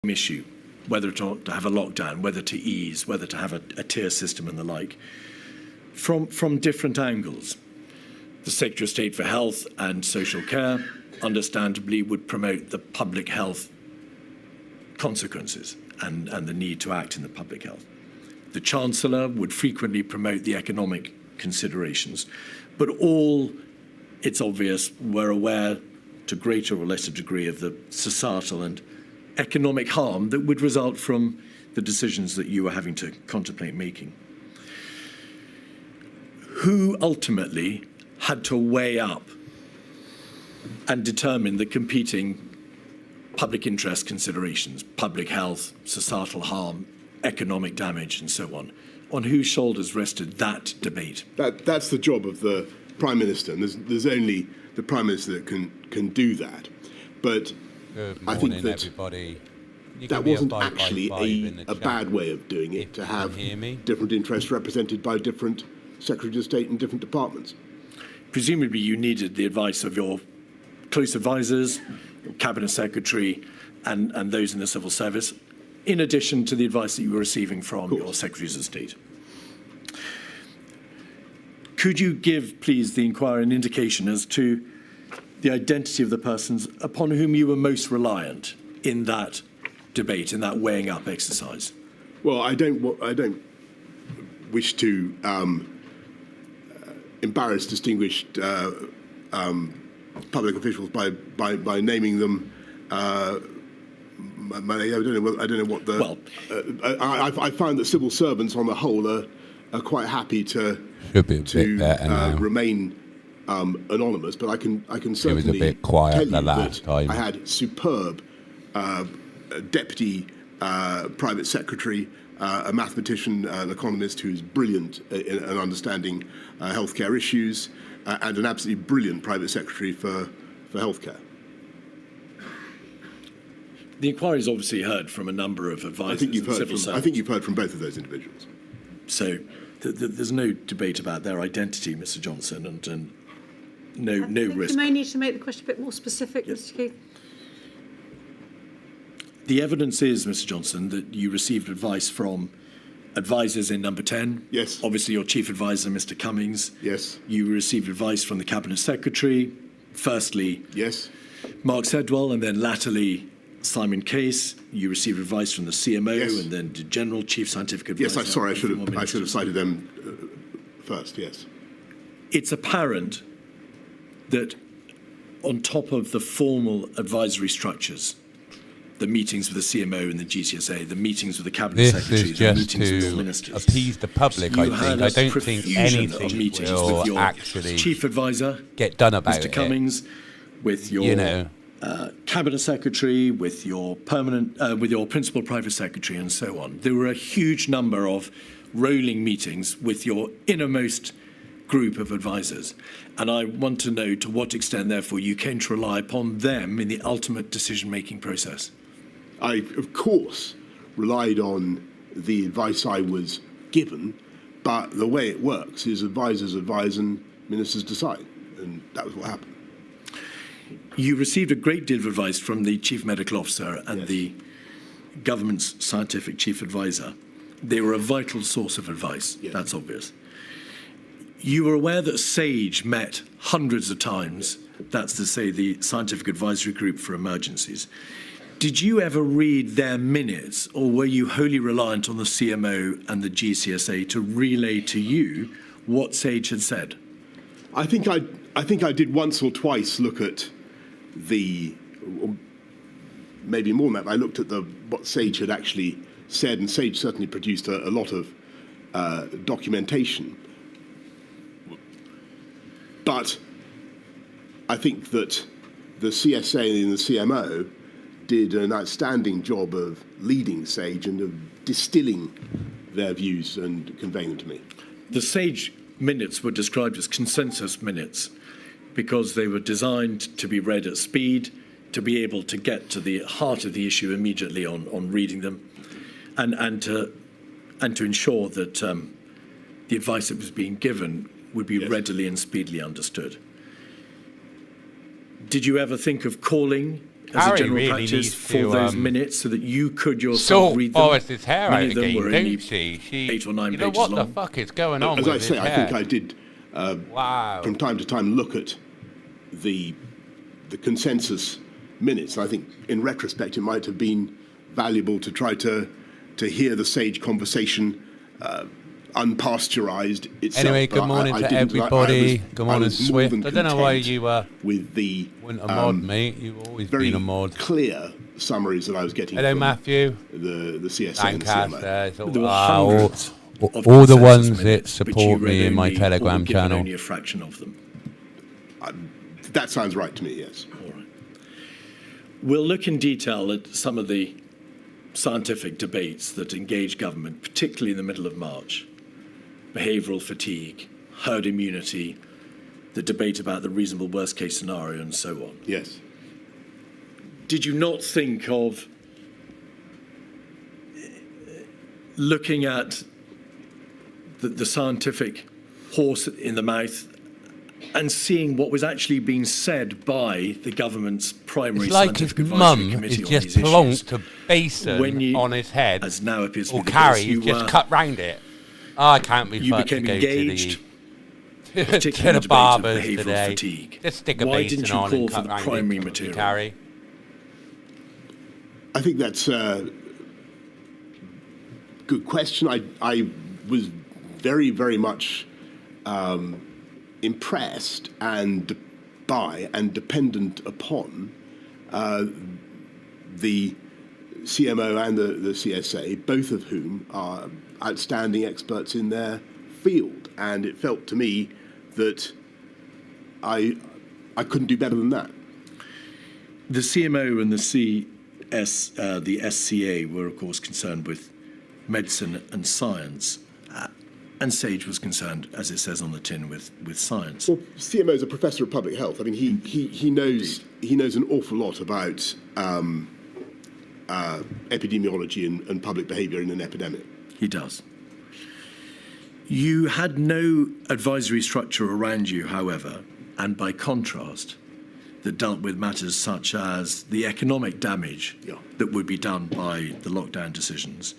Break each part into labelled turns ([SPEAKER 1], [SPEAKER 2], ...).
[SPEAKER 1] issue, whether to have a lockdown, whether to ease, whether to have a tier system and the like, from different angles. The Secretary of State for Health and Social Care, understandably, would promote the public health consequences and the need to act in the public health. The Chancellor would frequently promote the economic considerations, but all, it's obvious, were aware to greater or lesser degree of the societal and economic harm that would result from the decisions that you were having to contemplate making. Who ultimately had to weigh up and determine the competing public interest considerations, public health, societal harm, economic damage, and so on? On whose shoulders rested that debate?
[SPEAKER 2] That's the job of the Prime Minister, and there's only the Prime Minister that can do that. But I think that
[SPEAKER 3] everybody.
[SPEAKER 2] That wasn't actually a bad way of doing it, to have different interests represented by different Secretaries of State and different departments.
[SPEAKER 1] Presumably you needed the advice of your close advisors, your Cabinet Secretary, and those in the civil service, in addition to the advice that you were receiving from your Secretaries of State. Could you give, please, the inquiry an indication as to the identity of the persons upon whom you were most reliant in that debate, in that weighing up exercise?
[SPEAKER 2] Well, I don't wish to embarrass distinguished public officials by naming them. I don't know what the.
[SPEAKER 1] Well,
[SPEAKER 2] I find that civil servants, on the whole, are quite happy to remain anonymous. But I can certainly
[SPEAKER 3] it was a bit quiet
[SPEAKER 2] tell you
[SPEAKER 3] the last
[SPEAKER 2] that
[SPEAKER 3] time.
[SPEAKER 2] I had superb deputy private secretary, a mathematician, an economist who's brilliant in understanding healthcare issues, and an absolutely brilliant private secretary for healthcare.
[SPEAKER 1] the inquiry's obviously heard from a number of advisors and civil servants.
[SPEAKER 2] I think you've heard from both of those individuals.
[SPEAKER 1] So there's no debate about their identity, Mr. Johnson, and no risk.
[SPEAKER 4] You may need to make the question a bit more specific, Mr. Keith.
[SPEAKER 1] The evidence is, Mr. Johnson, that you received advice from advisors in number 10.
[SPEAKER 2] Yes.
[SPEAKER 1] Obviously, your chief advisor, Mr. Cummings.
[SPEAKER 2] Yes.
[SPEAKER 1] You received advice from the Cabinet Secretary. Firstly,
[SPEAKER 2] yes,
[SPEAKER 1] Mark Sedwell, and then latterly Simon Case. You received advice from the CMO,
[SPEAKER 2] yes,
[SPEAKER 1] and then the General Chief Scientific Advisor.
[SPEAKER 2] Yes, I should have cited them first. Yes.
[SPEAKER 1] It's apparent that on top of the formal advisory structures, the meetings with the CMO and the GCSA, the meetings with the Cabinet Secretary, the meetings with the ministers,
[SPEAKER 3] appease the public. I don't think anything will actually
[SPEAKER 1] Chief Advisor
[SPEAKER 3] get done about
[SPEAKER 1] Mr. Cummings, with your Cabinet Secretary, with your with your Principal Private Secretary, and so on. There were a huge number of rolling meetings with your innermost group of advisors, and I want to know to what extent, therefore, you came to rely upon them in the ultimate decision-making process.
[SPEAKER 2] I, of course, relied on the advice I was given, but the way it works is advisors advise and ministers decide, and that was what happened.
[SPEAKER 1] You received a great deal of advice from the Chief Medical Officer and the government's scientific chief advisor. They were a vital source of advice, that's obvious. You were aware that SAGE met hundreds of times, that's to say the Scientific Advisory Group for Emergencies. Did you ever read their minutes, or were you wholly reliant on the CMO and the GCSA to relay to you what SAGE had said?
[SPEAKER 2] I think I did once or twice look at or maybe more than that. I looked at what SAGE had actually said, and SAGE certainly produced a lot of documentation. But I think that the CSA and the CMO did an outstanding job of leading SAGE and of distilling their views and conveying them to me.
[SPEAKER 1] The SAGE minutes were described as consensus minutes because they were designed to be read at speed, to be able to get to the heart of the issue immediately on reading them, and to ensure that the advice that was being given would be readily and speedily understood. Did you ever think of calling as a
[SPEAKER 3] Harry
[SPEAKER 1] general
[SPEAKER 3] really
[SPEAKER 1] practice
[SPEAKER 3] needs
[SPEAKER 1] for
[SPEAKER 3] to,
[SPEAKER 1] those minutes so that you could yourself
[SPEAKER 3] sort
[SPEAKER 1] read them?
[SPEAKER 3] Boris's hair
[SPEAKER 1] Many
[SPEAKER 3] out
[SPEAKER 1] of them
[SPEAKER 3] again,
[SPEAKER 1] were only
[SPEAKER 3] don't she?
[SPEAKER 1] 8 or 9
[SPEAKER 3] you know
[SPEAKER 1] pages
[SPEAKER 3] what
[SPEAKER 1] long.
[SPEAKER 3] the fuck is going on
[SPEAKER 2] As
[SPEAKER 3] with
[SPEAKER 2] I say,
[SPEAKER 3] his
[SPEAKER 2] I
[SPEAKER 3] hair?
[SPEAKER 2] think I did
[SPEAKER 3] Wow.
[SPEAKER 2] from time to time look at the consensus minutes. I think in retrospect it might have been valuable to try to hear the sage conversation unpasteurized itself.
[SPEAKER 3] Anyway,
[SPEAKER 2] but
[SPEAKER 3] good morning
[SPEAKER 2] I
[SPEAKER 3] to
[SPEAKER 2] didn't.
[SPEAKER 3] everybody. Good
[SPEAKER 2] I
[SPEAKER 3] morning,
[SPEAKER 2] was more
[SPEAKER 3] Swift.
[SPEAKER 2] than
[SPEAKER 3] I don't know why
[SPEAKER 2] content
[SPEAKER 3] you
[SPEAKER 2] with the
[SPEAKER 3] weren't a mod, mate. You've always
[SPEAKER 2] very
[SPEAKER 3] been a mod.
[SPEAKER 2] clear summaries that I was getting.
[SPEAKER 3] Hello,
[SPEAKER 2] from
[SPEAKER 3] Matthew.
[SPEAKER 2] The CSA and the CMO.
[SPEAKER 3] Lancaster. It's all,
[SPEAKER 1] There were
[SPEAKER 3] all,
[SPEAKER 1] hundreds of
[SPEAKER 3] all the
[SPEAKER 1] consensus
[SPEAKER 3] ones that
[SPEAKER 1] minutes, which you
[SPEAKER 3] support
[SPEAKER 1] read
[SPEAKER 3] me in my
[SPEAKER 1] only,
[SPEAKER 3] Telegram
[SPEAKER 1] or given
[SPEAKER 3] channel.
[SPEAKER 1] only a fraction of them.
[SPEAKER 2] That sounds right to me, yes.
[SPEAKER 1] All right. We'll look in detail at some of the scientific debates that engage government, particularly in the middle of March. Behavioural fatigue, herd immunity, the debate about the reasonable worst-case scenario, and so on.
[SPEAKER 2] Yes.
[SPEAKER 1] Did you not think of looking at the scientific horse in the mouth and seeing what was actually being said by the government's primary
[SPEAKER 3] It's like his
[SPEAKER 1] scientific advisory
[SPEAKER 3] mum
[SPEAKER 1] committee
[SPEAKER 3] is
[SPEAKER 1] on
[SPEAKER 3] just
[SPEAKER 1] these issues?
[SPEAKER 3] plonked a basin
[SPEAKER 1] When you-
[SPEAKER 3] on his head,
[SPEAKER 1] As now appears to
[SPEAKER 3] or
[SPEAKER 1] be the
[SPEAKER 3] carry,
[SPEAKER 1] case, you
[SPEAKER 3] he's just
[SPEAKER 1] were-
[SPEAKER 3] cut round it. I can't be
[SPEAKER 1] You
[SPEAKER 3] fucked to
[SPEAKER 1] became
[SPEAKER 3] go
[SPEAKER 1] engaged,
[SPEAKER 3] to the,
[SPEAKER 1] particularly
[SPEAKER 3] to
[SPEAKER 1] in
[SPEAKER 3] the
[SPEAKER 1] the debate of
[SPEAKER 3] barbers
[SPEAKER 1] behavioural
[SPEAKER 3] today.
[SPEAKER 1] fatigue.
[SPEAKER 3] Just stick a
[SPEAKER 1] Why
[SPEAKER 3] basin
[SPEAKER 1] didn't you
[SPEAKER 3] on
[SPEAKER 1] call
[SPEAKER 3] and
[SPEAKER 1] for
[SPEAKER 3] cut
[SPEAKER 1] the
[SPEAKER 3] round
[SPEAKER 1] primary
[SPEAKER 3] it.
[SPEAKER 1] material?
[SPEAKER 3] Carry.
[SPEAKER 2] I think that's a good question. I was very, very much impressed by and dependent upon the CMO and the CSA, both of whom are outstanding experts in their field. And it felt to me that I couldn't do better than that.
[SPEAKER 1] The CMO and the SCA were, of course, concerned with medicine and science, and SAGE was concerned, as it says on the tin, with science.
[SPEAKER 2] Well, CMO is a professor of public health. I mean, he knows an awful lot about epidemiology and public behaviour in an epidemic.
[SPEAKER 1] He does. You had no advisory structure around you, however, and by contrast, that dealt with matters such as the economic damage that would be done by the lockdown decisions.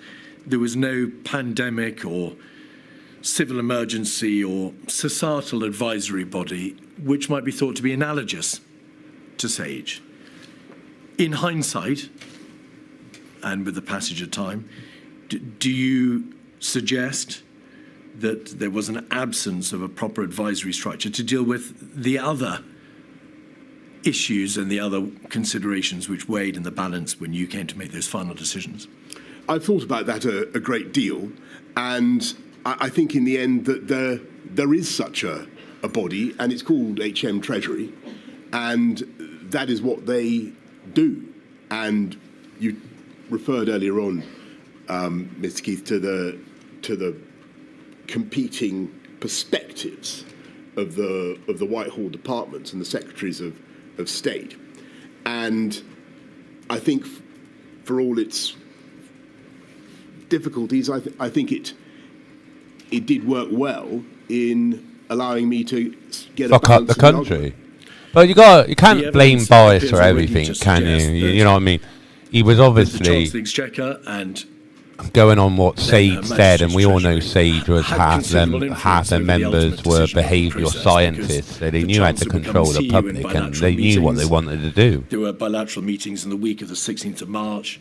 [SPEAKER 1] There was no pandemic or civil emergency or societal advisory body which might be thought to be analogous to SAGE. In hindsight, and with the passage of time, do you suggest that there was an absence of a proper advisory structure to deal with the other issues and the other considerations which weighed in the balance when you came to make those final decisions?
[SPEAKER 2] I've thought about that a great deal, and I think in the end that there is such a body, and it's called Treasury, and that is what they do. And you referred earlier on, Mr. Keith, to the competing perspectives of the Whitehall departments and the secretaries of state, and I think for all its difficulties, I think it did work well in allowing me to get
[SPEAKER 3] fuck up the country. But you can't blame Boris for everything, can you? You know what I mean? He was obviously
[SPEAKER 1] the Exchequer and
[SPEAKER 3] going on what Sage
[SPEAKER 1] Her
[SPEAKER 3] said, and we all know
[SPEAKER 1] Treasury
[SPEAKER 3] Sage was
[SPEAKER 1] had
[SPEAKER 3] half their
[SPEAKER 1] considerable
[SPEAKER 3] members
[SPEAKER 1] influence
[SPEAKER 3] were
[SPEAKER 1] over the ultimate
[SPEAKER 3] behavioural
[SPEAKER 1] decision-making
[SPEAKER 3] scientists,
[SPEAKER 1] process,
[SPEAKER 3] so they
[SPEAKER 1] because
[SPEAKER 3] knew how to
[SPEAKER 1] the Chancellor
[SPEAKER 3] control the
[SPEAKER 1] would come and see you in
[SPEAKER 3] public, and
[SPEAKER 1] bilateral
[SPEAKER 3] they knew what they
[SPEAKER 1] meetings.
[SPEAKER 3] wanted to do.
[SPEAKER 1] There were bilateral meetings in the week of the 16th of March,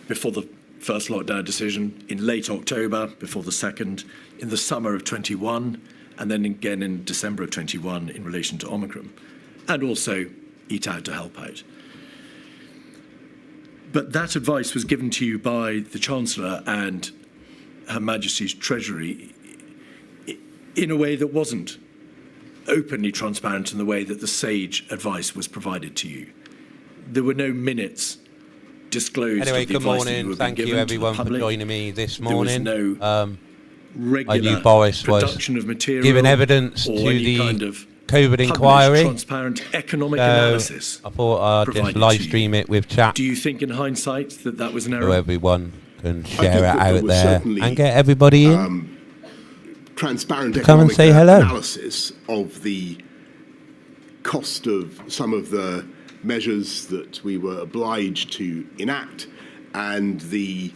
[SPEAKER 1] before the first lockdown decision, in late October, before the second, in the summer of 21, and then again in December of 21 in relation to Omicron, and also Eat Out to help out. But that advice was given to you by the Chancellor and Her Majesty's Treasury in a way that wasn't openly transparent in the way that the SAGE advice was provided to you. There were no minutes disclosed
[SPEAKER 3] Anyway,
[SPEAKER 1] of the
[SPEAKER 3] good
[SPEAKER 1] advice that
[SPEAKER 3] morning.
[SPEAKER 1] you
[SPEAKER 3] Thank you, everyone, for joining me this morning.
[SPEAKER 1] There was no regular
[SPEAKER 3] I knew Boris was
[SPEAKER 1] production of material,
[SPEAKER 3] giving evidence
[SPEAKER 1] or
[SPEAKER 3] to
[SPEAKER 1] any
[SPEAKER 3] the
[SPEAKER 1] kind of
[SPEAKER 3] COVID
[SPEAKER 1] published,
[SPEAKER 3] inquiry.
[SPEAKER 1] transparent economic analysis.
[SPEAKER 3] I thought I'd just
[SPEAKER 1] provided
[SPEAKER 3] live
[SPEAKER 1] to you.
[SPEAKER 3] stream it with chat,
[SPEAKER 1] Do you think, in hindsight, that was an
[SPEAKER 3] so
[SPEAKER 1] error?
[SPEAKER 3] everyone can
[SPEAKER 2] think
[SPEAKER 3] share it
[SPEAKER 2] that there
[SPEAKER 3] out
[SPEAKER 2] was
[SPEAKER 3] there
[SPEAKER 2] certainly,
[SPEAKER 3] and get everybody in.
[SPEAKER 2] Transparent
[SPEAKER 3] Come and
[SPEAKER 2] economic
[SPEAKER 3] say hello.
[SPEAKER 2] analysis of the cost of some of the measures that we were obliged to enact, and the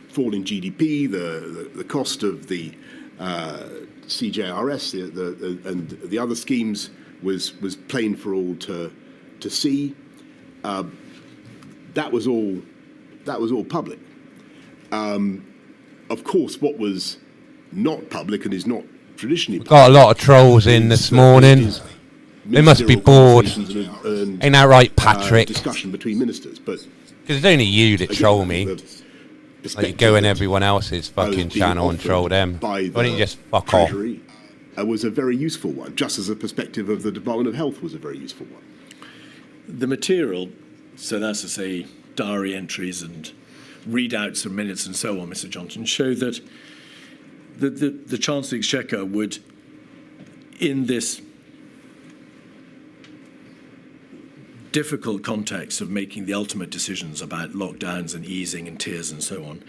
[SPEAKER 2] fall in GDP, the cost of the CJRS, and the other schemes was plain for all to see. That was all public. Of course, what was not public and is not traditionally public,
[SPEAKER 3] Got a lot of trolls in this morning. They must be bored. Ain't that right, Patrick?
[SPEAKER 2] Discussion between ministers, but
[SPEAKER 3] Because it's only you that troll me.
[SPEAKER 2] the
[SPEAKER 3] Like you
[SPEAKER 2] perspective
[SPEAKER 3] go in
[SPEAKER 2] that
[SPEAKER 3] everyone else's
[SPEAKER 2] I was
[SPEAKER 3] fucking
[SPEAKER 2] being
[SPEAKER 3] channel and
[SPEAKER 2] offered
[SPEAKER 3] troll them.
[SPEAKER 2] by
[SPEAKER 3] Why don't you
[SPEAKER 2] the
[SPEAKER 3] just fuck off?
[SPEAKER 2] Treasury was a very useful one, just as the perspective of the Department of Health was a very useful one.
[SPEAKER 1] The material, so that's to say diary entries and readouts of minutes and so on, Mr. Johnson, show that the Chancellor of the Exchequer would, in this difficult context of making the ultimate decisions about lockdowns and easing and tiers and so on,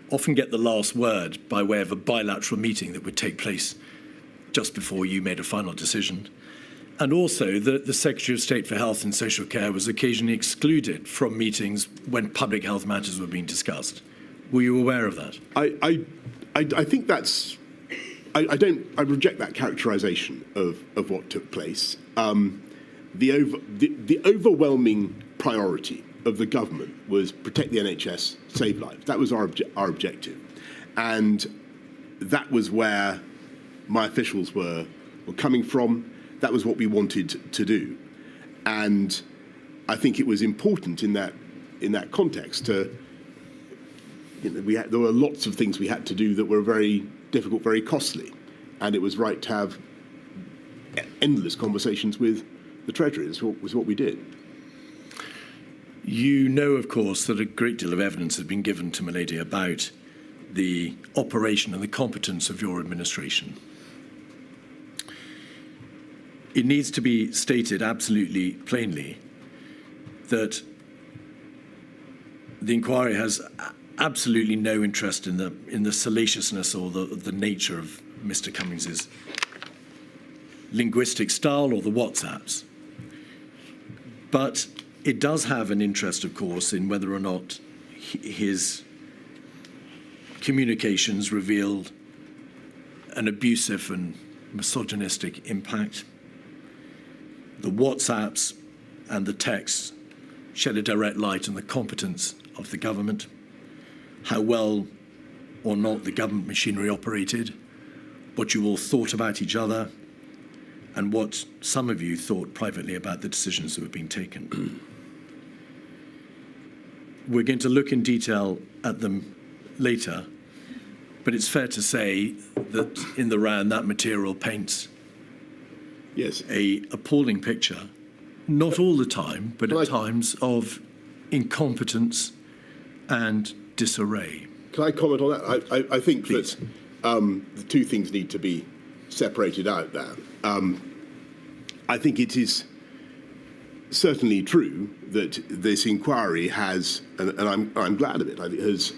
[SPEAKER 1] often get the last word by way of a bilateral meeting that would take place just before you made a final decision. And also that the Secretary of State for Health and Social Care was occasionally excluded from meetings when public health matters were being discussed. Were you aware of that?
[SPEAKER 2] I think that's. I reject that characterisation of what took place. The overwhelming priority of the government was protect the NHS, save lives. That was our objective, and that was where my officials were coming from. That was what we wanted to do, and I think it was important in that context to. There were lots of things we had to do that were very difficult, very costly, and it was right to have endless conversations with the Treasury. This was what we did.
[SPEAKER 1] You know, of course, that a great deal of evidence has been given to Milady about the operation and the competence of your administration. It needs to be stated absolutely plainly that the inquiry has absolutely no interest in the salaciousness or the nature of Mr. Cummings's linguistic style or the WhatsApps. But it does have an interest, of course, in whether or not his communications revealed an abusive and misogynistic impact. The WhatsApps and the texts shed a direct light on the competence of the government, how well or not the government machinery operated, what you all thought about each other, and what some of you thought privately about the decisions that were being taken. We're going to look in detail at them later, but it's fair to say that in the round that material paints a appalling picture, not all the time, but at times of incompetence and disarray.
[SPEAKER 2] Can I comment on that? I think Please. That the two things need to be separated out there. I think it is certainly true that this inquiry has, and I'm glad of it, I think has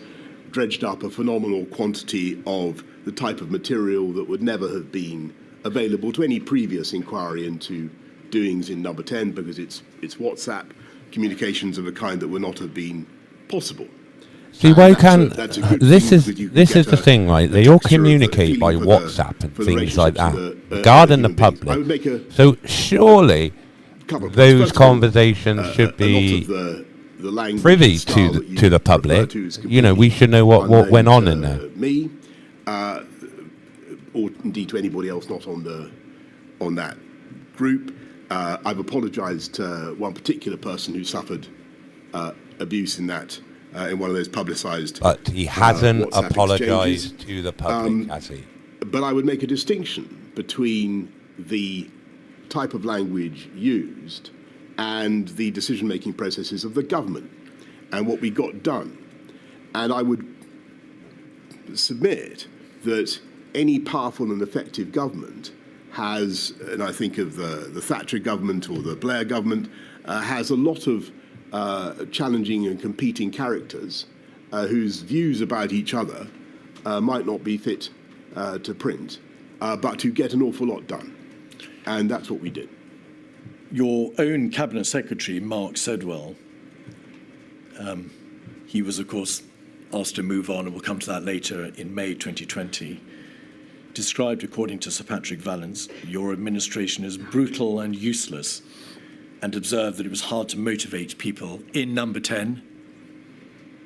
[SPEAKER 2] dredged up a phenomenal quantity of the type of material that would never have been available to any previous inquiry into doings in Number 10, because it's WhatsApp communications of a kind that would not have been possible.
[SPEAKER 3] See, why can this is the thing, right? They all communicate by WhatsApp and things like that, regarding the public. So surely those conversations should be privy to the public. You know, we should know what went on in there.
[SPEAKER 2] Me, or indeed to anybody else not on that group. I've apologised to one particular person who suffered abuse in that. In one of those publicised,
[SPEAKER 3] but he hasn't apologised to the public, has he?
[SPEAKER 2] But I would make a distinction between the type of language used and the decision-making processes of the government and what we got done. And I would submit that any powerful and effective government has, and I think of the Thatcher government or the Blair government, has a lot of challenging and competing characters whose views about each other might not be fit to print, but who get an awful lot done. And that's what we did.
[SPEAKER 1] Your own Cabinet Secretary, Mark Sedwell, he was, of course, asked to move on, and we'll come to that later, in May 2020, described, according to Sir Patrick Vallance, your administration as brutal and useless, and observed that it was hard to motivate people in Number 10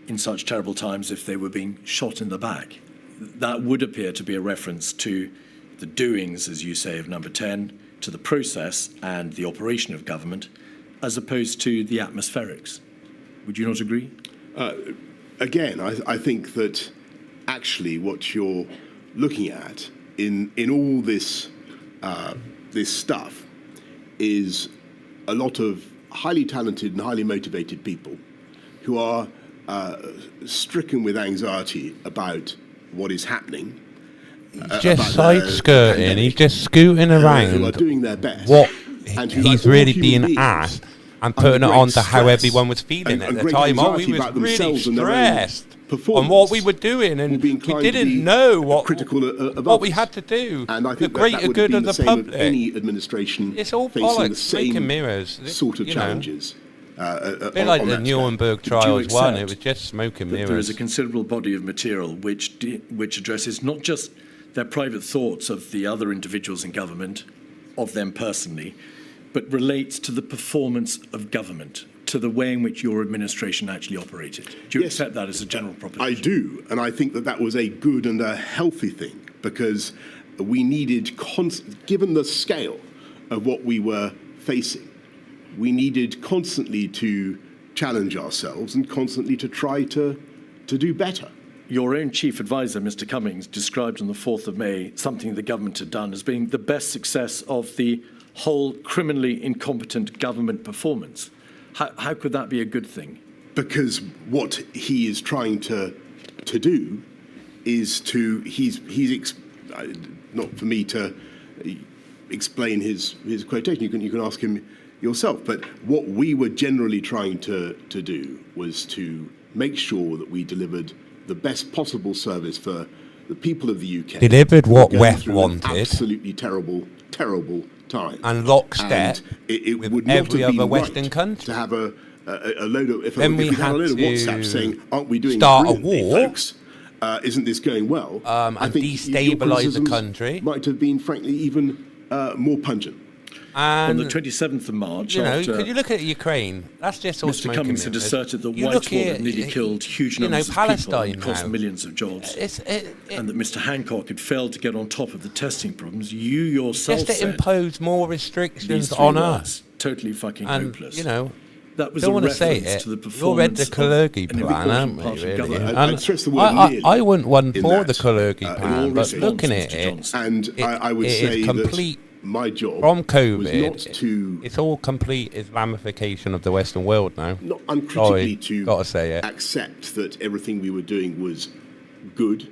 [SPEAKER 1] in such terrible times if they were being shot in the back. That would appear to be a reference to the doings, as you say, of Number 10, to the process and the operation of government, as opposed to the atmospherics. Would you not agree?
[SPEAKER 2] Again, I think that actually what you're looking at in all this this stuff is a lot of highly talented and highly motivated people who are stricken with anxiety about what is happening.
[SPEAKER 3] He's just side-skirting, he's just scooting around
[SPEAKER 2] who are doing their best.
[SPEAKER 3] What
[SPEAKER 2] and who,
[SPEAKER 3] he's
[SPEAKER 2] like
[SPEAKER 3] really
[SPEAKER 2] all
[SPEAKER 3] being
[SPEAKER 2] human
[SPEAKER 3] asked
[SPEAKER 2] beings,
[SPEAKER 3] and putting it
[SPEAKER 2] under
[SPEAKER 3] on
[SPEAKER 2] great
[SPEAKER 3] to how
[SPEAKER 2] stress
[SPEAKER 3] everyone was feeling at
[SPEAKER 2] and
[SPEAKER 3] the
[SPEAKER 2] great
[SPEAKER 3] time. Oh, we
[SPEAKER 2] anxiety
[SPEAKER 3] was
[SPEAKER 2] about
[SPEAKER 3] really
[SPEAKER 2] themselves and their own
[SPEAKER 3] stressed on
[SPEAKER 2] performance,
[SPEAKER 3] what we were doing, and
[SPEAKER 2] will be
[SPEAKER 3] we
[SPEAKER 2] inclined to
[SPEAKER 3] didn't
[SPEAKER 2] be
[SPEAKER 3] know what
[SPEAKER 2] of
[SPEAKER 3] what we
[SPEAKER 2] others.
[SPEAKER 3] had to do.
[SPEAKER 2] And I
[SPEAKER 3] The
[SPEAKER 2] think that
[SPEAKER 3] greater
[SPEAKER 2] would
[SPEAKER 3] good
[SPEAKER 2] have
[SPEAKER 3] of
[SPEAKER 2] been
[SPEAKER 3] the
[SPEAKER 2] the same
[SPEAKER 3] public.
[SPEAKER 2] of any administration
[SPEAKER 3] It's all
[SPEAKER 2] facing the
[SPEAKER 3] bollocks, smoke and
[SPEAKER 2] same
[SPEAKER 3] mirrors.
[SPEAKER 2] sort of
[SPEAKER 3] You know.
[SPEAKER 2] challenges.
[SPEAKER 3] A bit like
[SPEAKER 2] on
[SPEAKER 3] the
[SPEAKER 2] that scale.
[SPEAKER 3] Nuremberg
[SPEAKER 1] Do you
[SPEAKER 3] trials one,
[SPEAKER 1] accept
[SPEAKER 3] it was just smoke and
[SPEAKER 1] that there is
[SPEAKER 3] mirrors.
[SPEAKER 1] a considerable body of material which addresses not just their private thoughts of the other individuals in government, of them personally, but relates to the performance of government, to the way in which your administration actually operated. Do you
[SPEAKER 2] Yes,
[SPEAKER 1] accept that as a general proposition?
[SPEAKER 2] I do, and I think that that was a good and a healthy thing, because we needed, given the scale of what we were facing, we needed constantly to challenge ourselves and constantly to try to do better.
[SPEAKER 1] Your own chief advisor, Mr. Cummings, described on the 4th of May something the government had done as being the best success of the whole criminally incompetent government performance. How could that be a good thing?
[SPEAKER 2] Because what he is trying to do is to not for me to explain his quotation. You can ask him yourself. But what we were generally trying to do was to make sure that we delivered the best possible service for the people of the UK.
[SPEAKER 3] Delivered what
[SPEAKER 2] going
[SPEAKER 3] West
[SPEAKER 2] through an
[SPEAKER 3] wanted.
[SPEAKER 2] Absolutely terrible time.
[SPEAKER 3] And lockstep
[SPEAKER 2] And it
[SPEAKER 3] with
[SPEAKER 2] would not
[SPEAKER 3] every
[SPEAKER 2] have been
[SPEAKER 3] other Western
[SPEAKER 2] right
[SPEAKER 3] country.
[SPEAKER 2] to have a load of, if
[SPEAKER 3] Then
[SPEAKER 2] we
[SPEAKER 3] we
[SPEAKER 2] had a
[SPEAKER 3] had
[SPEAKER 2] load of
[SPEAKER 3] to
[SPEAKER 2] WhatsApp saying, aren't we doing
[SPEAKER 3] start a
[SPEAKER 2] brilliantly,
[SPEAKER 3] war,
[SPEAKER 2] folks? Isn't this going well?
[SPEAKER 3] and
[SPEAKER 2] I think
[SPEAKER 3] destabilise
[SPEAKER 2] your
[SPEAKER 3] the
[SPEAKER 2] criticisms
[SPEAKER 3] country.
[SPEAKER 2] might have been, frankly, even more pungent.
[SPEAKER 1] On
[SPEAKER 3] And
[SPEAKER 1] the 27th of March,
[SPEAKER 3] you know,
[SPEAKER 1] after
[SPEAKER 3] could you look at Ukraine? That's just all
[SPEAKER 1] Mr.
[SPEAKER 3] smoke
[SPEAKER 1] Cummings
[SPEAKER 3] and
[SPEAKER 1] had
[SPEAKER 3] mirrors.
[SPEAKER 1] asserted that
[SPEAKER 3] You
[SPEAKER 1] white
[SPEAKER 3] look
[SPEAKER 1] war
[SPEAKER 3] here,
[SPEAKER 1] had nearly killed huge
[SPEAKER 3] you know,
[SPEAKER 1] numbers of people
[SPEAKER 3] Palestine
[SPEAKER 1] and cost
[SPEAKER 3] now.
[SPEAKER 1] millions of jobs,
[SPEAKER 3] It's
[SPEAKER 1] and that Mr. Hancock had failed to get on top of the testing problems. You yourself
[SPEAKER 3] just to
[SPEAKER 1] said
[SPEAKER 3] impose more
[SPEAKER 1] these
[SPEAKER 3] restrictions
[SPEAKER 1] 3
[SPEAKER 3] on
[SPEAKER 1] words,
[SPEAKER 3] us.
[SPEAKER 1] totally fucking
[SPEAKER 3] And,
[SPEAKER 1] hopeless.
[SPEAKER 3] you know,
[SPEAKER 1] that was
[SPEAKER 3] don't
[SPEAKER 1] a
[SPEAKER 3] want to say
[SPEAKER 1] reference
[SPEAKER 3] it.
[SPEAKER 1] to the
[SPEAKER 3] You read the
[SPEAKER 1] performance
[SPEAKER 3] Kalergi
[SPEAKER 1] of an
[SPEAKER 3] plan, haven't
[SPEAKER 1] important part
[SPEAKER 3] you,
[SPEAKER 1] of
[SPEAKER 3] really?
[SPEAKER 1] government.
[SPEAKER 2] I'd
[SPEAKER 3] And
[SPEAKER 2] stress the word nearly
[SPEAKER 3] I wouldn't want
[SPEAKER 2] in
[SPEAKER 3] for
[SPEAKER 2] that,
[SPEAKER 3] the Kalergi
[SPEAKER 2] in all
[SPEAKER 3] plan, but
[SPEAKER 1] response,
[SPEAKER 3] looking at
[SPEAKER 1] Mr.
[SPEAKER 3] it,
[SPEAKER 1] Johnson.
[SPEAKER 2] And I would
[SPEAKER 3] it
[SPEAKER 2] say
[SPEAKER 3] is complete
[SPEAKER 2] that my job
[SPEAKER 3] from
[SPEAKER 2] was
[SPEAKER 3] COVID.
[SPEAKER 2] not to
[SPEAKER 3] It's all complete Islamification of the Western world now.
[SPEAKER 2] not uncritically
[SPEAKER 3] Sorry, gotta say it.
[SPEAKER 2] accept that everything we were doing was good,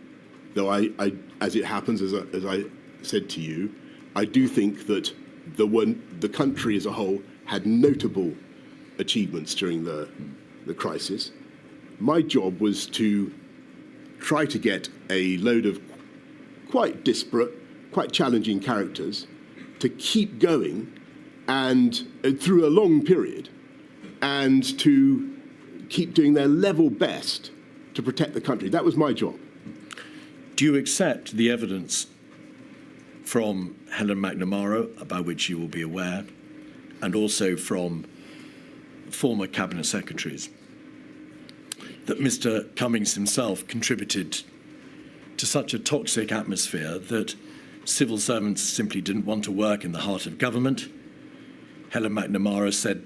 [SPEAKER 2] though I as it happens, as I said to you, I do think that the country as a whole had notable achievements during the crisis. My job was to try to get a load of quite disparate, quite challenging characters to keep going and through a long period, and to keep doing their level best to protect the country. That was my job.
[SPEAKER 1] Do you accept the evidence from Helen McNamara, about which you will be aware, and also from former cabinet secretaries, that Mr. Cummings himself contributed to such a toxic atmosphere that civil servants simply didn't want to work in the heart of government? Helen McNamara said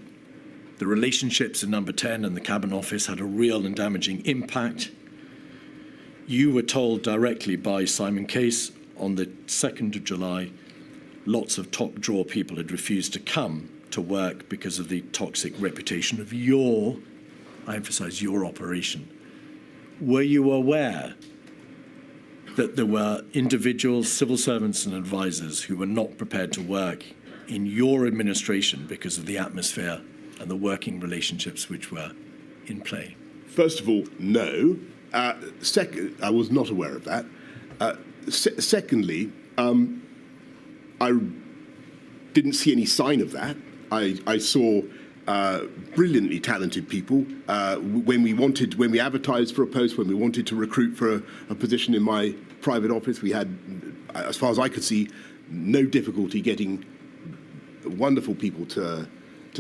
[SPEAKER 1] the relationships in Number 10 and the Cabinet Office had a real and damaging impact. You were told directly by Simon Case on the 2nd of July, lots of top drawer people had refused to come to work because of the toxic reputation of your, I emphasize, your operation. Were you aware that there were individuals, civil servants and advisors who were not prepared to work in your administration because of the atmosphere and the working relationships which were in play?
[SPEAKER 2] First of all, no. Second, I was not aware of that. Secondly, I didn't see any sign of that. I saw brilliantly talented people when we advertised for a post, when we wanted to recruit for a position in my private office. We had, as far as I could see, no difficulty getting wonderful people to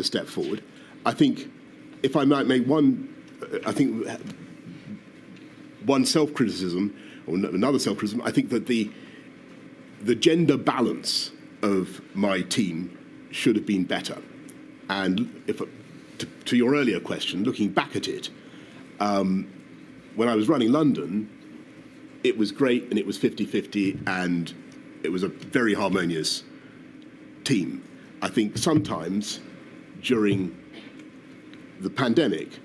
[SPEAKER 2] step forward. I think, if I might make one self-criticism, or another self-criticism, I think that the gender balance of my team should have been better. And to your earlier question, looking back at it, when I was running London, it was great and it was 50-50 and it was a very harmonious team. I think sometimes during the pandemic,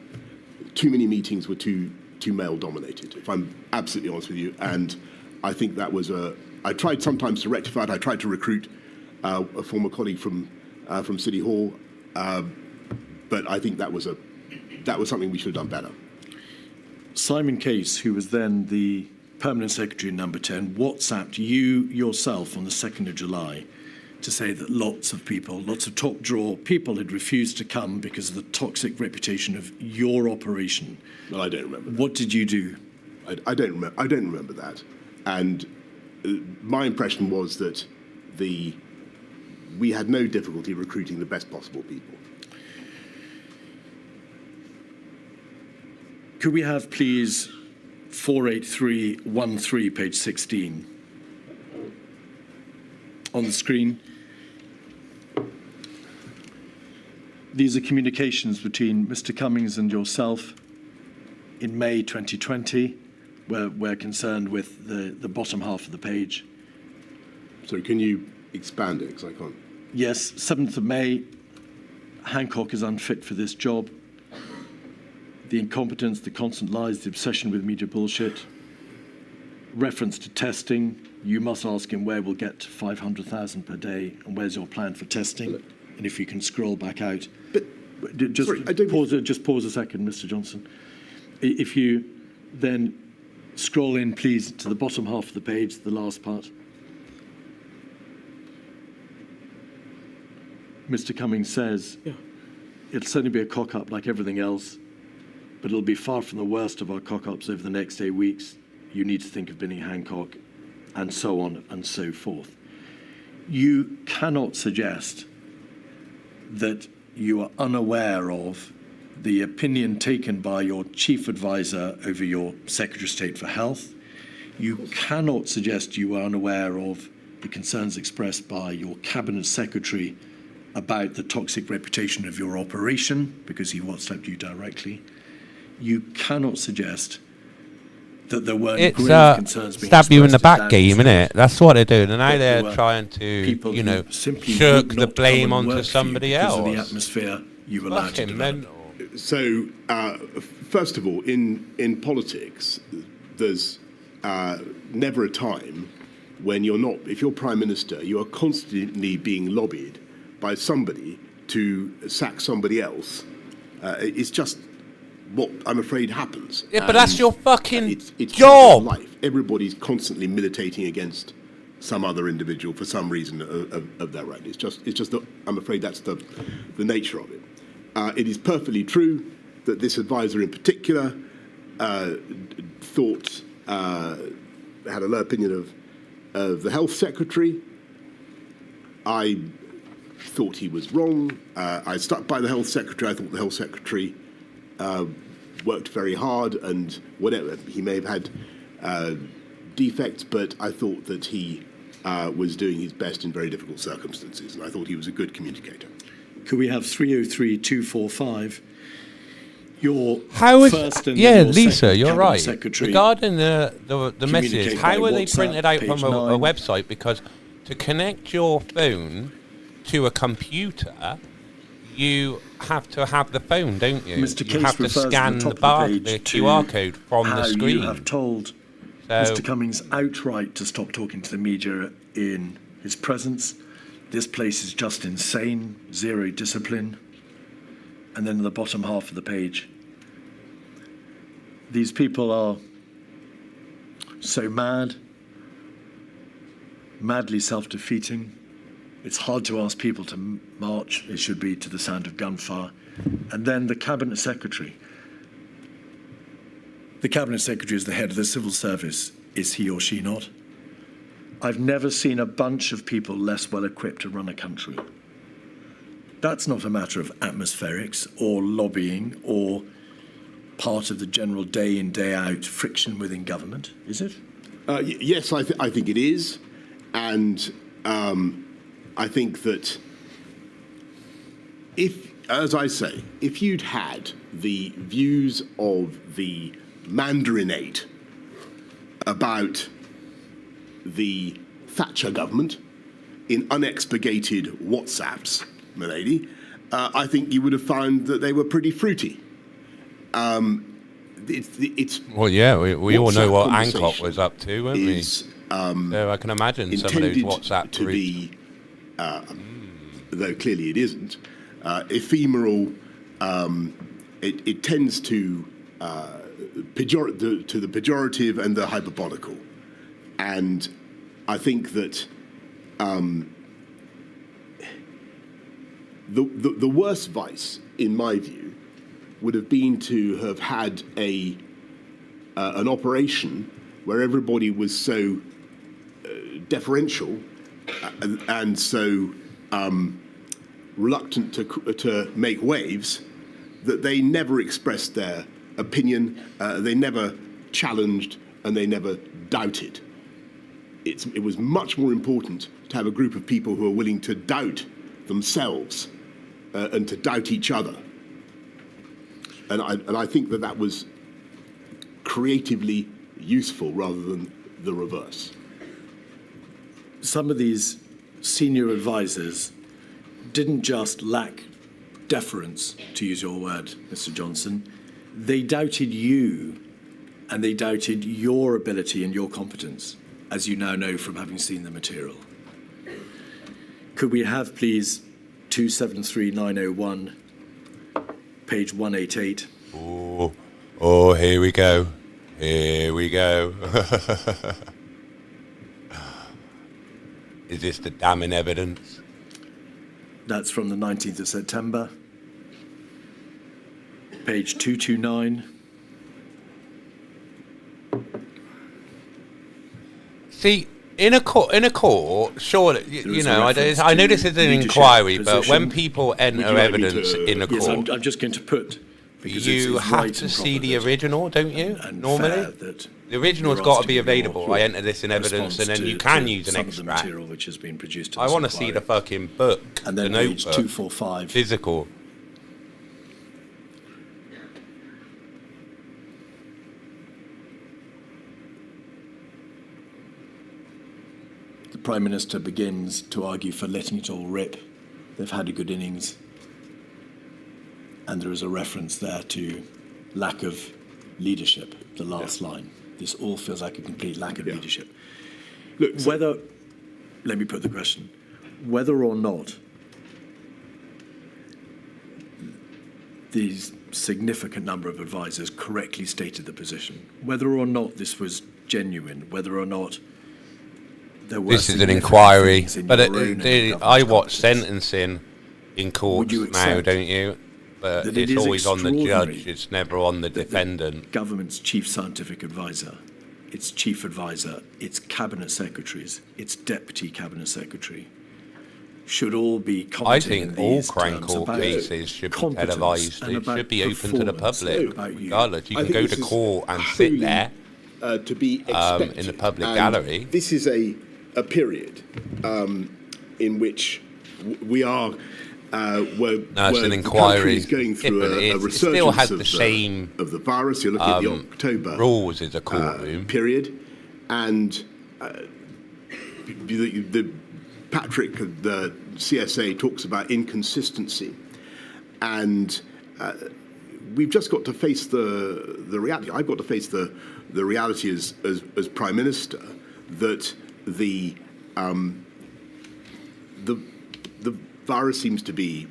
[SPEAKER 2] too many meetings were too male-dominated, if I'm absolutely honest with you. And I think that was I tried sometimes to rectify it. I tried to recruit a former colleague from City Hall, but I think that was something we should have done better.
[SPEAKER 1] Simon Case, who was then the Permanent Secretary Number 10, WhatsApped you yourself on the 2nd of July to say that lots of people, lots of top drawer people had refused to come because of the toxic reputation of your operation.
[SPEAKER 2] Well, I don't remember that.
[SPEAKER 1] What did you do?
[SPEAKER 2] I don't remember that. And my impression was that we had no difficulty recruiting the best possible people.
[SPEAKER 1] Could we have, please, 48313, page 16, on the screen? These are communications between Mr. Cummings and yourself in May 2020. We're concerned with the bottom half of the page.
[SPEAKER 2] So can you expand it, because I can't?
[SPEAKER 1] Yes, 7th of May, Hancock is unfit for this job. The incompetence, the constant lies, the obsession with media bullshit. Reference to testing, you must ask him where we'll get to 500,000 per day and where's your plan for testing? And if you can scroll back out. Just pause a second, Mr. Johnson. If you then scroll in, please, to the bottom half of the page, the last part. Mr. Cummings says, it'll certainly be a cock-up like everything else, but it'll be far from the worst of our cock-ups over the next 8 weeks. You need to think of Binny Hancock, and so on and so forth. You cannot suggest that you are unaware of the opinion taken by your chief advisor over your Secretary of State for Health. You cannot suggest you are unaware of the concerns expressed by your Cabinet Secretary about the toxic reputation of your operation, because he WhatsApped you directly. You cannot suggest that there weren't grave concerns being
[SPEAKER 3] stab you in the back game,
[SPEAKER 1] isn't
[SPEAKER 3] innit? That's what they're doing, and now they're trying to, shirk the blame onto somebody else.
[SPEAKER 1] Because of the atmosphere you allowed to develop.
[SPEAKER 2] So, first of all, in politics, there's never a time when you're not, if you're Prime Minister, you are constantly being lobbied by somebody to sack somebody else. It's just what I'm afraid happens.
[SPEAKER 3] Yeah, but that's your fucking
[SPEAKER 2] it's
[SPEAKER 3] job.
[SPEAKER 2] Life. Everybody's constantly militating against some other individual for some reason of their own. It's just that I'm afraid that's the nature of it. It is perfectly true that this advisor in particular thought had a low opinion of the health secretary. I thought he was wrong. I stuck by the health secretary. I thought the health secretary worked very hard, and whatever, he may have had defects, but I thought that he was doing his best in very difficult circumstances, and I thought he was a good communicator.
[SPEAKER 1] Could we have 303245? Your first and
[SPEAKER 3] Lisa, you're right.
[SPEAKER 1] Secretary
[SPEAKER 3] regarding the message, how were they printed out from a website? Because to connect your phone to a computer, you have to have the phone, don't you?
[SPEAKER 1] Mr.
[SPEAKER 3] You have to scan the QR code from the screen.
[SPEAKER 1] You have told Mr. Cummings outright to stop talking to the media in his presence. This place is just insane, zero discipline. And then in the bottom half of the page, these people are so madly self-defeating. It's hard to ask people to march. It should be to the sound of gunfire. And then the Cabinet Secretary. The Cabinet Secretary is the head of the civil service. Is he or she not? I've never seen a bunch of people less well equipped to run a country. That's not a matter of atmospherics or lobbying or part of the general day in, day out friction within government, is it?
[SPEAKER 2] Yes, I think it is. And I think that as I say, if you'd had the views of the Mandarinate about the Thatcher government in unexpurgated WhatsApps, my lady, I think you would have found that they were pretty fruity.
[SPEAKER 3] Well, yeah, we all know what Hancock was up to, weren't we? So I can imagine some of those WhatsApp
[SPEAKER 2] to
[SPEAKER 3] groups.
[SPEAKER 2] Be, though clearly it isn't, ephemeral. It tends to the pejorative and the hyperbolical, and I think that the worst vice, in my view, would have been to have had an operation where everybody was so deferential and so reluctant to make waves that they never expressed their opinion, they never challenged, and they never doubted. It was much more important to have a group of people who are willing to doubt themselves and to doubt each other. And I think that was creatively useful rather than the reverse.
[SPEAKER 1] Some of these senior advisors didn't just lack deference, to use your word, Mr. Johnson. They doubted you, and they doubted your ability and your competence, as you now know from having seen the material. Could we have, please, 273901, page 188?
[SPEAKER 3] Oh, here we go. Here we go. Is this the damning evidence?
[SPEAKER 1] That's from the 19th of September. Page 229.
[SPEAKER 3] See, in a court, surely, you know, I know this is an inquiry, but when people enter evidence in a court,
[SPEAKER 1] yes, I'm just going to put.
[SPEAKER 3] You have to see the original, don't you? Normally, the original's got to be available. I enter this in evidence, and then you can use an extract.
[SPEAKER 1] Material which has been produced.
[SPEAKER 3] I want to see the fucking book,
[SPEAKER 1] and then
[SPEAKER 3] the
[SPEAKER 1] page
[SPEAKER 3] notebook,
[SPEAKER 1] 245,
[SPEAKER 3] physical.
[SPEAKER 1] The Prime Minister begins to argue for letting it all rip. They've had a good innings. And there is a reference there to lack of leadership, the last line. This all feels like a complete lack of leadership. Look, let me put the question, whether or not these significant number of advisors correctly stated the position, whether or not this was genuine, whether or not there were
[SPEAKER 3] this is an inquiry, but I watch sentencing in courts now, don't you? But it's always on the judge, it's never on the defendant.
[SPEAKER 1] The government's chief scientific advisor, its chief advisor, its cabinet secretaries, its deputy cabinet secretary should all be commenting.
[SPEAKER 3] I think all Crown Court cases should be televised. It should be open to the public, regardless. You can go to court and sit there
[SPEAKER 2] to be expected
[SPEAKER 3] in the public gallery.
[SPEAKER 2] This is a period in which we are.
[SPEAKER 3] It's an inquiry.
[SPEAKER 2] Going through a resurgence
[SPEAKER 3] still has the same
[SPEAKER 2] of the virus. You're looking at the October
[SPEAKER 3] rules as a courtroom
[SPEAKER 2] period, and the Patrick, the CSA, talks about inconsistency, and we've just got to face the reality. I've got to face the reality as Prime Minister that the virus seems to be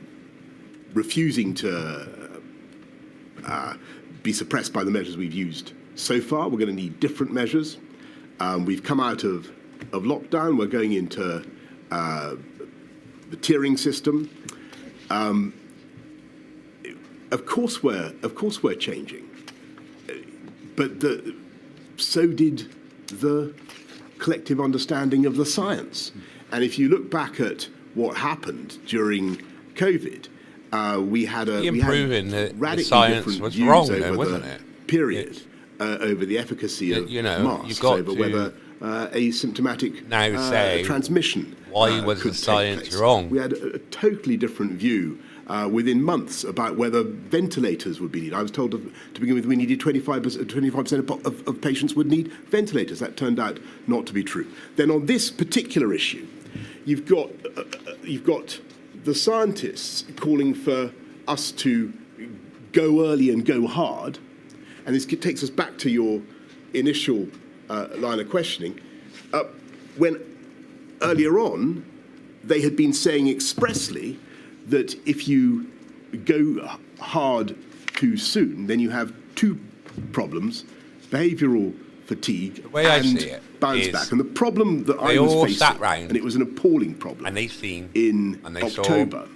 [SPEAKER 2] refusing to be suppressed by the measures we've used so far. We're going to need different measures. We've come out of lockdown. We're going into the tiering system. Of course we're changing, but so did the collective understanding of the science. And if you look back at what happened during COVID, we had radically
[SPEAKER 3] science
[SPEAKER 2] different
[SPEAKER 3] was
[SPEAKER 2] views
[SPEAKER 3] wrong,
[SPEAKER 2] over
[SPEAKER 3] though, wasn't
[SPEAKER 2] the
[SPEAKER 3] it?
[SPEAKER 2] period, over the efficacy of masks, over whether asymptomatic transmission
[SPEAKER 3] why was
[SPEAKER 2] could
[SPEAKER 3] the science
[SPEAKER 2] take place.
[SPEAKER 3] wrong?
[SPEAKER 2] We had a totally different view within months about whether ventilators would be needed. I was told to begin with we needed 25% of patients would need ventilators. That turned out not to be true. Then on this particular issue, you've got the scientists calling for us to go early and go hard, and this takes us back to your initial line of questioning. When earlier on, they had been saying expressly that if you go hard too soon, then you have two problems: behavioural fatigue and bounce back. And the problem that I was facing, and it was an appalling problem,
[SPEAKER 3] and they seen
[SPEAKER 2] in October,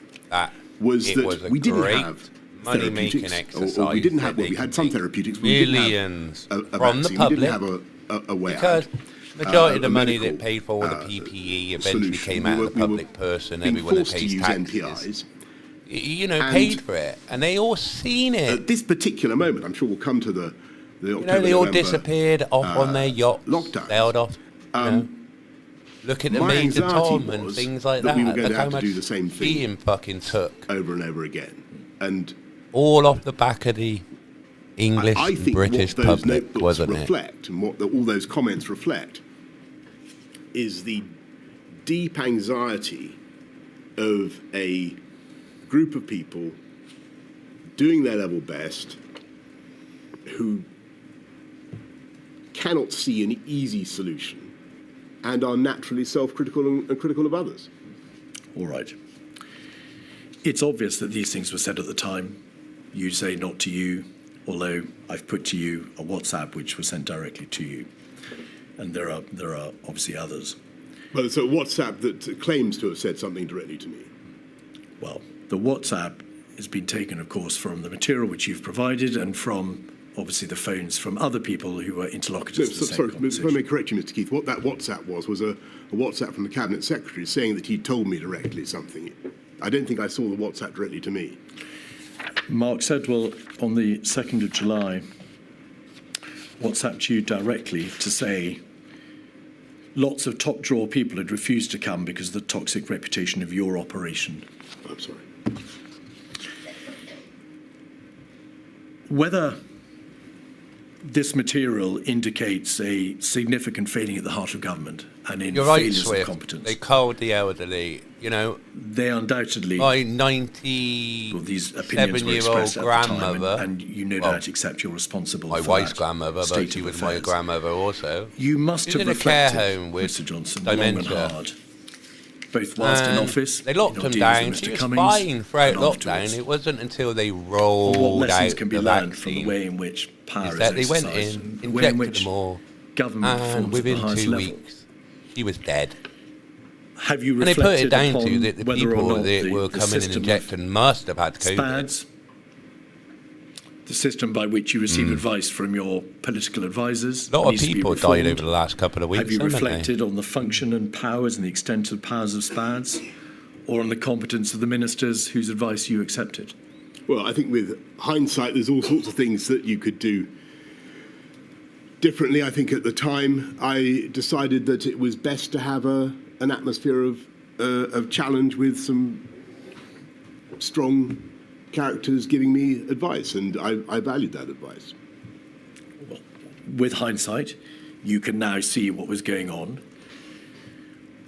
[SPEAKER 2] was that we didn't have therapeutics, or we didn't have. Well, we had some therapeutics. We didn't have a vaccine. We didn't have a way out.
[SPEAKER 3] Majority of the money that paid for all the PPE eventually came out of the public purse, and everyone that pays taxes, paid for it, and they all seen it.
[SPEAKER 2] At this particular moment, I'm sure we'll come to the October,
[SPEAKER 3] they all
[SPEAKER 2] November,
[SPEAKER 3] disappeared off on their yachts, sailed off. Look at the maids of Tom and things like that.
[SPEAKER 2] We were going
[SPEAKER 3] Look
[SPEAKER 2] to have to do the same thing
[SPEAKER 3] Ian fucking took
[SPEAKER 2] over and over again, and
[SPEAKER 3] all off the back of the English and British public, wasn't it?
[SPEAKER 2] And what all those comments reflect is the deep anxiety of a group of people doing their level best who cannot see an easy solution and are naturally self-critical and critical of others.
[SPEAKER 1] All right. It's obvious that these things were said at the time. You say not to you, although I've put to you a WhatsApp which was sent directly to you. And there are obviously others.
[SPEAKER 2] Well, it's a WhatsApp that claims to have said something directly to me.
[SPEAKER 1] Well, the WhatsApp has been taken, of course, from the material which you've provided and from, obviously, the phones from other people who were interlocutors to the same conversation.
[SPEAKER 2] If I may correct you, Mr. Keith, what that WhatsApp was a WhatsApp from the Cabinet Secretary saying that he'd told me directly something. I don't think I saw the WhatsApp directly to me.
[SPEAKER 1] Mark Sedwell, on the 2nd of July, WhatsApped you directly to say lots of top-drawer people had refused to come because of the toxic reputation of your operation.
[SPEAKER 2] I'm sorry.
[SPEAKER 1] Whether this material indicates a significant failing at the heart of government and in failures of competence.
[SPEAKER 3] They called the elderly,
[SPEAKER 1] They undoubtedly.
[SPEAKER 3] My 97-year-old grandmother.
[SPEAKER 1] And you no doubt accept you're responsible
[SPEAKER 3] my
[SPEAKER 1] for
[SPEAKER 3] wife's
[SPEAKER 1] that
[SPEAKER 3] grandmother, but she was my grandmother also.
[SPEAKER 1] You must have reflected, Mr. Johnson, long and hard, both whilst in office.
[SPEAKER 3] They locked him down. She was fine throughout lockdown. It wasn't until they rolled out
[SPEAKER 1] what lessons can be
[SPEAKER 3] the
[SPEAKER 1] learned
[SPEAKER 3] vaccine
[SPEAKER 1] from the way in which power is
[SPEAKER 3] that they
[SPEAKER 1] exercised,
[SPEAKER 3] went in,
[SPEAKER 1] the way in
[SPEAKER 3] injected
[SPEAKER 1] which
[SPEAKER 3] them all,
[SPEAKER 1] government
[SPEAKER 3] and
[SPEAKER 1] performs at the
[SPEAKER 3] within
[SPEAKER 1] highest
[SPEAKER 3] 2
[SPEAKER 1] level.
[SPEAKER 3] weeks, she was dead.
[SPEAKER 1] Have you
[SPEAKER 3] And they
[SPEAKER 1] reflected
[SPEAKER 3] put it down
[SPEAKER 1] upon
[SPEAKER 3] to that the
[SPEAKER 1] whether
[SPEAKER 3] people
[SPEAKER 1] or not
[SPEAKER 3] that were coming and
[SPEAKER 1] system
[SPEAKER 3] injecting must have had COVID.
[SPEAKER 1] SPADs, the system by which you receive advice from your political advisors.
[SPEAKER 3] A lot of
[SPEAKER 1] needs to be
[SPEAKER 3] people died
[SPEAKER 1] reformed.
[SPEAKER 3] over the last couple of weeks.
[SPEAKER 1] Have you
[SPEAKER 3] haven't
[SPEAKER 1] reflected on the function and powers and the extent of powers of SPADs, or on the competence of the ministers whose advice you accepted?
[SPEAKER 2] Well, I think with hindsight, there's all sorts of things that you could do differently. I think at the time, I decided that it was best to have an atmosphere of challenge with some strong characters giving me advice, and I valued that advice.
[SPEAKER 1] Well, with hindsight, you can now see what was going on,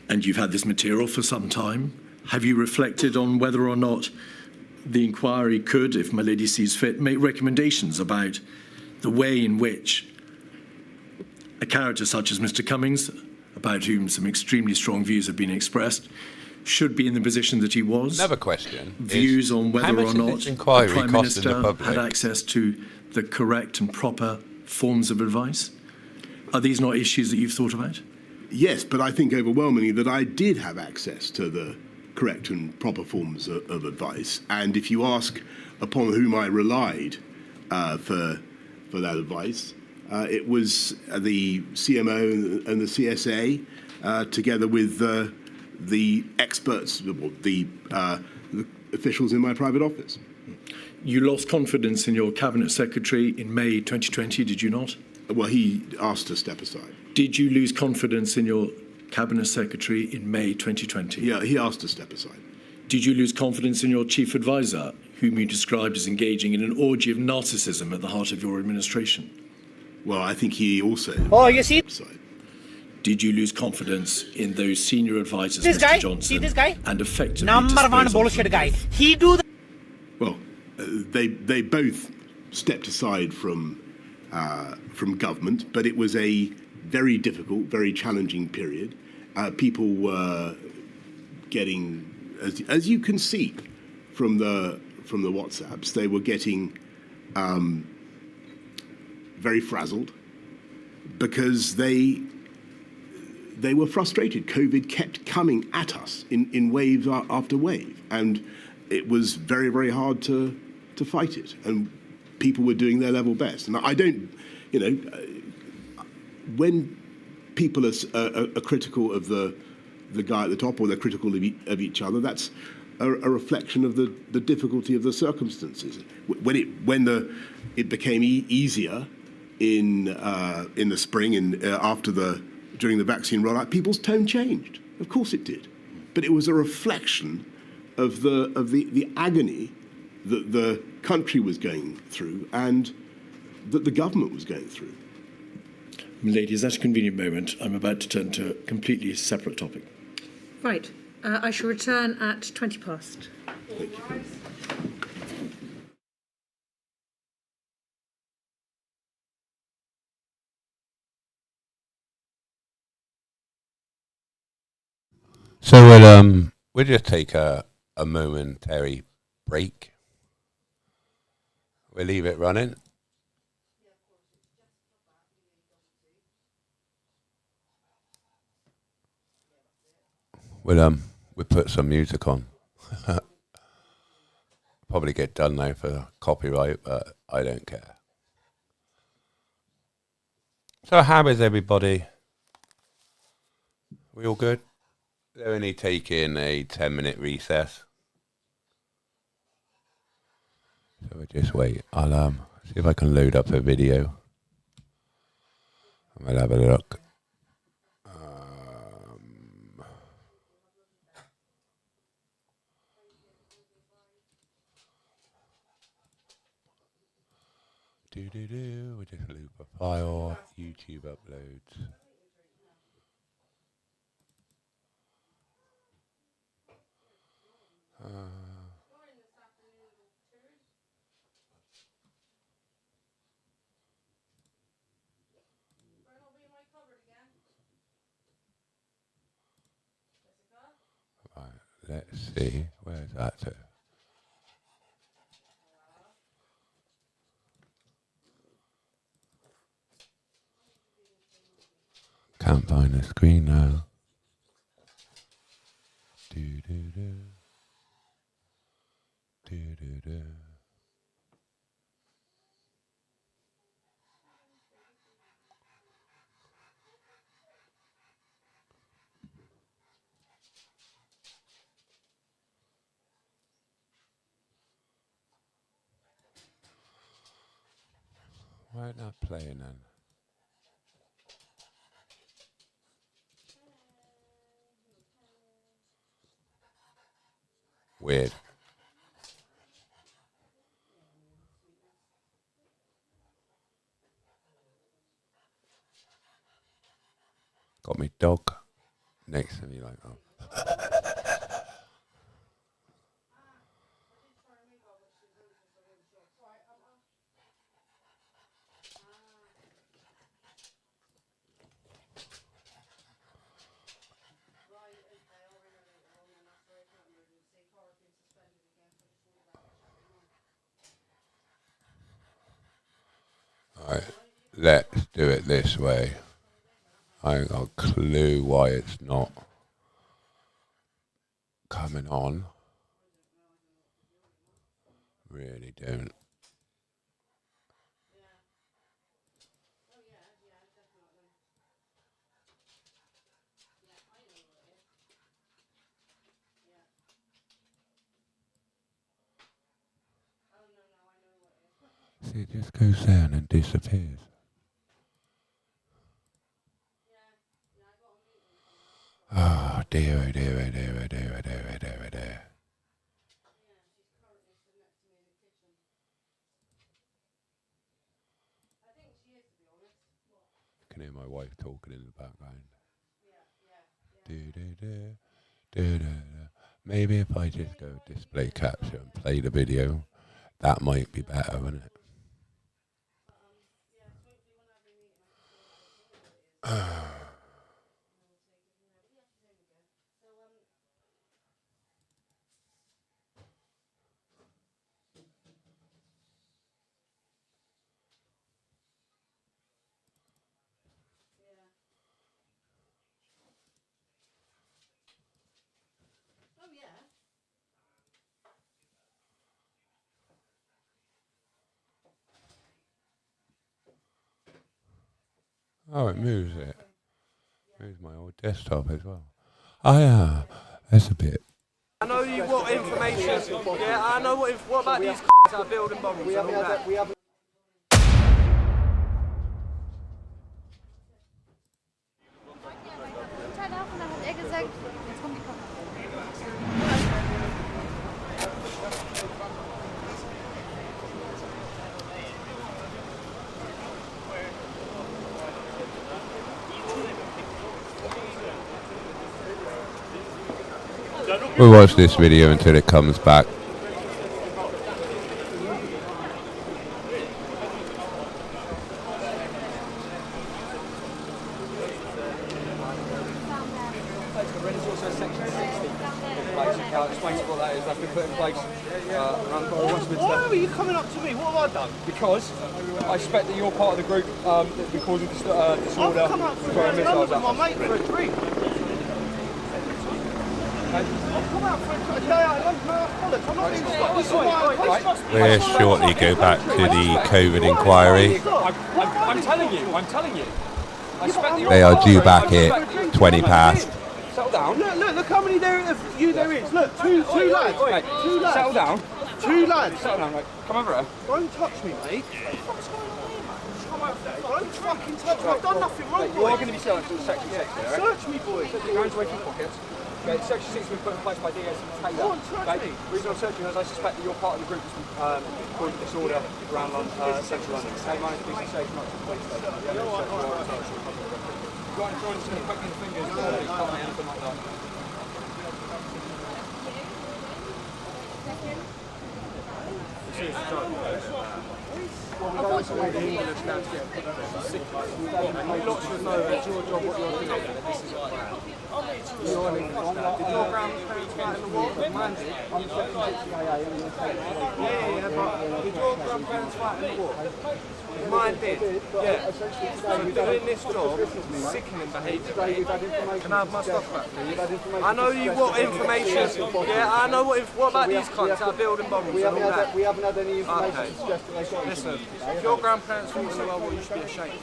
[SPEAKER 1] and you've had this material for some time. Have you reflected on whether or not the inquiry could, if my lady sees fit, make recommendations about the way in which a character such as Mr. Cummings, about whom some extremely strong views have been expressed, should be in the position that he was?
[SPEAKER 3] Another question.
[SPEAKER 1] Views on whether or not the Prime Minister had access to the correct and proper forms of advice? Are these not issues that you've thought about?
[SPEAKER 2] Yes, but I think overwhelmingly that I did have access to the correct and proper forms of advice. And if you ask upon whom I relied for that advice, it was the CMO and the CSA, together with the experts, the officials in my private office.
[SPEAKER 1] You lost confidence in your cabinet secretary in May 2020, did you not?
[SPEAKER 2] Well, he asked to step aside.
[SPEAKER 1] Did you lose confidence in your cabinet secretary in May 2020?
[SPEAKER 2] Yeah, he asked to step aside.
[SPEAKER 1] Did you lose confidence in your chief advisor, whom you described as engaging in an orgy of narcissism at the heart of your administration?
[SPEAKER 2] Well, I think he also.
[SPEAKER 5] Oh, you see?
[SPEAKER 2] Aside.
[SPEAKER 1] Did you lose confidence in those senior advisors,
[SPEAKER 5] This
[SPEAKER 1] Mr.
[SPEAKER 5] guy?
[SPEAKER 1] Johnson,
[SPEAKER 5] See this guy?
[SPEAKER 1] and effectively
[SPEAKER 5] Number one
[SPEAKER 1] dispose of
[SPEAKER 5] bullshit
[SPEAKER 1] them
[SPEAKER 5] guy.
[SPEAKER 1] both?
[SPEAKER 5] He do the
[SPEAKER 2] Well, they both stepped aside from government, but it was a very difficult, very challenging period. People were getting, as you can see from the WhatsApps, they were getting very frazzled because they were frustrated. COVID kept coming at us in wave after wave, and it was very, very hard to fight it. And people were doing their level best. And I don't, when people are critical of the guy at the top, or they're critical of each other, that's a reflection of the difficulty of the circumstances. When it became easier in the spring and during the vaccine rollout, people's tone changed. Of course it did, but it was a reflection of the agony that the country was going through and that the government was going through.
[SPEAKER 1] Ladies, that's a convenient moment. I'm about to turn to a completely separate topic.
[SPEAKER 4] Right. I shall return at 20 past.
[SPEAKER 2] Thank you.
[SPEAKER 3] So we'll just take a momentary break. We'll leave it running. We'll put some music on. Probably get done now for copyright, but I don't care. So how is everybody? We all good? They're only taking a 10-minute recess. So we'll just wait. I'll see if I can load up a video. We'll have a look. We just loop a file. YouTube uploads. Right, let's see. Where's that to? Can't find the screen now. Why isn't that playing then? Weird. Got me dog next to me like that. Alright, let's do it this way. I ain't got a clue why it's not coming on. Really don't. See, it just goes down and disappears. Oh dear, oh dear, oh dear, oh dear, oh dear, oh dear, oh dear. I can hear my wife talking in the background. Maybe if I just go display capture and play the video, that might be better, wouldn't it? Oh, it moves it. Moves my old desktop as well. Oh yeah, that's a bit.
[SPEAKER 5] I know you want information. Yeah, I know what about these that are building bombs? We haven't had that. We haven't.
[SPEAKER 3] We'll watch this video until it comes back.
[SPEAKER 5] Why are you coming up to me? What have I done? Because I suspect that you're part of the group that's been causing disorder. I've come up for a drink with my mate for a drink.
[SPEAKER 3] We'll shortly go back to the COVID inquiry.
[SPEAKER 5] I'm telling you.
[SPEAKER 3] They are due back at 20 past.
[SPEAKER 5] Settle down. Look how many there is. Look, two lads. Mate, two lads. Settle down. Two lads. Settle down, mate. Come over here. Don't touch me, mate. What's going on here, man? Don't fucking touch me. I've done nothing wrong, boy. You are going to be searched for Section 60, alright? Search me, boy. Put your hands away from your pockets. Okay, Section 6 has been put in place by DS Taylor. Go on, search me. The reason I'm searching is I suspect that you're part of the group that's causing disorder around central London. Okay, my name's Peter Safe, not the police station. You got insurance going to poke me in the fingers, anything like that. Well, we don't know where the English down to get sick. And you lot should know that it's your job what you're doing. This is what did your grandparents fight in the war? Mine did. Yeah, but did your grandparents fight in the war? Mine did. Yeah. So doing this job, sickening behaviour. Can I have my stuff back, please? I know you want information. Yeah, I know what about these cunts that are building bombs and all that?
[SPEAKER 6] We haven't had any information suggesting they got.
[SPEAKER 5] Listen, if your grandparents fought in the World War, you should be ashamed.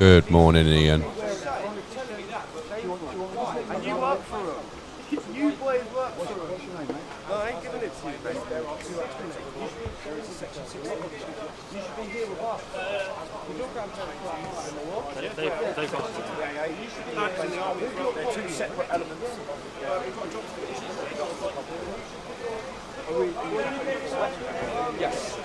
[SPEAKER 3] Good morning, Ian.
[SPEAKER 5] And you work for them. You boys work for them.
[SPEAKER 6] What's your name, mate?
[SPEAKER 5] No, I ain't giving it to you, mate. There are two actions. There is a Section 6. You should be here with us. With your grandparents in the war. They've got to. Yeah, you should be back in the army. They're two separate elements. Yes.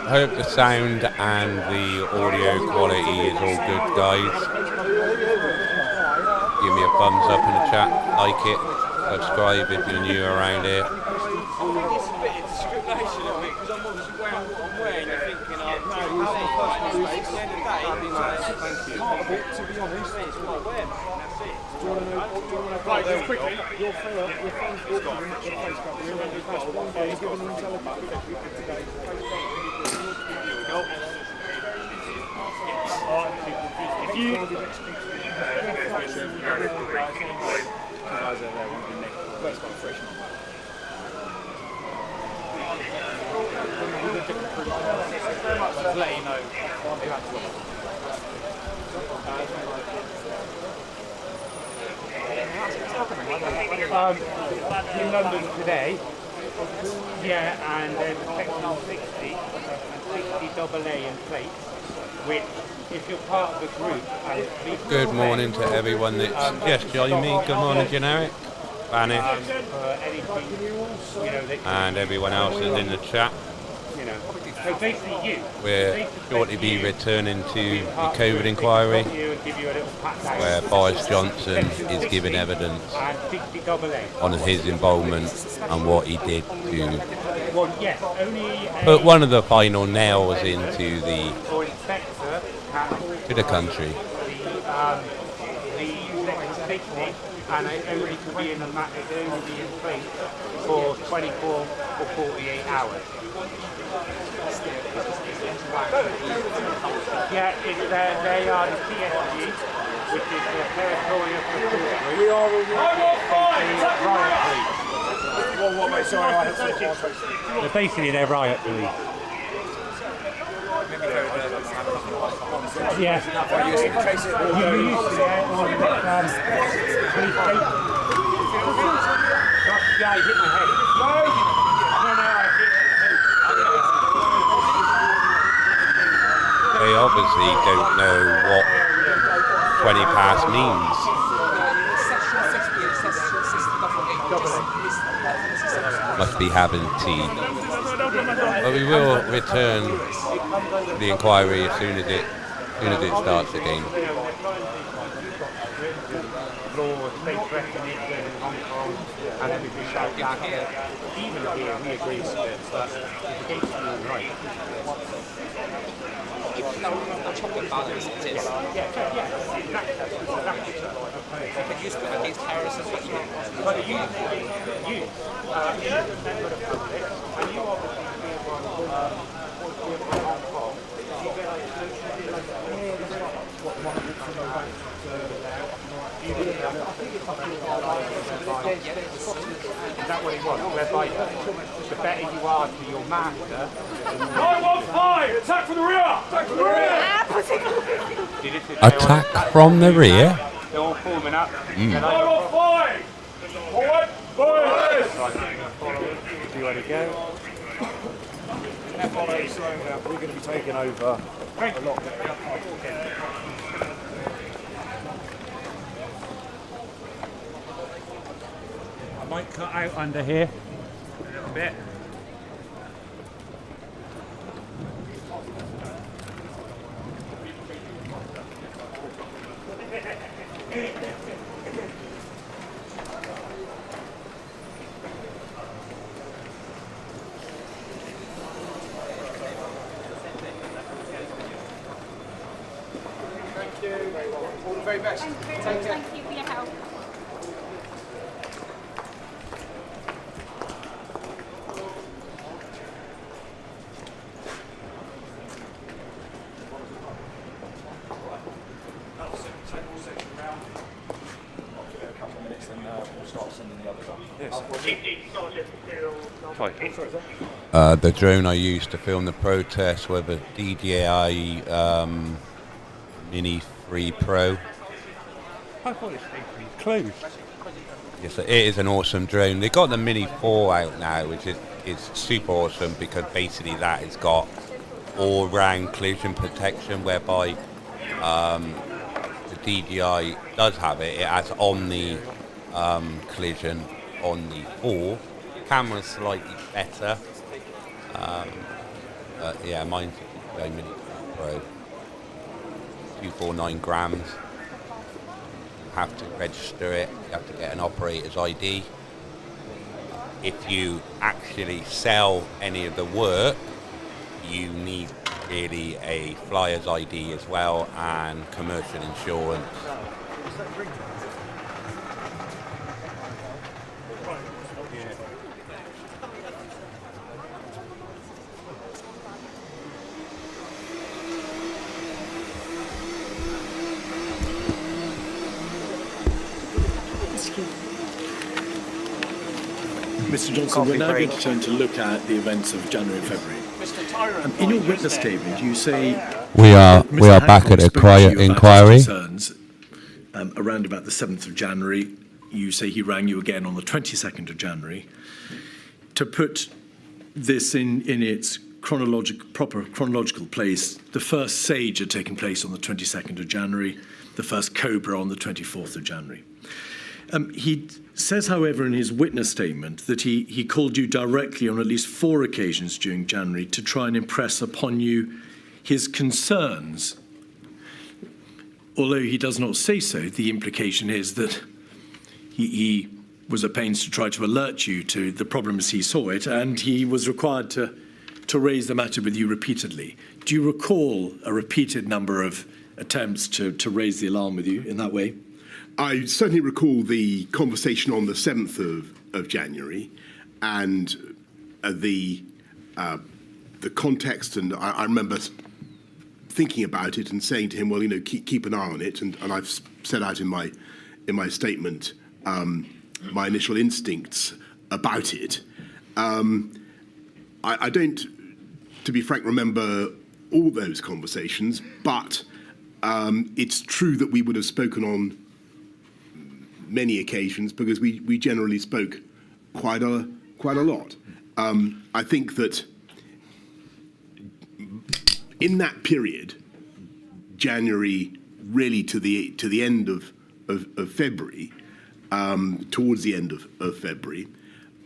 [SPEAKER 3] I hope the sound and the audio quality is all good, guys. thumbs up in the chat, like it, subscribe if you're new around here.
[SPEAKER 5] It's a bit of discrimination of it because I'm obviously wearing what I'm wearing. You're thinking, oh, no, you're saying at the end of the day, thank you. To be honest, it's what I wear, man. That's it. Do you want to know? Right, just quickly, your phone's walking in your face cover. You're going to pass one day, giving them telephone. Today. If you... Just let you know. In London today, yeah, and there's a section 60 and 60 AA in place, which if you're part of a group...
[SPEAKER 3] Good morning to everyone that's just joined me. Good morning, Generic, Vanish, and everyone else is in the chat.
[SPEAKER 5] So basically
[SPEAKER 3] We're shortly be returning to the COVID inquiry, where Boris Johnson is giving evidence on his involvement and what he did to put one of the final nails into the country.
[SPEAKER 5] And it only can be in place for 24 or 48 hours. Yeah, they are the TSG, which is the Territorial Support Group. We are riot police. They're basically their riot police. Yeah. You used to police station. Yeah, I hit my head. No, I hit
[SPEAKER 3] They obviously don't know what 20 past means. Must be having tea. But we will return the inquiry as soon as it starts again.
[SPEAKER 5] Law, state recognition in Hong Kong, and everything like that. Even here, we agree with it, but it's against human rights.
[SPEAKER 7] A chocolate balance it is.
[SPEAKER 5] Yeah, exactly.
[SPEAKER 7] But used to it against terrorism, but you didn't.
[SPEAKER 5] But you, member of the public, and you obviously being one of Hong Kong, you get like, is that what it was? Whereby the better you are to your master...
[SPEAKER 8] 915! Attack from the rear! Attack from the rear!
[SPEAKER 3] Attack from the rear?
[SPEAKER 5] They're all forming up.
[SPEAKER 8] 915! Forward! Forward!
[SPEAKER 5] See where to go.
[SPEAKER 6] We're going to be taking over a lot.
[SPEAKER 5] I might cut out under here a little bit.
[SPEAKER 8] Thank you. All the very best. Take care.
[SPEAKER 9] Thank you for your help.
[SPEAKER 3] The drone I used to film the protest was a DJI Mini 3 Pro.
[SPEAKER 5] I thought it's closed.
[SPEAKER 3] Yes, it is an awesome drone. They got the Mini 4 out now, which is super awesome because basically that has got all-round collision protection, whereby the DJI does have it. It has Omni collision on the 4. Camera's slightly better. Yeah, mine's a Mini 3 Pro. 249 grams. have to register it, you have to get an operator's ID. If you actually sell any of the work, you need really a flyer's ID as well, and commercial insurance.
[SPEAKER 1] Mr. Johnson, we're now going to turn to look at the events of January and February. In your witness statement, you say
[SPEAKER 3] We are back at inquiry.
[SPEAKER 1] Concerns, around about the 7th of January. You say he rang you again on the 22nd of January. To put this in its proper chronological place, the first SAGE had taken place on the 22nd of January, the first COBRA on the 24th of January. He says, however, in his witness statement that he called you directly on at least 4 occasions during January to try and impress upon you his concerns. Although he does not say so, the implication is that he was at pains to try to alert you to the problem as he saw it, and he was required to raise the matter with you repeatedly. Do you recall a repeated number of attempts to raise the alarm with you in that way?
[SPEAKER 2] I certainly recall the conversation on the 7th of January, and the context, and I remember thinking about it and saying to him, well, keep an eye on it, and I've set out in my statement my initial instincts about it. I don't, to be frank, remember all those conversations, but it's true that we would have spoken on many occasions, because we generally spoke quite a lot. I think that in that period, January really to the end of February, towards the end of February,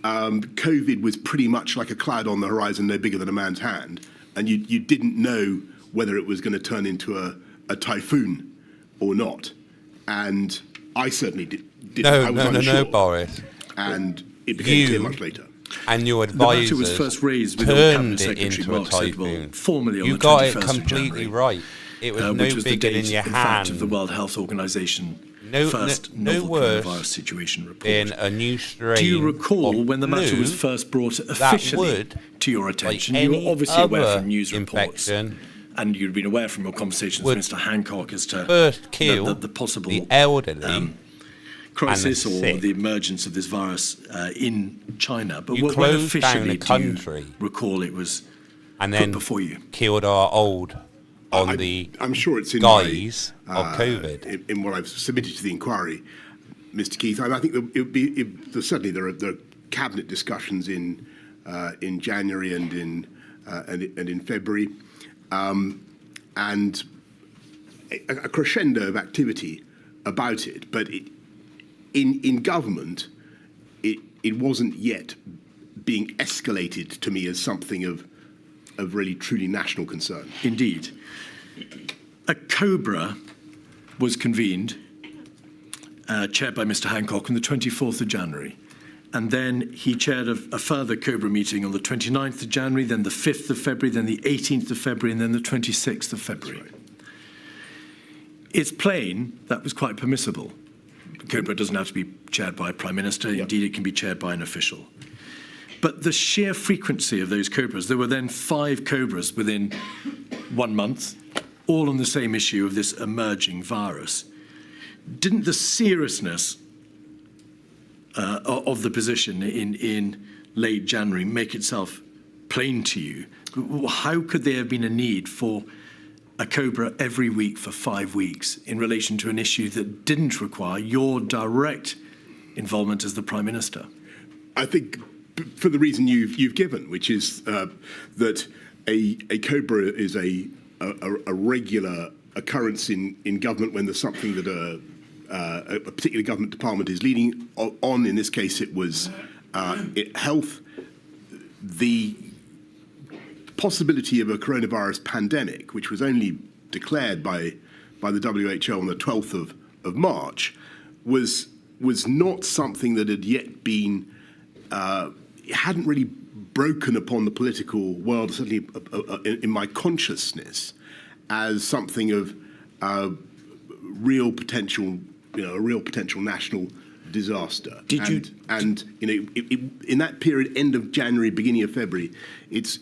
[SPEAKER 2] COVID was pretty much like a cloud on the horizon, no bigger than a man's hand, and you didn't know whether it was going to turn into a typhoon or not. And I certainly didn't. I was unsure.
[SPEAKER 3] No, Boris.
[SPEAKER 2] And it became clear much later.
[SPEAKER 3] And your advisors
[SPEAKER 1] the matter was first raised with your Cabinet Secretary Mark Sidwell, formally on the 21st of January.
[SPEAKER 3] You got it completely right. It was no bigger in your hand.
[SPEAKER 1] In fact, of the World Health Organization first novel coronavirus situation report.
[SPEAKER 3] In a new strain.
[SPEAKER 1] Do you recall when the matter was first brought officially to your attention? You were obviously aware from news reports, and you'd been aware from your conversations with Mr. Hancock as to the possible
[SPEAKER 3] elderly.
[SPEAKER 1] Crisis or the emergence of this virus in China. But when officially do you recall it was put before you?
[SPEAKER 3] Killed our old
[SPEAKER 2] I'm sure it's in
[SPEAKER 3] guise of COVID.
[SPEAKER 2] In what I've submitted to the inquiry, Mr. Keith. I think certainly there are cabinet discussions in January and in February, and a crescendo of activity about it. But in government, it wasn't yet being escalated to me as something of really truly national concern.
[SPEAKER 1] Indeed. A COBRA was convened, chaired by Mr. Hancock, on the 24th of January. And then he chaired a further COBRA meeting on the 29th of January, then the 5th of February, then the 18th of February, and then the 26th of February.
[SPEAKER 2] Right.
[SPEAKER 1] It's plain that was quite permissible. COBRA doesn't have to be chaired by a Prime Minister. Yep. Indeed, it can be chaired by an official. But the sheer frequency of those COBRAs, there were then 5 COBRAs within 1 month, all on the same issue of this emerging virus. Didn't the seriousness of the position in late January make itself plain to you? How could there have been a need for a COBRA every week for 5 weeks in relation to an issue that didn't require your direct involvement as the Prime Minister?
[SPEAKER 2] I think for the reason you've given, which is that a COBRA is a regular occurrence in government when there's something that a particular government department is leading on. In this case, it was health. The possibility of a coronavirus pandemic, which was only declared by the WHO on the 12th of March, was not something that had yet been, hadn't really broken upon the political world, certainly in my consciousness, as something of real potential, a real potential national disaster. And in that period, end of January, beginning of February, it's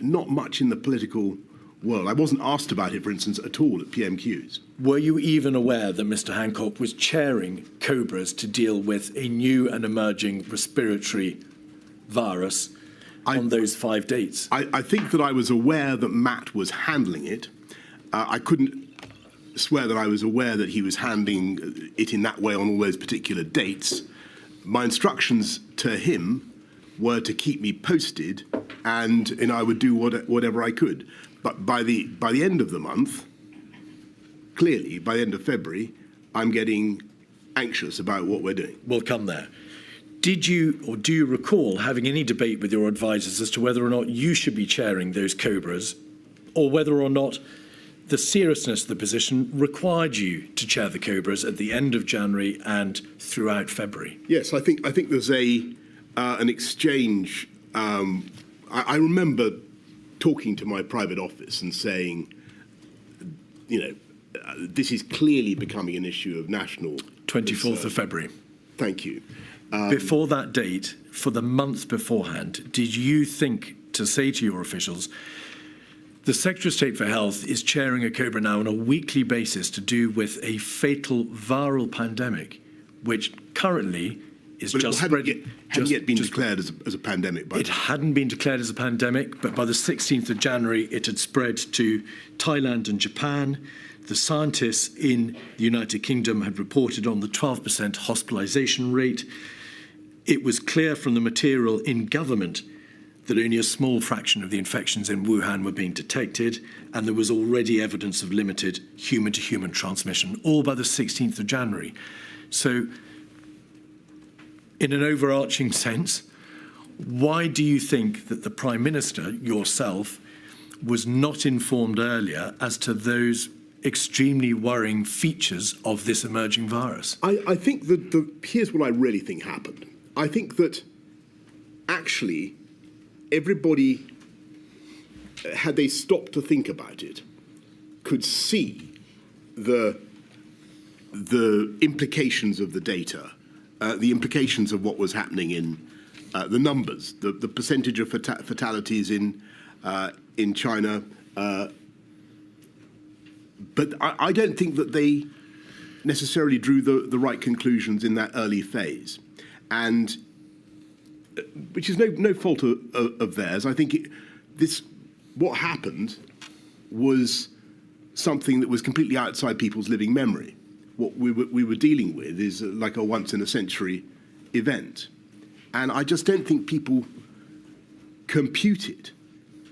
[SPEAKER 2] not much in the political world. I wasn't asked about it, for instance, at all at PMQs.
[SPEAKER 1] Were you even aware that Mr. Hancock was chairing COBRAs to deal with a new and emerging respiratory virus on those 5 dates?
[SPEAKER 2] I think that I was aware that Matt was handling it. I couldn't swear that I was aware that he was handling it in that way on all those particular dates. My instructions to him were to keep me posted, and I would do whatever I could. But by the end of the month, clearly, by the end of February, I'm getting anxious about what we're doing.
[SPEAKER 1] We'll come there. Did you, or do you recall having any debate with your advisors as to whether or not you should be chairing those COBRAs, or whether or not the seriousness of the position required you to chair the COBRAs at the end of January and throughout February?
[SPEAKER 2] Yes, I think there's an exchange. I remember talking to my private office and saying, this is clearly becoming an issue of national
[SPEAKER 1] 24th of February.
[SPEAKER 2] Thank you.
[SPEAKER 1] Before that date, for the month beforehand, did you think to say to your officials, the Secretary of State for Health is chairing a COBRA now on a weekly basis to do with a fatal viral pandemic, which currently is just spreading.
[SPEAKER 2] Hadn't yet been declared as a pandemic.
[SPEAKER 1] It hadn't been declared as a pandemic, but by the 16th of January, it had spread to Thailand and Japan. The scientists in the United Kingdom had reported on the 12% hospitalisation rate. It was clear from the material in government that only a small fraction of the infections in Wuhan were being detected, and there was already evidence of limited human-to-human transmission, all by the 16th of January. So, in an overarching sense, why do you think that the Prime Minister, yourself, was not informed earlier as to those extremely worrying features of this emerging virus?
[SPEAKER 2] I think that here's what I really think happened. I think that actually everybody, had they stopped to think about it, could see the implications of the data, the implications of what was happening in the numbers, the percentage of fatalities in China. But I don't think that they necessarily drew the right conclusions in that early phase, and which is no fault of theirs. I think what happened was something that was completely outside people's living memory. What we were dealing with is like a once-in-a-century event. And I just don't think people computed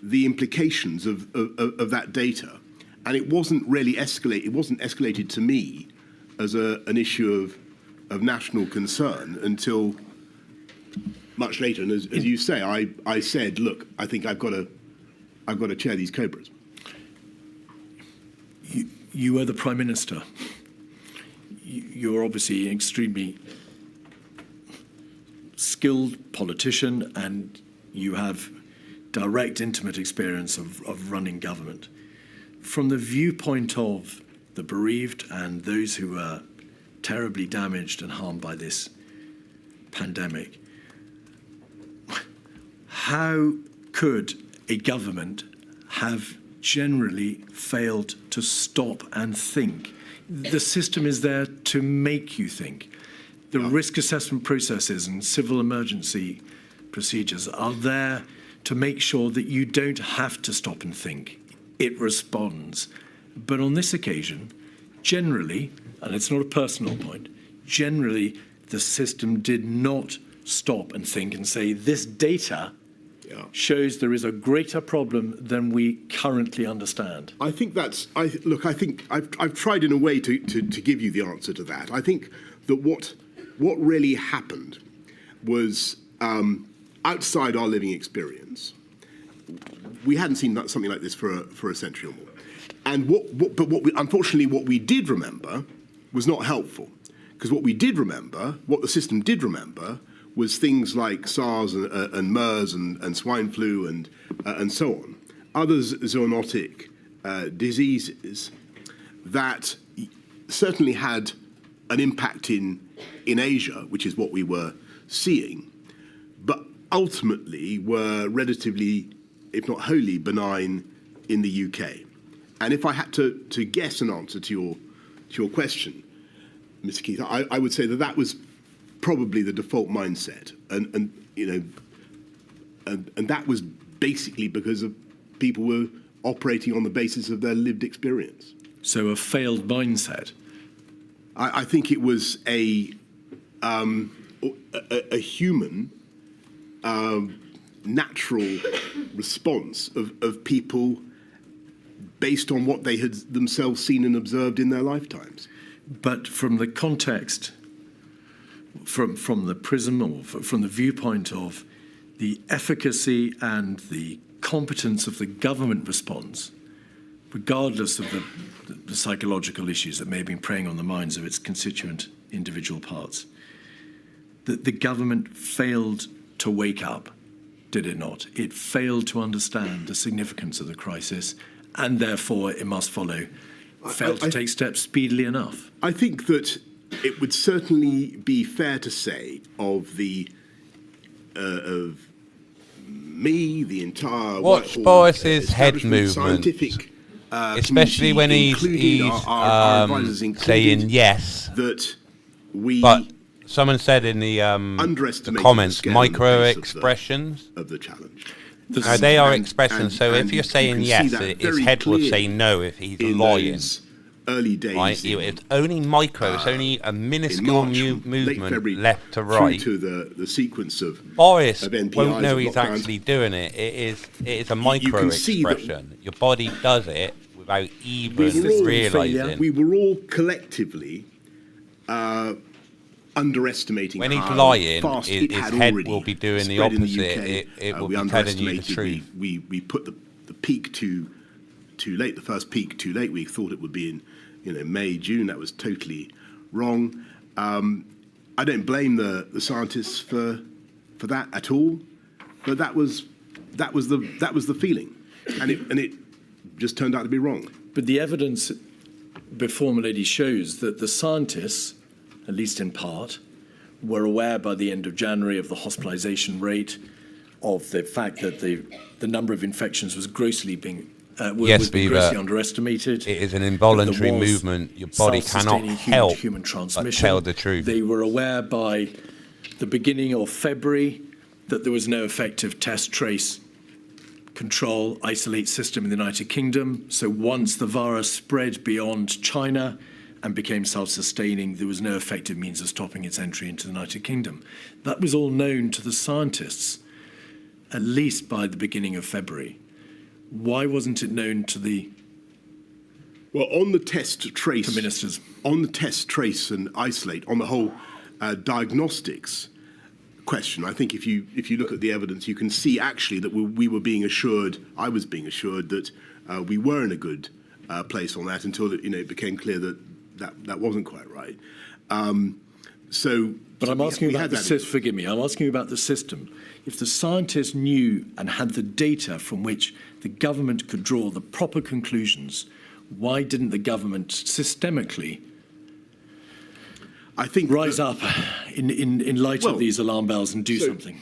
[SPEAKER 2] the implications of that data. And it wasn't really escalated to me as an issue of national concern until much later. And as you say, I said, look, I think I've got to chair these COBRAs.
[SPEAKER 1] You were the Prime Minister. You're obviously an extremely skilled politician, and you have direct, intimate experience of running government. From the viewpoint of the bereaved and those who are terribly damaged and harmed by this pandemic, how could a government have generally failed to stop and think? The system is there to make you think. The risk assessment processes and civil emergency procedures are there to make sure that you don't have to stop and think. It responds. But on this occasion, generally, and it's not a personal point, generally the system did not stop and think and say, this data shows there is a greater problem than we currently understand.
[SPEAKER 2] I think I think I've tried in a way to give you the answer to that. I think that what really happened was outside our living experience. We hadn't seen something like this for a century or more. And unfortunately, what we did remember was not helpful, because what the system did remember, was things like SARS and MERS and swine flu and so on, other zoonotic diseases that certainly had an impact in Asia, which is what we were seeing, but ultimately were relatively, if not wholly, benign in the UK. And if I had to guess an answer to your question, Mr. Keith, I would say that was probably the default mindset, and that was basically because of people were operating on the basis of their lived experience.
[SPEAKER 1] So a failed mindset.
[SPEAKER 2] I think it was a human natural response of people based on what they had themselves seen and observed in their lifetimes.
[SPEAKER 1] But from the context, from the prism or from the viewpoint of the efficacy and the competence of the government response, regardless of the psychological issues that may have been preying on the minds of its constituent individual parts, that the government failed to wake up, did it not? It failed to understand the significance of the crisis, and therefore it must follow, failed to take steps speedily enough.
[SPEAKER 2] I think that it would certainly be fair to say of me, the entire
[SPEAKER 3] watch Boris's head movement,
[SPEAKER 2] scientific,
[SPEAKER 3] especially when he's saying yes.
[SPEAKER 2] That we.
[SPEAKER 3] But someone said in the comments, micro expressions
[SPEAKER 2] of the challenge.
[SPEAKER 3] They are expressions. So if you're saying yes, his head will say no if he's lying.
[SPEAKER 2] Early days,
[SPEAKER 3] right? It's only micro. It's only a minuscule movement left to right.
[SPEAKER 2] To the sequence of
[SPEAKER 3] Boris
[SPEAKER 2] NPIs
[SPEAKER 3] won't know he's actually doing it. It's a micro expression. Your body does it without even realizing.
[SPEAKER 2] We were all collectively underestimating
[SPEAKER 3] when he's
[SPEAKER 2] how
[SPEAKER 3] lying.
[SPEAKER 2] Fast
[SPEAKER 3] His head will be doing the opposite. It will be telling you the truth.
[SPEAKER 2] We put the peak too late. The first peak too late. We thought it would be in May, June. That was totally wrong. I don't blame the scientists for that at all, but that was the feeling, and it just turned out to be wrong.
[SPEAKER 1] But the evidence before Milady shows that the scientists, at least in part, were aware by the end of January of the hospitalisation rate, of the fact that the number of infections was grossly being grossly underestimated.
[SPEAKER 3] It is an involuntary movement. Your body cannot help
[SPEAKER 1] human transmission.
[SPEAKER 3] but tell the truth.
[SPEAKER 1] They were aware by the beginning of February that there was no effective test, trace, control, isolate system in the United Kingdom. So once the virus spread beyond China and became self-sustaining, there was no effective means of stopping its entry into the United Kingdom. That was all known to the scientists, at least by the beginning of February. Why wasn't it known to the
[SPEAKER 2] on the test, trace,
[SPEAKER 1] ministers?
[SPEAKER 2] On the test, trace, and isolate, on the whole diagnostics question, I think if you look at the evidence, you can see actually that we were being assured. I was being assured that we were in a good place on that until it became clear that wasn't quite right.
[SPEAKER 1] But I'm asking about the system. Forgive me. I'm asking about the system. If the scientists knew and had the data from which the government could draw the proper conclusions, why didn't the government systemically rise up in light of these alarm bells and do something?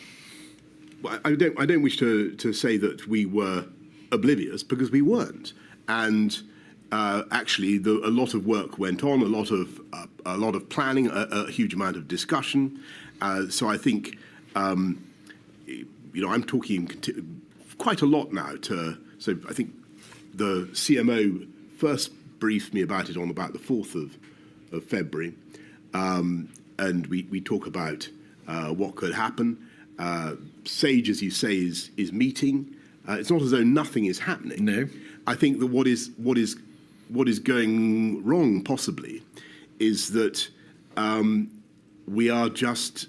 [SPEAKER 2] Well, I don't wish to say that we were oblivious, because we weren't, and actually a lot of work went on, a lot of planning, a huge amount of discussion. So I think I'm talking quite a lot now. So I think the CMO first briefed me about it on about the 4th of February, and we talk about what could happen. SAGE, as you say, is meeting. It's not as though nothing is happening.
[SPEAKER 1] No,
[SPEAKER 2] I think that what is going wrong possibly is that we are just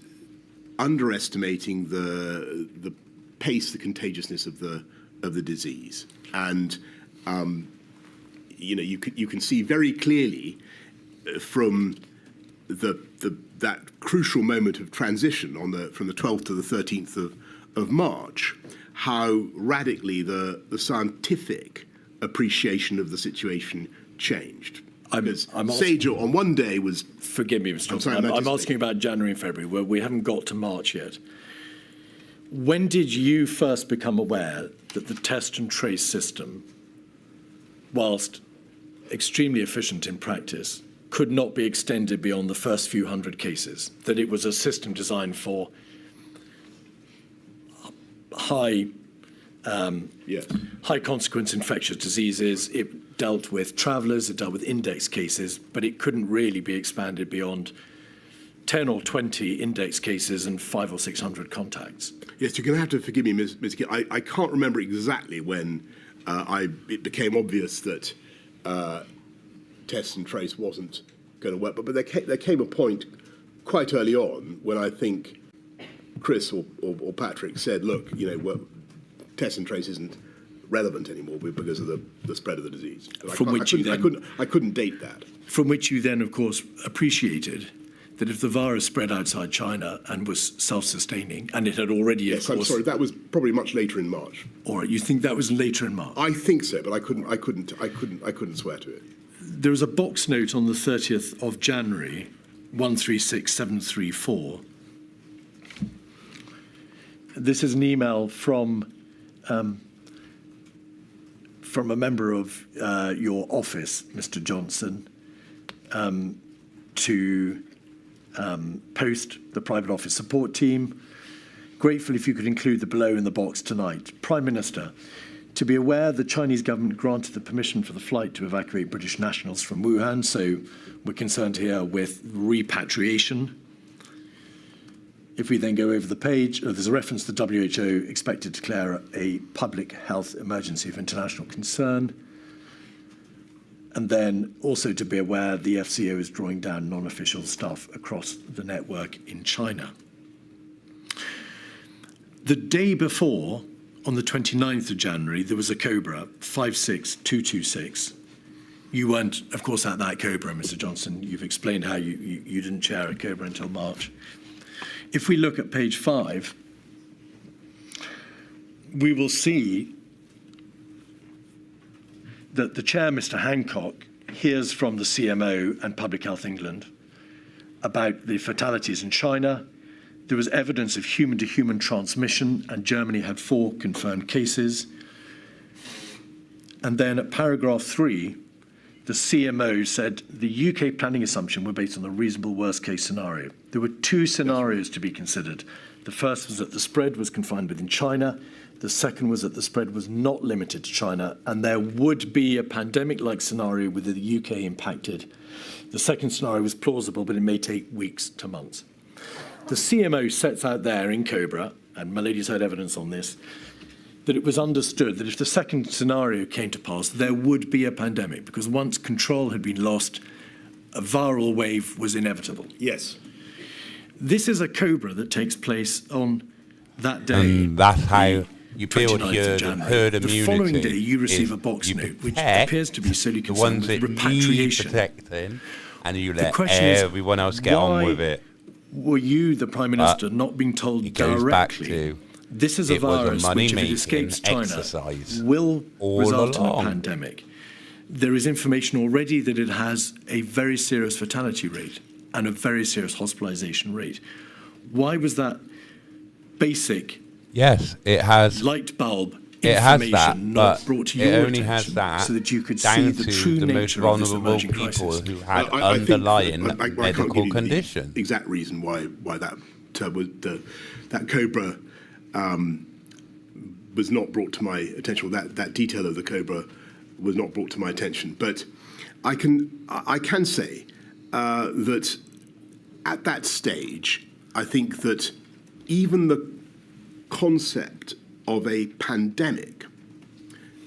[SPEAKER 2] underestimating the pace, the contagiousness of the disease, and you can see very clearly from that crucial moment of transition from the 12th to the 13th of March, how radically the scientific appreciation of the situation changed. Sage on one day was...
[SPEAKER 1] Forgive me, Mr. Johnson. I'm asking about January and February, where we haven't got to March yet. When did you first become aware that the test and trace system, whilst extremely efficient in practice, could not be extended beyond the first few hundred cases, that it was a system designed for high consequence infectious diseases? It dealt with travellers, it dealt with index cases, but it couldn't really be expanded beyond 10 or 20 index cases and 500 or 600 contacts.
[SPEAKER 2] Yes, you're going to have to forgive me, Ms. Gill. I can't remember exactly when it became obvious that test and trace wasn't going to work, but there came a point quite early on when I think Chris or Patrick said, look, test and trace isn't relevant anymore because of the spread of the disease. I couldn't date that.
[SPEAKER 1] From which you then, of course, appreciated that if the virus spread outside China and was self-sustaining, and it had already,
[SPEAKER 2] yes, I'm sorry, that was probably much later in March.
[SPEAKER 1] All right, you think that was later in March?
[SPEAKER 2] I think so, but I couldn't swear to it.
[SPEAKER 1] There was a box note on the 30th of January, 136734. This is an email from a member of your office, Mr. Johnson, to Post, the private office support team. Grateful if you could include the below in the box tonight. Prime Minister, to be aware, the Chinese government granted the permission for the flight to evacuate British nationals from Wuhan, so we're concerned here with repatriation. If we then go over the page, there's a reference to the WHO expected to declare a public health emergency of international concern. And then also to be aware, the FCO is drawing down non-official staff across the network in China. The day before, on the 29th of January, there was a Cobra 56226. You weren't, of course, at that Cobra, Mr. Johnson. You've explained how you didn't chair a Cobra until March. If we look at page 5, we will see that the chair, Mr. Hancock, hears from the CMO and Public Health England about the fatalities in China. There was evidence of human-to-human transmission, and Germany had 4 confirmed cases. And then at paragraph 3, the CMO said the UK planning assumption were based on the reasonable worst-case scenario. There were 2 scenarios to be considered. The first was that the spread was confined within China. The second was that the spread was not limited to China, and there would be a pandemic-like scenario with the UK impacted. The second scenario was plausible, but it may take weeks to months. The CMO sets out there in Cobra, and my lady's heard evidence on this, that it was understood that if the second scenario came to pass, there would be a pandemic, because once control had been lost, a viral wave was inevitable.
[SPEAKER 2] Yes.
[SPEAKER 1] This is a Cobra that takes place on that day.
[SPEAKER 3] And that's how you build your herd immunity.
[SPEAKER 1] The following day, you receive a box note, which appears to be solely concerned with repatriation.
[SPEAKER 3] Protecting, and you let everyone else get on with it.
[SPEAKER 1] Were you, the Prime Minister, not being told directly? This is a virus which, if it escapes China, will result in a pandemic. There is information already that it has a very serious fatality rate and a very serious hospitalisation rate. Why was that basic?
[SPEAKER 3] Yes, it has
[SPEAKER 1] light bulb
[SPEAKER 3] information
[SPEAKER 1] not brought to your
[SPEAKER 3] only has
[SPEAKER 1] attention
[SPEAKER 3] that
[SPEAKER 1] so that you could see the true nature of this emerging crisis?
[SPEAKER 3] Who had underlying medical conditions.
[SPEAKER 2] The exact reason why that Cobra was not brought to my attention. That detail of the Cobra was not brought to my attention. But I can say that at that stage, I think that even the concept of a pandemic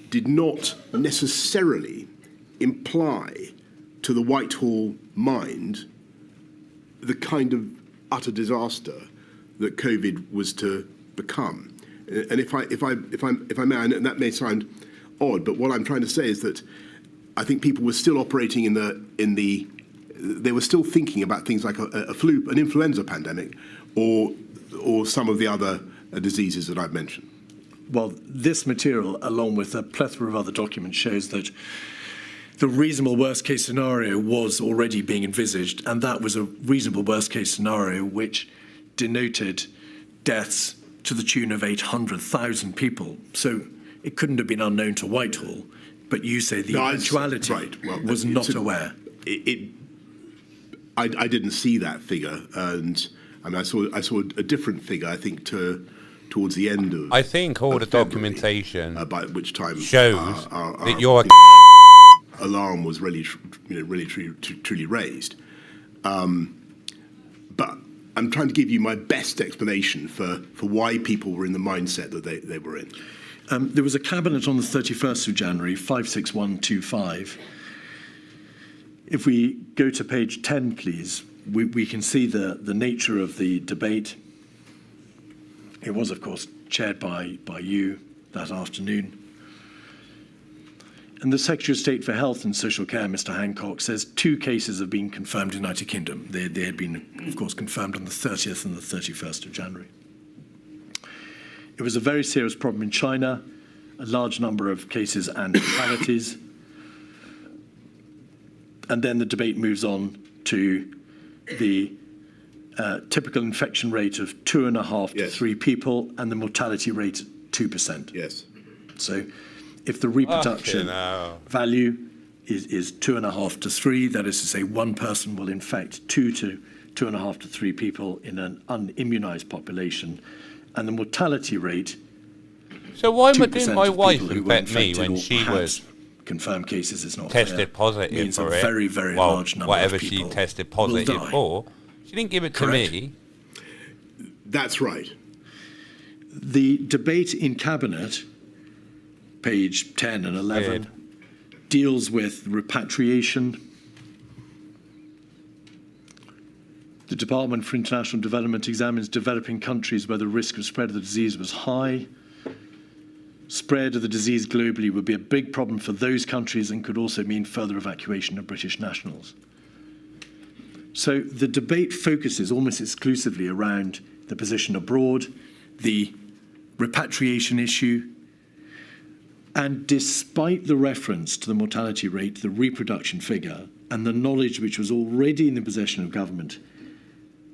[SPEAKER 2] did not necessarily imply to the Whitehall mind the kind of utter disaster that COVID was to become. And if I may, and that may sound odd, but what I'm trying to say is that I think people were still operating they were still thinking about things like an influenza pandemic, or some of the other diseases that I've mentioned.
[SPEAKER 1] Well, this material, along with a plethora of other documents, shows that the reasonable worst-case scenario was already being envisaged, and that was a reasonable worst-case scenario which denoted deaths to the tune of 800,000 people. So it couldn't have been unknown to Whitehall, but you say the eventuality was not aware.
[SPEAKER 2] I didn't see that figure, and I saw a different figure, I think, towards the end of.
[SPEAKER 3] I think all the documentation
[SPEAKER 2] by which time
[SPEAKER 3] shows that your
[SPEAKER 2] alarm was really truly raised. But I'm trying to give you my best explanation for why people were in the mindset that they were in.
[SPEAKER 1] There was a cabinet on the 31st of January, 56125. If we go to page 10, please, we can see the nature of the debate. It was, of course, chaired by you that afternoon. And the Secretary of State for Health and Social Care, Mr. Hancock, says 2 cases have been confirmed in the United Kingdom. They had been, of course, confirmed on the 30th and the 31st of January. It was a very serious problem in China, a large number of cases and fatalities. And then the debate moves on to the typical infection rate of 2.5 to 3 people, and the mortality rate 2%.
[SPEAKER 2] Yes.
[SPEAKER 1] So if the reproduction value is 2.5 to 3, that is to say 1 person will infect 2.5 to 3 people in an unimmunized population, and the mortality rate.
[SPEAKER 3] So why didn't my wife infect me when she was
[SPEAKER 1] confirmed cases is not
[SPEAKER 3] tested positive
[SPEAKER 1] means
[SPEAKER 3] for
[SPEAKER 1] a
[SPEAKER 3] it?
[SPEAKER 1] very, very large number
[SPEAKER 3] whatever
[SPEAKER 1] of people
[SPEAKER 3] she tested positive for, she didn't give it to me.
[SPEAKER 2] That's right.
[SPEAKER 1] The debate in Cabinet, page 10 and 11, deals with repatriation. The Department for International Development examines developing countries where the risk of spread of the disease was high. Spread of the disease globally would be a big problem for those countries and could also mean further evacuation of British nationals. So the debate focuses almost exclusively around the position abroad, the repatriation issue, and despite the reference to the mortality rate, the reproduction figure, and the knowledge which was already in the possession of government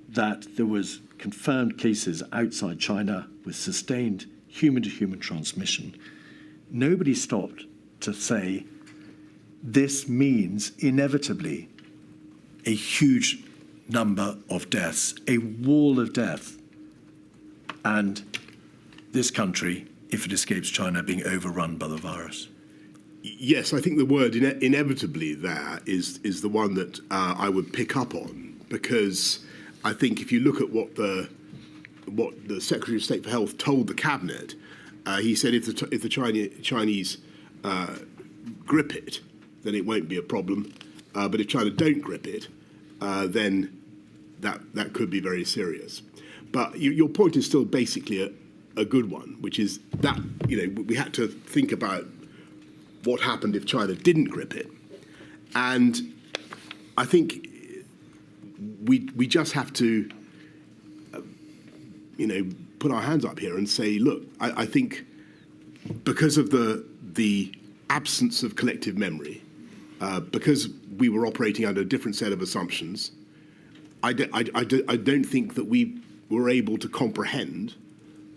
[SPEAKER 1] that there was confirmed cases outside China with sustained human-to-human transmission, nobody stopped to say this means inevitably a huge number of deaths, a wall of death, and this country, if it escapes China, being overrun by the virus.
[SPEAKER 2] Yes, I think the word inevitably there is the one that I would pick up on, because I think if you look at what the Secretary of State for Health told the Cabinet, he said if the Chinese grip it, then it won't be a problem. But if China don't grip it, then that could be very serious. But your point is still basically a good one, which is that we had to think about what happened if China didn't grip it, and I think we just have to put our hands up here and say, look, I think because of the absence of collective memory, because we were operating under a different set of assumptions, I don't think that we were able to comprehend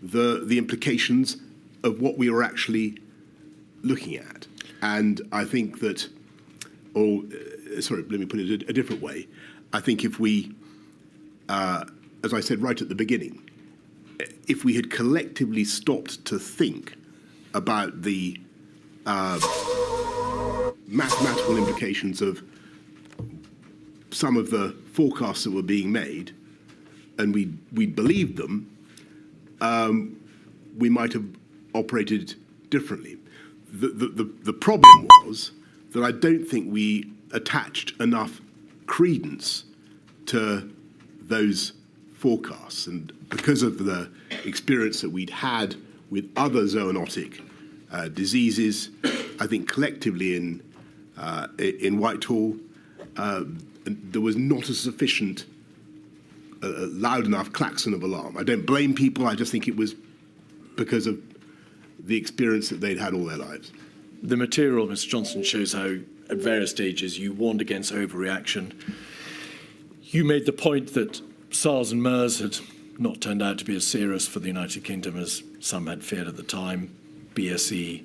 [SPEAKER 2] the implications of what we were actually looking at. And I think that, let me put it a different way. I think if we, as I said right at the beginning, if we had collectively stopped to think about the mathematical implications of some of the forecasts that were being made, and we believed them, we might have operated differently. The problem was that I don't think we attached enough credence to those forecasts, and because of the experience that we'd had with other zoonotic diseases, I think collectively in in Whitehall, there was not a sufficient, loud enough klaxon of alarm. I don't blame people. I just think it was because of the experience that they'd had all their lives.
[SPEAKER 1] The material, Mr. Johnson, shows how at various stages you warned against overreaction. You made the point that SARS and MERS had not turned out to be as serious for the United Kingdom as some had feared at the time. BSE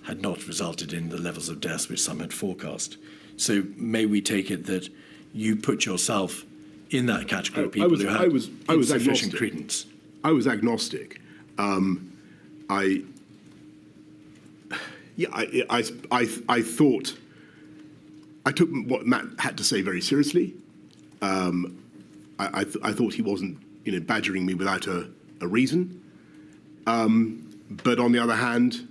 [SPEAKER 1] had not resulted in the levels of deaths which some had forecast. So may we take it that you put yourself in that category of people who had insufficient credence?
[SPEAKER 2] I was agnostic. I thought I took what Matt had to say very seriously. I thought he wasn't, badgering me without a reason. But on the other hand,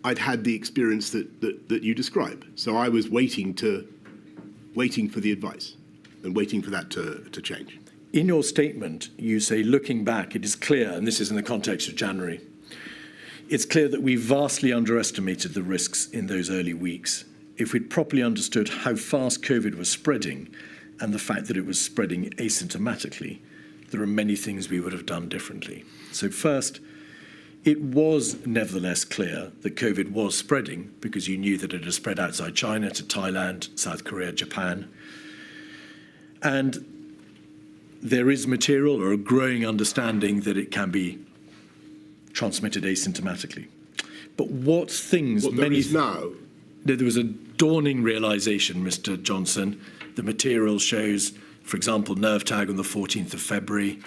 [SPEAKER 2] I'd had the experience that you describe. So I was waiting for the advice and waiting for that to change.
[SPEAKER 1] In your statement, you say, looking back, it is clear, and this is in the context of January, it's clear that we vastly underestimated the risks in those early weeks. If we'd properly understood how fast COVID was spreading and the fact that it was spreading asymptomatically, there are many things we would have done differently. So first, it was nevertheless clear that COVID was spreading because you knew that it had spread outside China to Thailand, South Korea, Japan. And there is material or a growing understanding that it can be transmitted asymptomatically. But what things...
[SPEAKER 2] What there is now?
[SPEAKER 1] There was a dawning realization, Mr. Johnson. The material shows, for example, nerve tag on the 14th of February,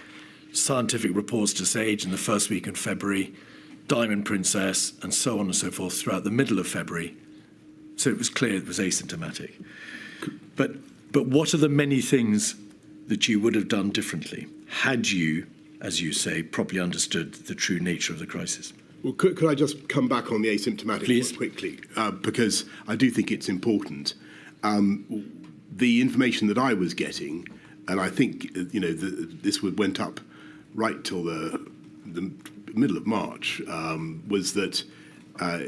[SPEAKER 1] scientific reports to SAGE in the first week in February, Diamond Princess, and so on and so forth throughout the middle of February. So it was clear it was asymptomatic. But what are the many things that you would have done differently had you, as you say, properly understood the true nature of the crisis?
[SPEAKER 2] Well, could I just come back on the asymptomatic one quickly? Because I do think it's important. The information that I was getting, and I think this went up right till the middle of March, was that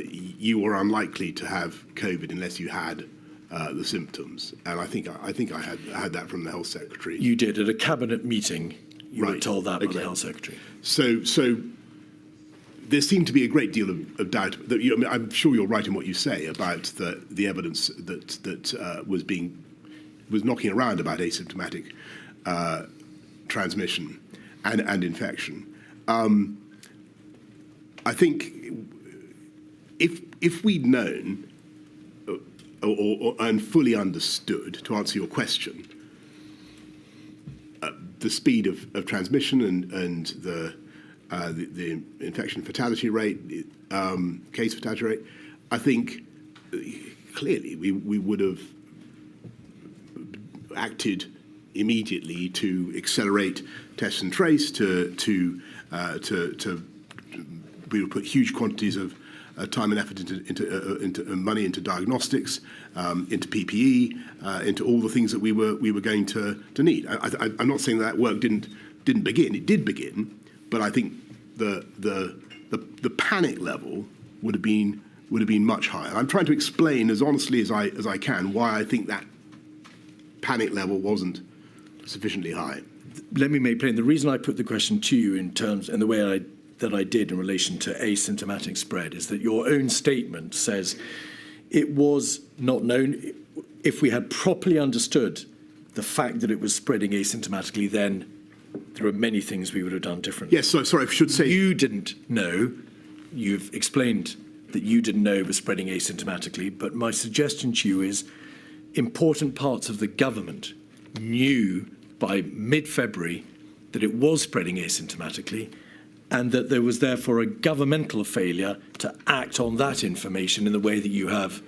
[SPEAKER 2] you were unlikely to have COVID unless you had the symptoms, and I think I had that from the health secretary.
[SPEAKER 1] You did at a cabinet meeting. You were told that by the health secretary.
[SPEAKER 2] So there seemed to be a great deal of doubt. I'm sure you're right in what you say about the evidence that was knocking around about asymptomatic transmission and infection. I think if we'd known and fully understood, to answer your question, the speed of transmission and the infection fatality rate, case fatality rate, I think clearly we would have acted immediately to accelerate test and trace, we would put huge quantities of time and effort into money into diagnostics, into PPE, into all the things that we were going to need. I'm not saying that work didn't begin. It did begin, but I think the panic level would have been much higher. I'm trying to explain as honestly as I can why I think that panic level wasn't sufficiently high.
[SPEAKER 1] Let me make plain the reason I put the question to you in the way that I did in relation to asymptomatic spread is that your own statement says it was not known. If we had properly understood the fact that it was spreading asymptomatically, then there are many things we would have done differently.
[SPEAKER 2] Yes, sorry, I should say...
[SPEAKER 1] You didn't know. You've explained that you didn't know it was spreading asymptomatically, but my suggestion to you is important parts of the government knew by mid-February that it was spreading asymptomatically, and that there was therefore a governmental failure to act on that information in the way that you have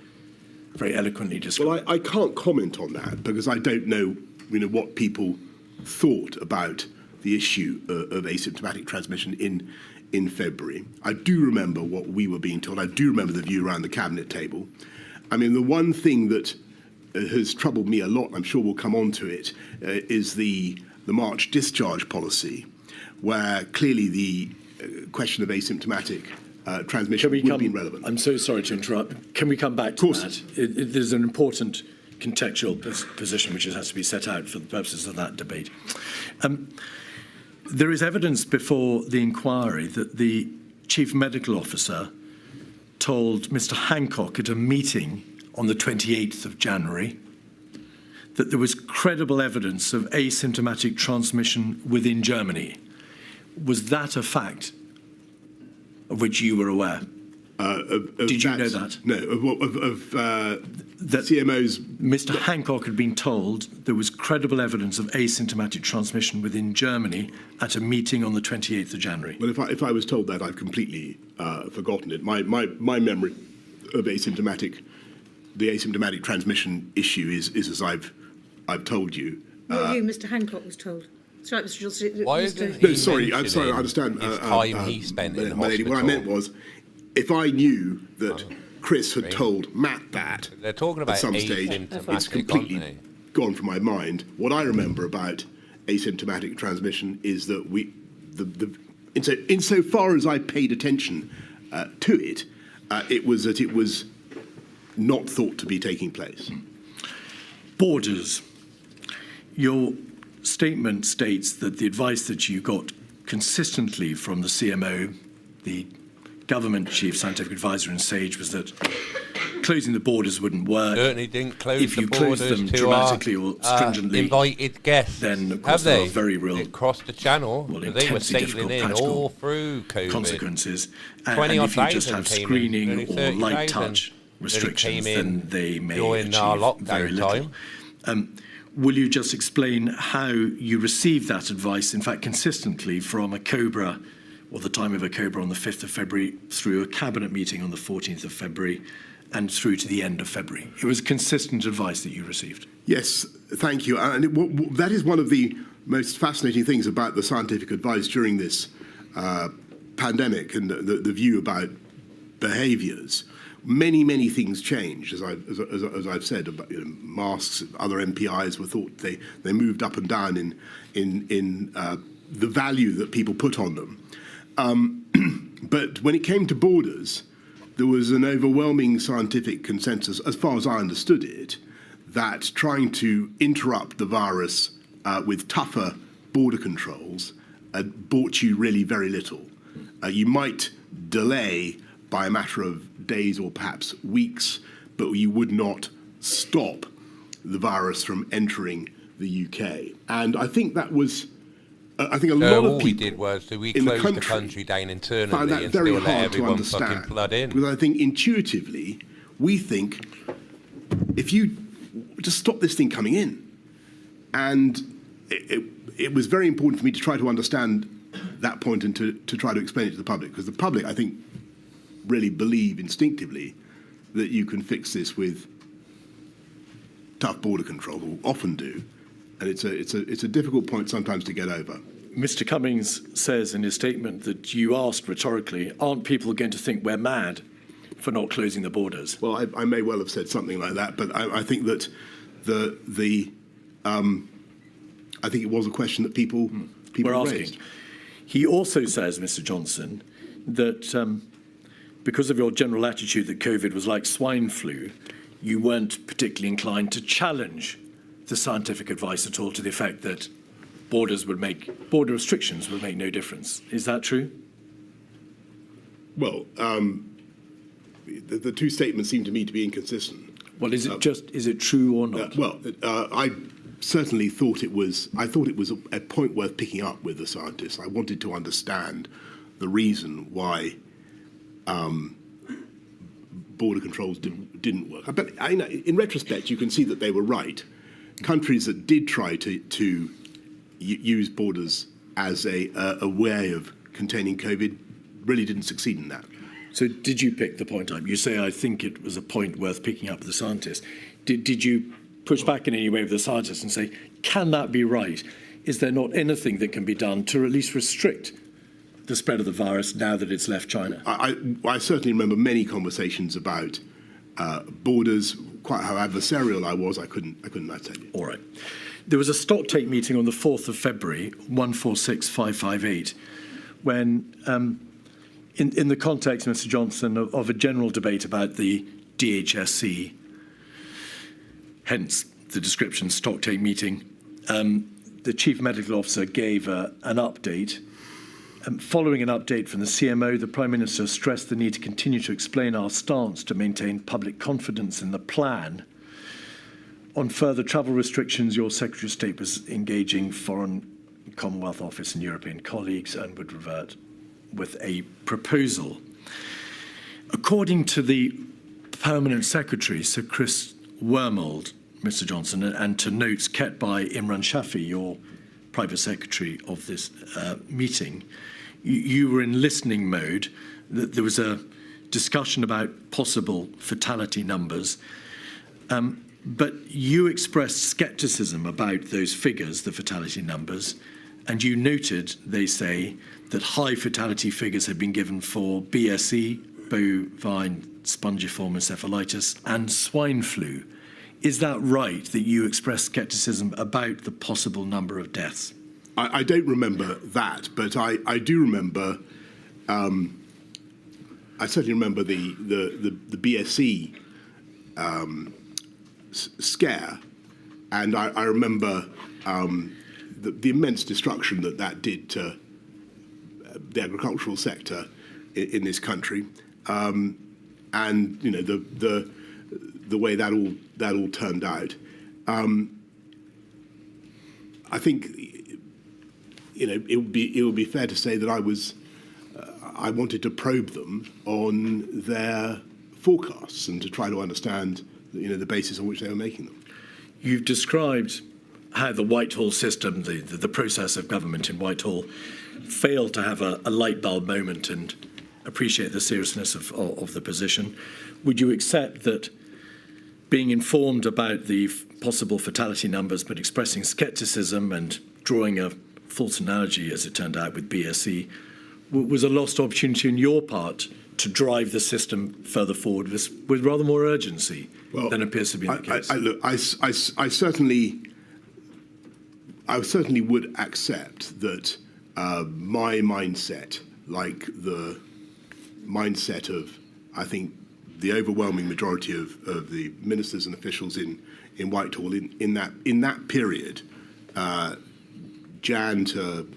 [SPEAKER 1] very eloquently described.
[SPEAKER 2] Well, I can't comment on that because I don't know, what people thought about the issue of asymptomatic transmission in February. I do remember what we were being told. I do remember the view around the cabinet table. I mean, the one thing that has troubled me a lot, I'm sure we'll come on to it, is the March discharge policy, where clearly the question of asymptomatic transmission would have been relevant.
[SPEAKER 1] I'm so sorry to interrupt. Can we come back to that? There's an important contextual position which has to be set out for the purposes of that debate. There is evidence before the inquiry that the Chief Medical Officer told Mr. Hancock at a meeting on the 28th of January that there was credible evidence of asymptomatic transmission within Germany. Was that a fact of which you were aware? Did you know that?
[SPEAKER 2] No, that CMO's...
[SPEAKER 1] Mr. Hancock had been told there was credible evidence of asymptomatic transmission within Germany at a meeting on the 28th of January.
[SPEAKER 2] Well, if I was told that, I've completely forgotten it. My memory of the asymptomatic transmission issue is as I've told you.
[SPEAKER 4] Not you, Mr. Hancock was told. That's right, Mr. Johnson.
[SPEAKER 3] Why isn't
[SPEAKER 2] No, sorry, I understand.
[SPEAKER 3] Time he spent in
[SPEAKER 2] my lady,
[SPEAKER 3] hospital.
[SPEAKER 2] what I meant was, if I knew that Chris had told Matt that
[SPEAKER 3] they're talking about
[SPEAKER 2] at some stage, it's completely gone from my mind. What I remember about asymptomatic transmission is that insofar as I paid attention to it, it was not thought to be taking place.
[SPEAKER 1] Borders. Your statement states that the advice that you got consistently from the CMO, the government chief scientific advisor in SAGE, was that closing the borders wouldn't work.
[SPEAKER 3] Certainly didn't close
[SPEAKER 1] if
[SPEAKER 3] the
[SPEAKER 1] you
[SPEAKER 3] borders
[SPEAKER 1] close them
[SPEAKER 3] to
[SPEAKER 1] dramatically or stringently,
[SPEAKER 3] invited guests.
[SPEAKER 1] then of course there are very real
[SPEAKER 3] It crossed the channel. They were sailing in all through COVID.
[SPEAKER 1] consequences. And if you just have screening or light touch restrictions, then they may
[SPEAKER 3] during our
[SPEAKER 1] achieve very
[SPEAKER 3] lockdown
[SPEAKER 1] little. Will you just explain how you received that advice, in fact, consistently from a COBRA, or the time of a COBRA on the 5th of February, through a cabinet meeting on the 14th of February, and through to the end of February? It was consistent advice that you received.
[SPEAKER 2] Yes, thank you. And that is one of the most fascinating things about the scientific advice during this pandemic and the view about behaviours. Many things changed, as I've said. About, masks, other MPIs were thought they moved up and down in the value that people put on them. But when it came to borders, there was an overwhelming scientific consensus, as far as I understood it, that trying to interrupt the virus with tougher border controls brought you really very little. You might delay by a matter of days or perhaps weeks, but you would not stop the virus from entering the UK. And I think that was, I think a lot of people
[SPEAKER 3] all we did was we closed the country down internally
[SPEAKER 2] found that
[SPEAKER 3] and
[SPEAKER 2] very
[SPEAKER 3] still let
[SPEAKER 2] hard to
[SPEAKER 3] everyone
[SPEAKER 2] understand.
[SPEAKER 3] fucking flood in.
[SPEAKER 2] Because I think intuitively, we think if you just stop this thing coming in, and it was very important for me to try to understand that point and to try to explain it to the public, because the public, I think, really believe instinctively that you can fix this with tough border control, or often do, and it's a difficult point sometimes to get over.
[SPEAKER 1] Mr. Cummings says in his statement that you asked rhetorically, aren't people going to think we're mad for not closing the borders?
[SPEAKER 2] Well, I may well have said something like that, but I think that I think it was a question that people
[SPEAKER 1] were asking.
[SPEAKER 2] raised.
[SPEAKER 1] He also says, Mr. Johnson, that because of your general attitude that COVID was like swine flu, you weren't particularly inclined to challenge the scientific advice at all, to the effect that border restrictions would make no difference. Is that true?
[SPEAKER 2] Well, the two statements seem to me to be inconsistent.
[SPEAKER 1] Well, is it true or not?
[SPEAKER 2] I certainly thought it was. I thought it was a point worth picking up with the scientists. I wanted to understand the reason why border controls didn't work. But in retrospect, you can see that they were right. Countries that did try to use borders as a way of containing COVID really didn't succeed in that.
[SPEAKER 1] So did you pick the point up? You say, I think it was a point worth picking up with the scientists. Did you push back in any way with the scientists and say, can that be right? Is there not anything that can be done to at least restrict the spread of the virus now that it's left China?
[SPEAKER 2] I certainly remember many conversations about borders. Quite how adversarial I was, I couldn't tell you.
[SPEAKER 1] All right. There was a stock take meeting on the 4th of February, 146558, when in the context, Mr. Johnson, of a general debate about the DHSC, hence the description stocktake meeting, the Chief Medical Officer gave an update. Following an update from the CMO, the Prime Minister stressed the need to continue to explain our stance to maintain public confidence in the plan. On further travel restrictions, your Secretary of State was engaging Foreign Commonwealth Office and European colleagues and would revert with a proposal. According to the Permanent Secretary, Sir Chris Wormold, Mr. Johnson, and to notes kept by Imran Shafi, your Private Secretary of this meeting, you were in listening mode. There was a discussion about possible fatality numbers, but you expressed scepticism about those figures, the fatality numbers, and you noted, they say, that high fatality figures had been given for BSE, bovine spongiform encephalitis, and swine flu. Is that right, that you expressed scepticism about the possible number of deaths?
[SPEAKER 2] I don't remember that, but I do remember. I certainly remember the BSE scare, and I remember the immense destruction that did to the agricultural sector in this country, and you know the way that all turned out. I think, you know, it would be fair to say that I wanted to probe them on their forecasts and to try to understand, you know, the basis on which they were making them.
[SPEAKER 1] You've described how the Whitehall system, the process of government in Whitehall, failed to have a light bulb moment and appreciate the seriousness of the position. Would you accept that being informed about the possible fatality numbers but expressing scepticism and drawing a false analogy, as it turned out, with BSE, was a lost opportunity on your part to drive the system further forward with rather more urgency than appears to be the case?
[SPEAKER 2] I certainly would accept that my mindset, like the mindset of, I think, the overwhelming majority of the ministers and officials in Whitehall in that period, Jan to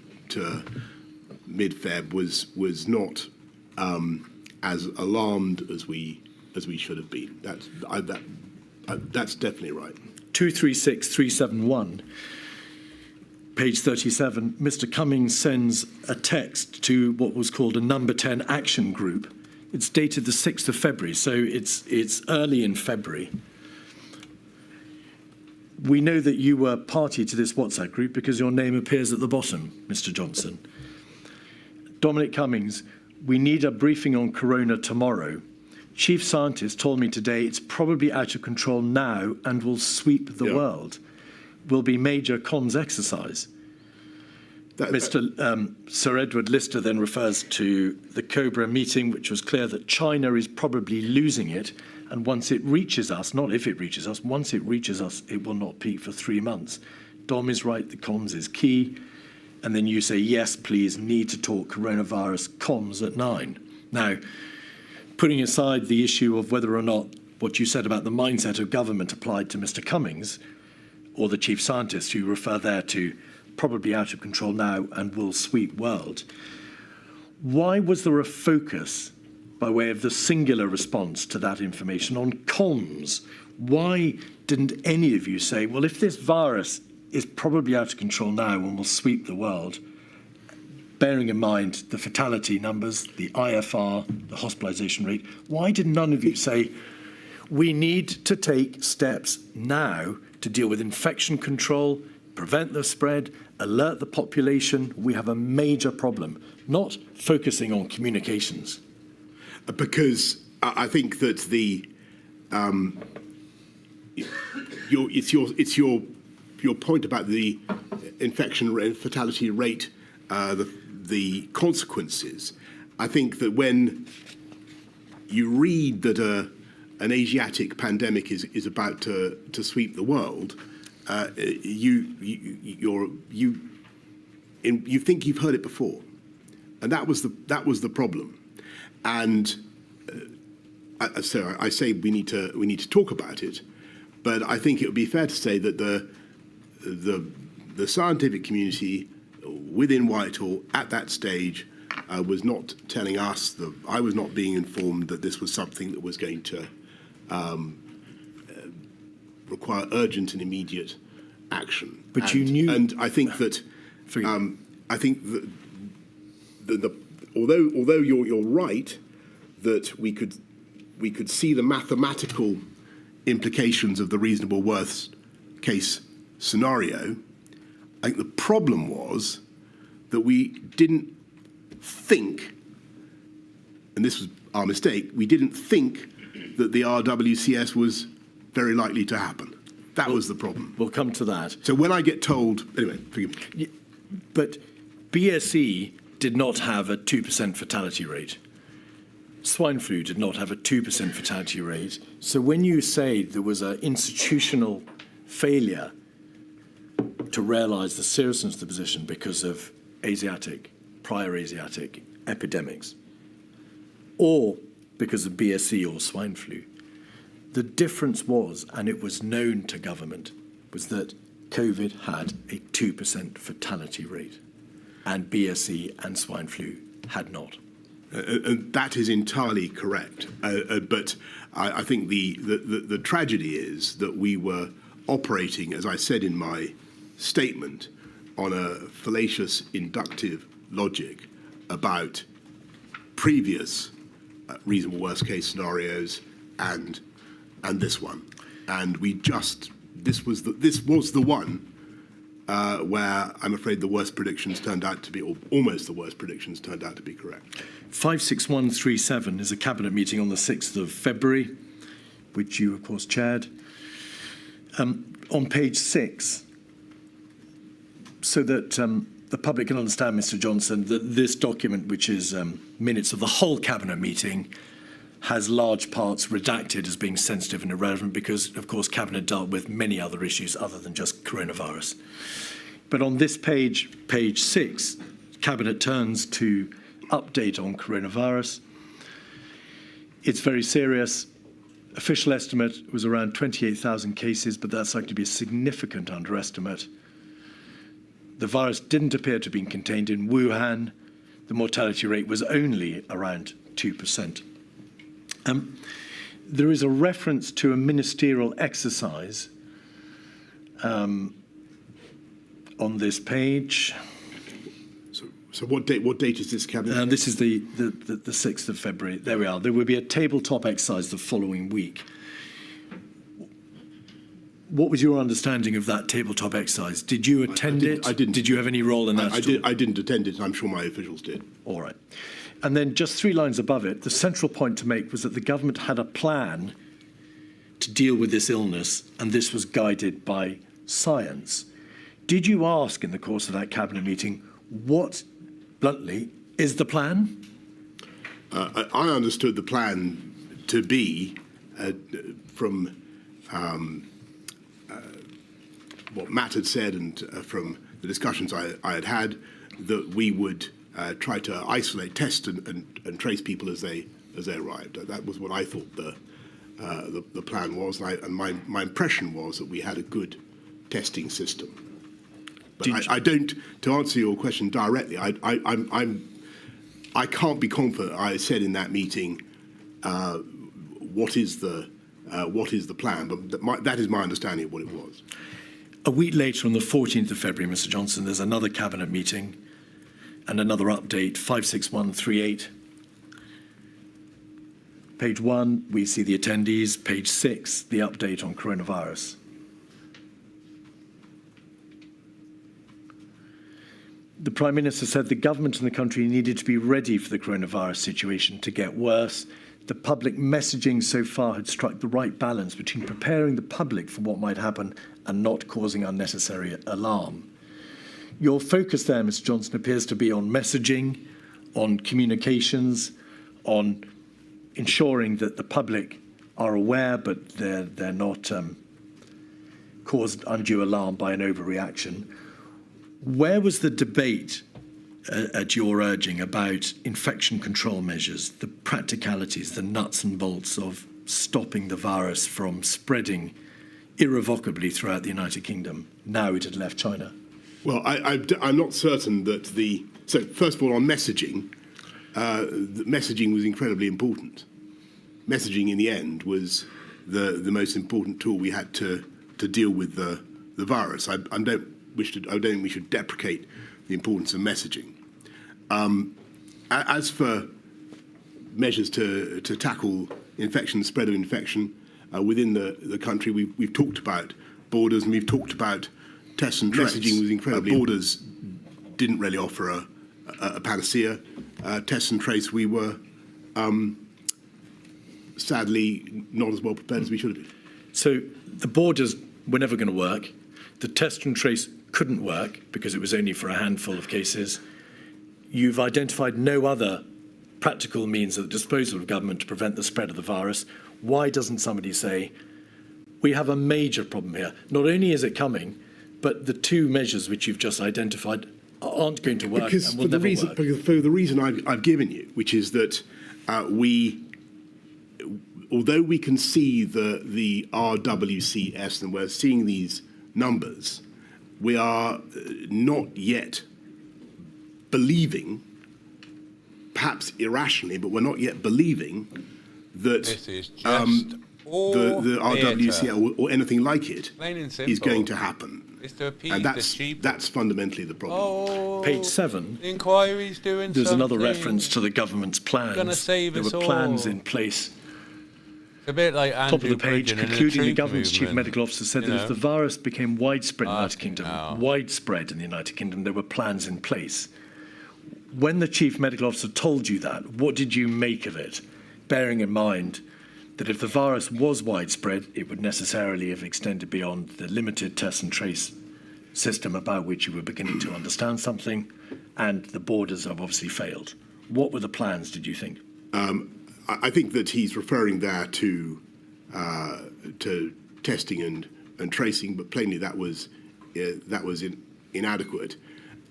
[SPEAKER 2] mid-Feb, was not as alarmed as we should have been. That's definitely right.
[SPEAKER 1] 236371, page 37. Mr. Cummings sends a text to what was called a Number 10 Action Group. It's dated the 6th of February, so it's early in February. We know that you were party to this WhatsApp group because your name appears at the bottom, Mr. Johnson. Dominic Cummings, we need a briefing on corona tomorrow. Chief scientist told me today it's probably out of control now and will sweep the world. Will be major comms exercise. Sir Edward Lister then refers to the Cobra meeting, which was clear that China is probably losing it, and once it reaches us, not if it reaches us, once it reaches us, it will not peak for 3 months. Dom is right, the comms is key. And then you say, yes, please, need to talk coronavirus comms at 9. Now, putting aside the issue of whether or not what you said about the mindset of government applied to Mr. Cummings, or the chief scientist, you refer there to probably out of control now and will sweep world. Why was there a focus, by way of the singular response to that information, on comms? Why didn't any of you say, well, if this virus is probably out of control now and will sweep the world, bearing in mind the fatality numbers, the IFR, the hospitalisation rate, why did none of you say, we need to take steps now to deal with infection control, prevent the spread, alert the population, we have a major problem, not focusing on communications?
[SPEAKER 2] Because I think that it's your point about the infection rate, fatality rate, the consequences. I think that when you read that an Asiatic pandemic is about to sweep the world, you think you've heard it before, and that was the problem. And so I say we need to talk about it, but I think it would be fair to say that the scientific community within Whitehall at that stage was not telling us that I was not being informed that this was something that was going to require urgent and immediate action.
[SPEAKER 1] But you knew,
[SPEAKER 2] and I think that although you're right that we could see the mathematical implications of the reasonable worst case scenario, I think the problem was that we didn't think, and this was our mistake, we didn't think that the RWCS was very likely to happen. That was the problem.
[SPEAKER 1] We'll come to that.
[SPEAKER 2] So when I get told, anyway, forgive me.
[SPEAKER 1] But BSE did not have a 2% fatality rate. Swine flu did not have a 2% fatality rate. So when you say there was an institutional failure to realise the seriousness of the position because of prior Asiatic epidemics, or because of BSE or swine flu, the difference was, and it was known to government, was that COVID had a 2% fatality rate, and BSE and swine flu had not.
[SPEAKER 2] That is entirely correct. But I think the tragedy is that we were operating, as I said in my statement, on a fallacious inductive logic about previous reasonable worst case scenarios and this one. And this was the one where I'm afraid the worst predictions turned out to be, or almost the worst predictions turned out to be correct.
[SPEAKER 1] 56137 is a cabinet meeting on the 6th of February, which you, of course, chaired. On page 6, so that the public can understand, Mr. Johnson, that this document, which is minutes of the whole cabinet meeting, has large parts redacted as being sensitive and irrelevant because, of course, Cabinet dealt with many other issues other than just coronavirus. But on this page, page 6, Cabinet turns to update on coronavirus. It's very serious. Official estimate was around 28,000 cases, but that's likely to be a significant underestimate. The virus didn't appear to have been contained in Wuhan. The mortality rate was only around 2%. There is a reference to a ministerial exercise on this page.
[SPEAKER 2] So what date is this cabinet?
[SPEAKER 1] This is the 6th of February. There we are. There will be a tabletop exercise the following week. What was your understanding of that tabletop exercise? Did you attend it?
[SPEAKER 2] I didn't.
[SPEAKER 1] Did you have any role in that?
[SPEAKER 2] I didn't attend it, and I'm sure my officials did.
[SPEAKER 1] All right. And then just 3 lines above it, the central point to make was that the government had a plan to deal with this illness, and this was guided by science. Did you ask in the course of that cabinet meeting, what, bluntly, is the plan?
[SPEAKER 2] I understood the plan to be, from what Matt had said and from the discussions I had had, that we would try to isolate, test, and trace people as they arrived. That was what I thought the plan was, and my impression was that we had a good testing system. But I don't. To answer your question directly, I can't be confident. I said in that meeting, what is the plan? But that is my understanding of what it was.
[SPEAKER 1] A week later, on the 14th of February, Mr. Johnson, there's another cabinet meeting and another update, 56138. Page 1, we see the attendees. Page 6, the update on coronavirus. The Prime Minister said the government and the country needed to be ready for the coronavirus situation to get worse. The public messaging so far had struck the right balance between preparing the public for what might happen and not causing unnecessary alarm. Your focus there, Mr. Johnson, appears to be on messaging, on communications, on ensuring that the public are aware, but they're not caused undue alarm by an overreaction. Where was the debate at your urging about infection control measures, the practicalities, the nuts and bolts of stopping the virus from spreading irrevocably throughout the United Kingdom now it had left China?
[SPEAKER 2] Well, I'm not certain that So first of all, on messaging, the messaging was incredibly important. Messaging, in the end, was the most important tool we had to deal with the virus. I don't think we should deprecate the importance of messaging. As for measures to tackle infection, the spread of infection within the country, we've talked about borders and we've talked about test and trace. Messaging was incredibly borders didn't really offer a panacea. Test and trace, we were sadly not as well prepared as we should have been.
[SPEAKER 1] So the borders were never going to work. The test and trace couldn't work because it was only for a handful of cases. You've identified no other practical means at the disposal of government to prevent the spread of the virus. Why doesn't somebody say, we have a major problem here? Not only is it coming, but the two measures which you've just identified aren't going to work and will never work.
[SPEAKER 2] Because for the reason I've given you, which is that although we can see the RWCS and we're seeing these numbers, we are not yet believing, perhaps irrationally, but we're not yet believing that
[SPEAKER 3] This is just
[SPEAKER 2] the RWCS or anything like it
[SPEAKER 3] Plain and
[SPEAKER 2] is
[SPEAKER 3] simple.
[SPEAKER 2] going to happen.
[SPEAKER 3] It's to appease
[SPEAKER 2] And
[SPEAKER 3] the sheep.
[SPEAKER 2] that's fundamentally the problem.
[SPEAKER 3] Oh,
[SPEAKER 1] Page 7.
[SPEAKER 3] the inquiry's doing
[SPEAKER 1] There's another
[SPEAKER 3] something.
[SPEAKER 1] reference to the government's plans.
[SPEAKER 3] Gonna save
[SPEAKER 1] there
[SPEAKER 3] us
[SPEAKER 1] were plans
[SPEAKER 3] all.
[SPEAKER 1] in place.
[SPEAKER 3] It's a bit like Andrew
[SPEAKER 1] Top of the page,
[SPEAKER 3] Bridgen in
[SPEAKER 1] concluding the
[SPEAKER 3] truth
[SPEAKER 1] government's chief
[SPEAKER 3] movement.
[SPEAKER 1] medical officer said
[SPEAKER 3] You
[SPEAKER 1] that if
[SPEAKER 3] know?
[SPEAKER 1] the virus became widespread in the United Kingdom,
[SPEAKER 3] hell.
[SPEAKER 1] widespread in the United Kingdom, there were plans in place. When the chief medical officer told you that, what did you make of it? Bearing in mind that if the virus was widespread, it would necessarily have extended beyond the limited test and trace system about which you were beginning to understand something, and the borders have obviously failed. What were the plans, did you think?
[SPEAKER 2] I think that he's referring there to testing and tracing, but plainly that was inadequate.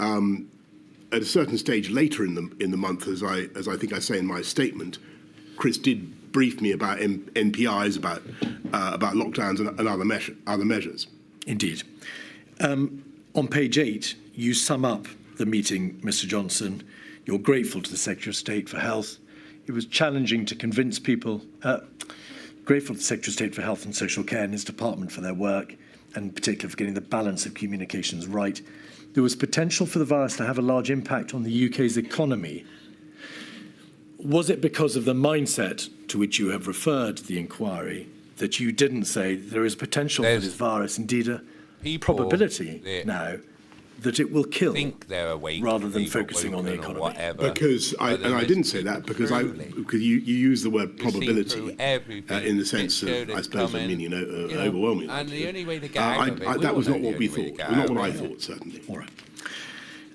[SPEAKER 2] At a certain stage later in the month, as I think I say in my statement, Chris did brief me about NPIs, about lockdowns and other measures.
[SPEAKER 1] Indeed. On page 8, you sum up the meeting, Mr. Johnson. You're grateful to the Secretary of State for Health. It was challenging to convince people, grateful to the Secretary of State for Health and Social Care and his department for their work, and particularly for getting the balance of communications right. There was potential for the virus to have a large impact on the UK's economy. Was it because of the mindset to which you have referred the inquiry that you didn't say there is potential for this virus, indeed a probability now that it will kill,
[SPEAKER 3] think they're awake,
[SPEAKER 1] rather than
[SPEAKER 3] people
[SPEAKER 1] focusing on the
[SPEAKER 3] woken or
[SPEAKER 1] economy?
[SPEAKER 3] whatever.
[SPEAKER 2] Because I didn't say that because you use the word
[SPEAKER 3] You've seen
[SPEAKER 2] probability
[SPEAKER 3] through everything.
[SPEAKER 2] in the sense of,
[SPEAKER 3] It showed
[SPEAKER 2] I
[SPEAKER 3] us
[SPEAKER 2] suppose,
[SPEAKER 3] coming,
[SPEAKER 2] meaning
[SPEAKER 3] you know,
[SPEAKER 2] overwhelming.
[SPEAKER 3] and the only way to get out of it, we
[SPEAKER 2] that
[SPEAKER 3] all
[SPEAKER 2] was
[SPEAKER 3] know
[SPEAKER 2] not
[SPEAKER 3] the
[SPEAKER 2] what we
[SPEAKER 3] only way to
[SPEAKER 2] thought.
[SPEAKER 3] get
[SPEAKER 2] Not
[SPEAKER 3] out
[SPEAKER 2] what I
[SPEAKER 3] of it.
[SPEAKER 2] thought, certainly.
[SPEAKER 1] All right.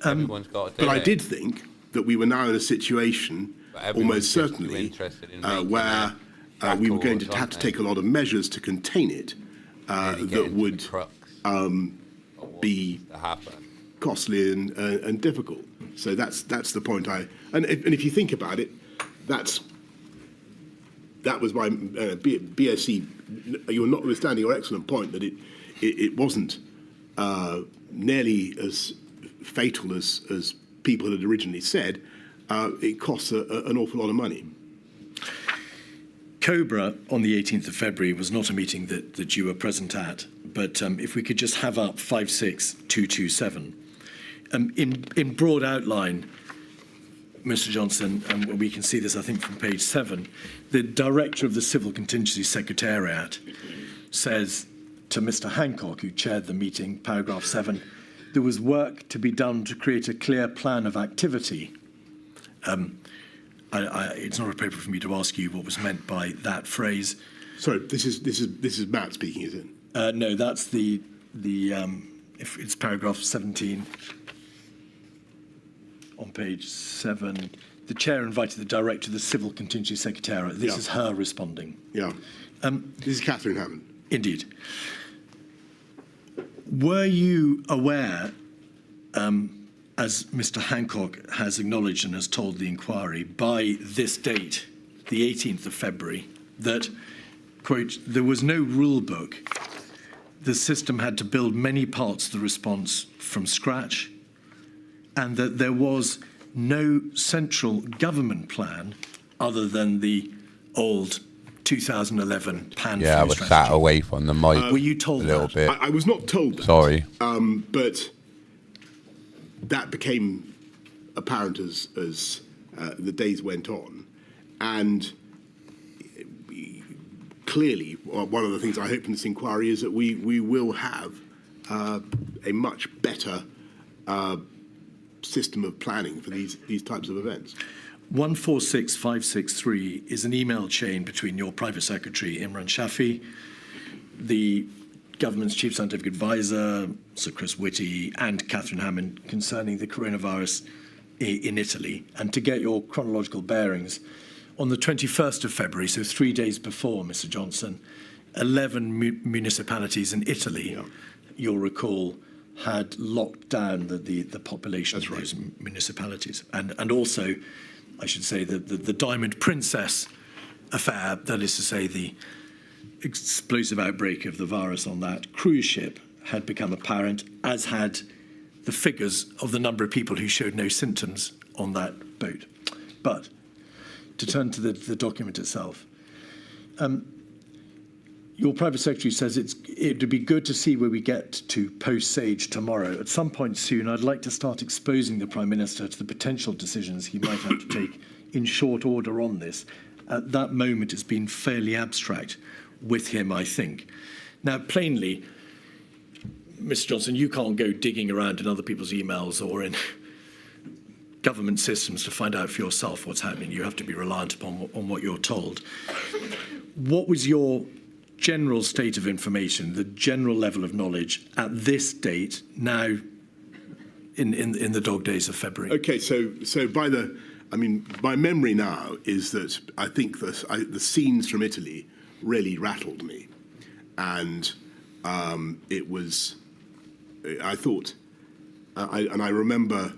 [SPEAKER 3] Everyone's got to do
[SPEAKER 2] But I
[SPEAKER 3] it.
[SPEAKER 2] did think that we were now in a situation,
[SPEAKER 3] But everyone's
[SPEAKER 2] almost
[SPEAKER 3] just too
[SPEAKER 2] certainly,
[SPEAKER 3] interested in making
[SPEAKER 2] where
[SPEAKER 3] it
[SPEAKER 2] we were
[SPEAKER 3] crackle
[SPEAKER 2] going
[SPEAKER 3] or
[SPEAKER 2] to have to
[SPEAKER 3] something.
[SPEAKER 2] take a lot of measures to contain it
[SPEAKER 3] Really get
[SPEAKER 2] that
[SPEAKER 3] into
[SPEAKER 2] would
[SPEAKER 3] the crux of what
[SPEAKER 2] be
[SPEAKER 3] needs to happen.
[SPEAKER 2] costly and difficult. So that's the point. And if you think about it, that was my BSc. You're notwithstanding your excellent point that it wasn't nearly as fatal as people had originally said. It costs an awful lot of money.
[SPEAKER 1] Cobra on the 18th of February was not a meeting that you were present at, but if we could just have up 56227. In broad outline, Mr. Johnson, and we can see this, I think, from page 7, the director of the Civil Contingency Secretariat says to Mr. Hancock, who chaired the meeting, paragraph 7, there was work to be done to create a clear plan of activity. It's not appropriate for me to ask you what was meant by that phrase.
[SPEAKER 2] Sorry, this is Matt speaking, is it?
[SPEAKER 1] No, that's if it's paragraph 17 on page 7. The chair invited the director of the Civil Contingency Secretariat. This is her responding.
[SPEAKER 2] Yeah. This is Catherine Hammond.
[SPEAKER 1] Indeed. Were you aware as Mr. Hancock has acknowledged and has told the inquiry, by this date, the 18th of February, that, quote, there was no rule book. The system had to build many parts of the response from scratch, and that there was no central government plan other than the old 2011 pan
[SPEAKER 3] Yeah, I was sat away from the mic.
[SPEAKER 1] Were you told
[SPEAKER 3] a little
[SPEAKER 1] that?
[SPEAKER 3] bit?
[SPEAKER 2] I was not told that.
[SPEAKER 3] Sorry.
[SPEAKER 2] But that became apparent as the days went on. And clearly, one of the things I hope in this inquiry is that we will have a much better system of planning for these types of events.
[SPEAKER 1] 146563 is an email chain between your private secretary, Imran Shafi, the government's chief scientific advisor, Sir Chris Whitty, and Catherine Hammond concerning the coronavirus in Italy. And to get your chronological bearings, on the 21st of February, so 3 days before, Mr. Johnson, 11 municipalities in Italy, you'll recall, had locked down the population of those municipalities. And also, I should say, the Diamond Princess affair, that is to say, the explosive outbreak of the virus on that cruise ship, had become apparent, as had the figures of the number of people who showed no symptoms on that boat. But to turn to the document itself, your private secretary says it would be good to see where we get to post-Sage tomorrow. At some point soon, I'd like to start exposing the Prime Minister to the potential decisions he might have to take in short order on this. At that moment, it's been fairly abstract with him, I think. Now, plainly, Mr. Johnson, you can't go digging around in other people's emails or in government systems to find out for yourself what's happening. You have to be reliant upon on what you're told. What was your general state of information, the general level of knowledge at this date, now in the dog days of February?
[SPEAKER 2] Okay, so my memory now is that I think the scenes from Italy really rattled me, and it was, I thought, I remember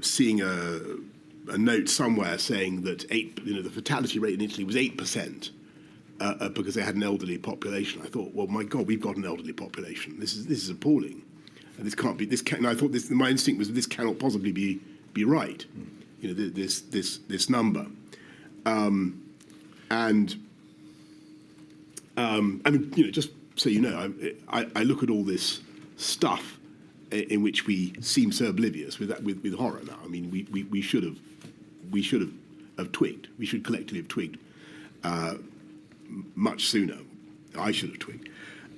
[SPEAKER 2] seeing a note somewhere saying that the fatality rate in Italy was 8%. Because they had an elderly population. I thought, well, my God, we've got an elderly population. This is appalling. And this can't be. And I thought my instinct was this cannot possibly be right. This number. Just so you know, I look at all this stuff in which we seem so oblivious with horror now. I mean, we should have twigged. We should collectively have twigged. Much sooner. I should have twigged.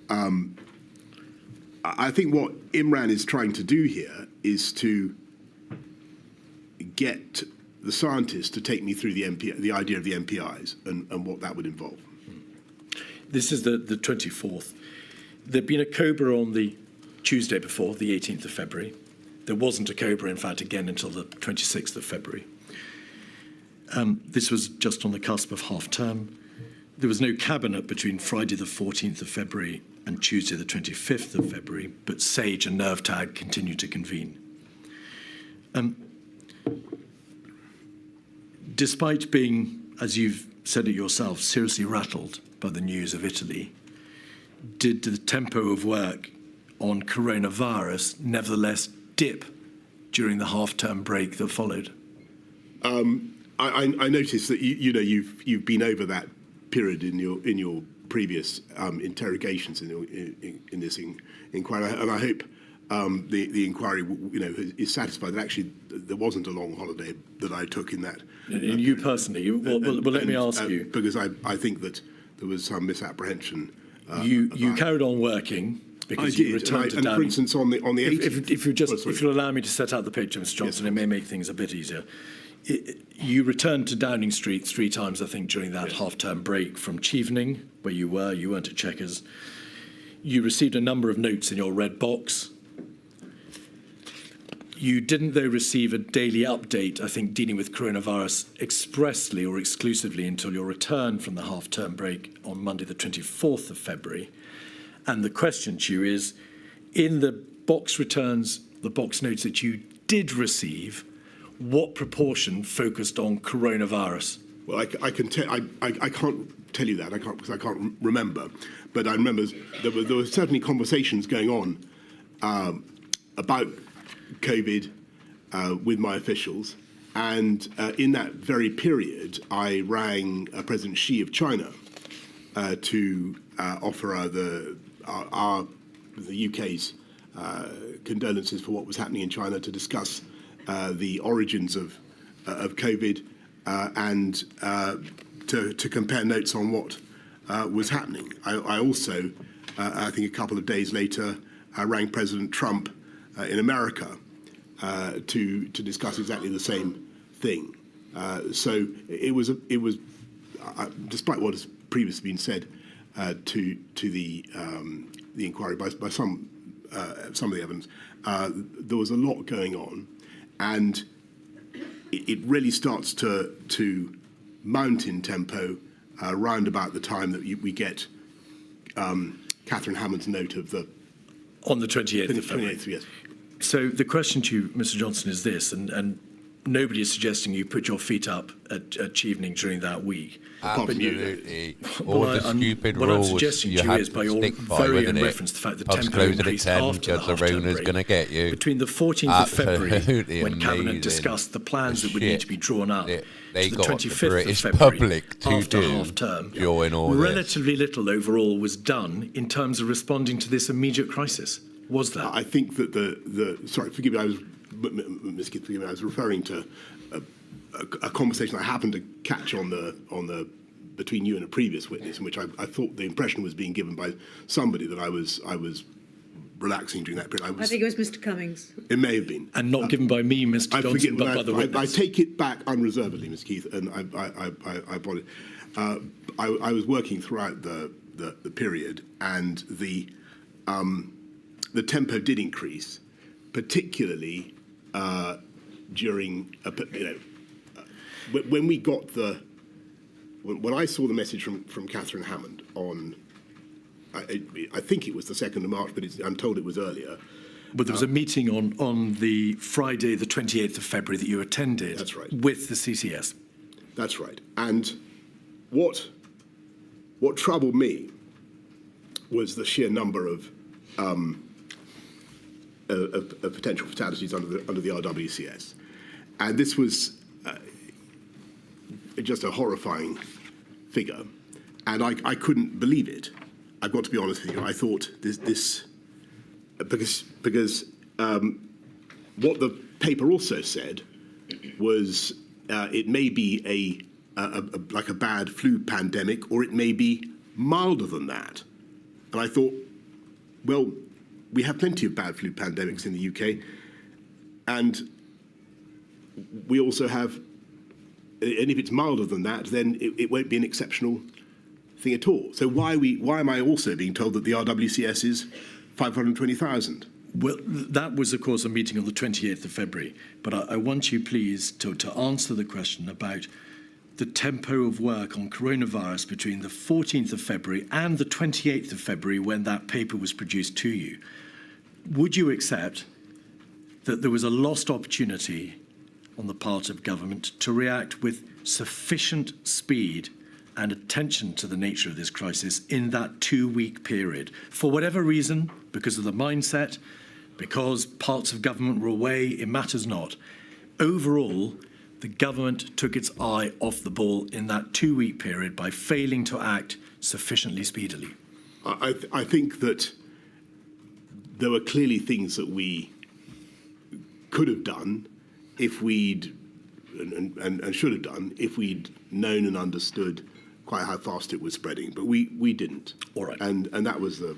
[SPEAKER 2] I think what Imran is trying to do here is to get the scientists to take me through the idea of the MPIs and what that would involve.
[SPEAKER 1] This is the 24th. There'd been a COBRA on the Tuesday before, the 18th of February. There wasn't a COBRA, in fact, again until the 26th of February. This was just on the cusp of half-term. There was no cabinet between Friday the 14th of February and Tuesday the 25th of February, but SAGE and NERVTAG continued to convene. Despite being, as you've said it yourself, seriously rattled by the news of Italy, did the tempo of work on coronavirus nevertheless dip during the half-term break that followed?
[SPEAKER 2] I noticed that you've been over that period in your previous interrogations in this inquiry, and I hope the inquiry is satisfied that actually there wasn't a long holiday that I took in that.
[SPEAKER 1] You personally, let me ask you,
[SPEAKER 2] because I think that there was some misapprehension.
[SPEAKER 1] You carried on working. Because
[SPEAKER 2] I did,
[SPEAKER 1] returned to
[SPEAKER 2] and
[SPEAKER 1] Downing.
[SPEAKER 2] for instance, on the 18th.
[SPEAKER 1] If you'll allow me to set out the picture, Mr. Johnson, it may make things a bit easier. You returned to Downing Street 3 times, I think, during that half-term break from Chevening, where you weren't at Chequers. You received a number of notes in your red box. You didn't, though, receive a daily update, I think, dealing with coronavirus expressly or exclusively until your return from the half-term break on Monday, the 24th of February. And the question to you is, in the box returns the box notes that you did receive, what proportion focused on coronavirus?
[SPEAKER 2] Well, I can't tell you that. Because I can't remember. But I remember there were certainly conversations going on about COVID with my officials. And in that very period, I rang President Xi of China to offer the UK's condolences for what was happening in China, to discuss the origins of COVID and to compare notes on what was happening. I also, I think a couple of days later, I rang President Trump in America to discuss exactly the same thing. So it was despite what has previously been said to the inquiry by some of the evidence, there was a lot going on, and it really starts to mount in tempo round about the time that we get Catherine Hammond's note of the
[SPEAKER 1] on the 28th of February.
[SPEAKER 2] 28th, yes.
[SPEAKER 1] So the question to you, Mr. Johnson, is this, and nobody is suggesting you put your feet up at Chevening during that week.
[SPEAKER 3] Absolutely. All the stupid
[SPEAKER 1] what
[SPEAKER 3] rules
[SPEAKER 1] I'm suggesting
[SPEAKER 3] you
[SPEAKER 1] to you
[SPEAKER 3] had
[SPEAKER 1] is, by
[SPEAKER 3] to
[SPEAKER 1] your
[SPEAKER 3] stick by,
[SPEAKER 1] very
[SPEAKER 3] wasn't
[SPEAKER 1] own
[SPEAKER 3] it?
[SPEAKER 1] reference, the fact that
[SPEAKER 3] Pubs
[SPEAKER 1] tempo
[SPEAKER 3] closing at
[SPEAKER 1] increased
[SPEAKER 3] 10
[SPEAKER 1] after the
[SPEAKER 3] because the
[SPEAKER 1] half-term
[SPEAKER 3] Rona's
[SPEAKER 1] break.
[SPEAKER 3] going to get you.
[SPEAKER 1] Between the 14th of February,
[SPEAKER 3] Absolutely
[SPEAKER 1] when Cabinet
[SPEAKER 3] amazing.
[SPEAKER 1] discussed the plans that would need to be drawn up,
[SPEAKER 3] They
[SPEAKER 1] to the
[SPEAKER 3] got the
[SPEAKER 1] 25th
[SPEAKER 3] British
[SPEAKER 1] of February,
[SPEAKER 3] public to
[SPEAKER 1] after
[SPEAKER 3] do
[SPEAKER 1] half-term,
[SPEAKER 3] during all this.
[SPEAKER 1] relatively little overall was done in terms of responding to this immediate crisis. Was that?
[SPEAKER 2] I think that sorry, forgive me, Ms. Kidd, forgive me, I was referring to a conversation I happened to catch on the between you and a previous witness, in which I thought the impression was being given by somebody that I was relaxing during that period.
[SPEAKER 4] I think it was Mr. Cummings.
[SPEAKER 2] It may have been.
[SPEAKER 1] And not given by me, Mr. Johnson, but by the
[SPEAKER 2] I
[SPEAKER 1] witness.
[SPEAKER 2] take it back unreservedly, Ms. Keith, and I apologize. I was working throughout the period, and the tempo did increase, particularly during when we got when I saw the message from Catherine Hammond on, I think it was the 2nd of March, but I'm told it was earlier.
[SPEAKER 1] But there was a meeting on the Friday, the 28th of February, that you attended.
[SPEAKER 2] That's right.
[SPEAKER 1] With the CCS.
[SPEAKER 2] That's right. And what troubled me was the sheer number of potential fatalities under the RWCS, and this was just a horrifying figure, and I couldn't believe it. I've got to be honest with you. I thought this because what the paper also said was it may be like a bad flu pandemic, or it may be milder than that. And I thought, well, we have plenty of bad flu pandemics in the UK, and we also have, and if it's milder than that, then it won't be an exceptional thing at all. So why am I also being told that the RWCS is 520,000?
[SPEAKER 1] Well, that was, of course, a meeting on the 28th of February. But I want you, please, to answer the question about the tempo of work on coronavirus between the 14th of February and the 28th of February, when that paper was produced to you. Would you accept that there was a lost opportunity on the part of government to react with sufficient speed and attention to the nature of this crisis in that 2-week period? For whatever reason, because of the mindset, because parts of government were away, it matters not. Overall, the government took its eye off the ball in that 2-week period by failing to act sufficiently speedily.
[SPEAKER 2] I think that there were clearly things that we could have done if we'd, and should have done, if we'd known and understood quite how fast it was spreading, but we didn't.
[SPEAKER 1] All right.
[SPEAKER 2] And that was the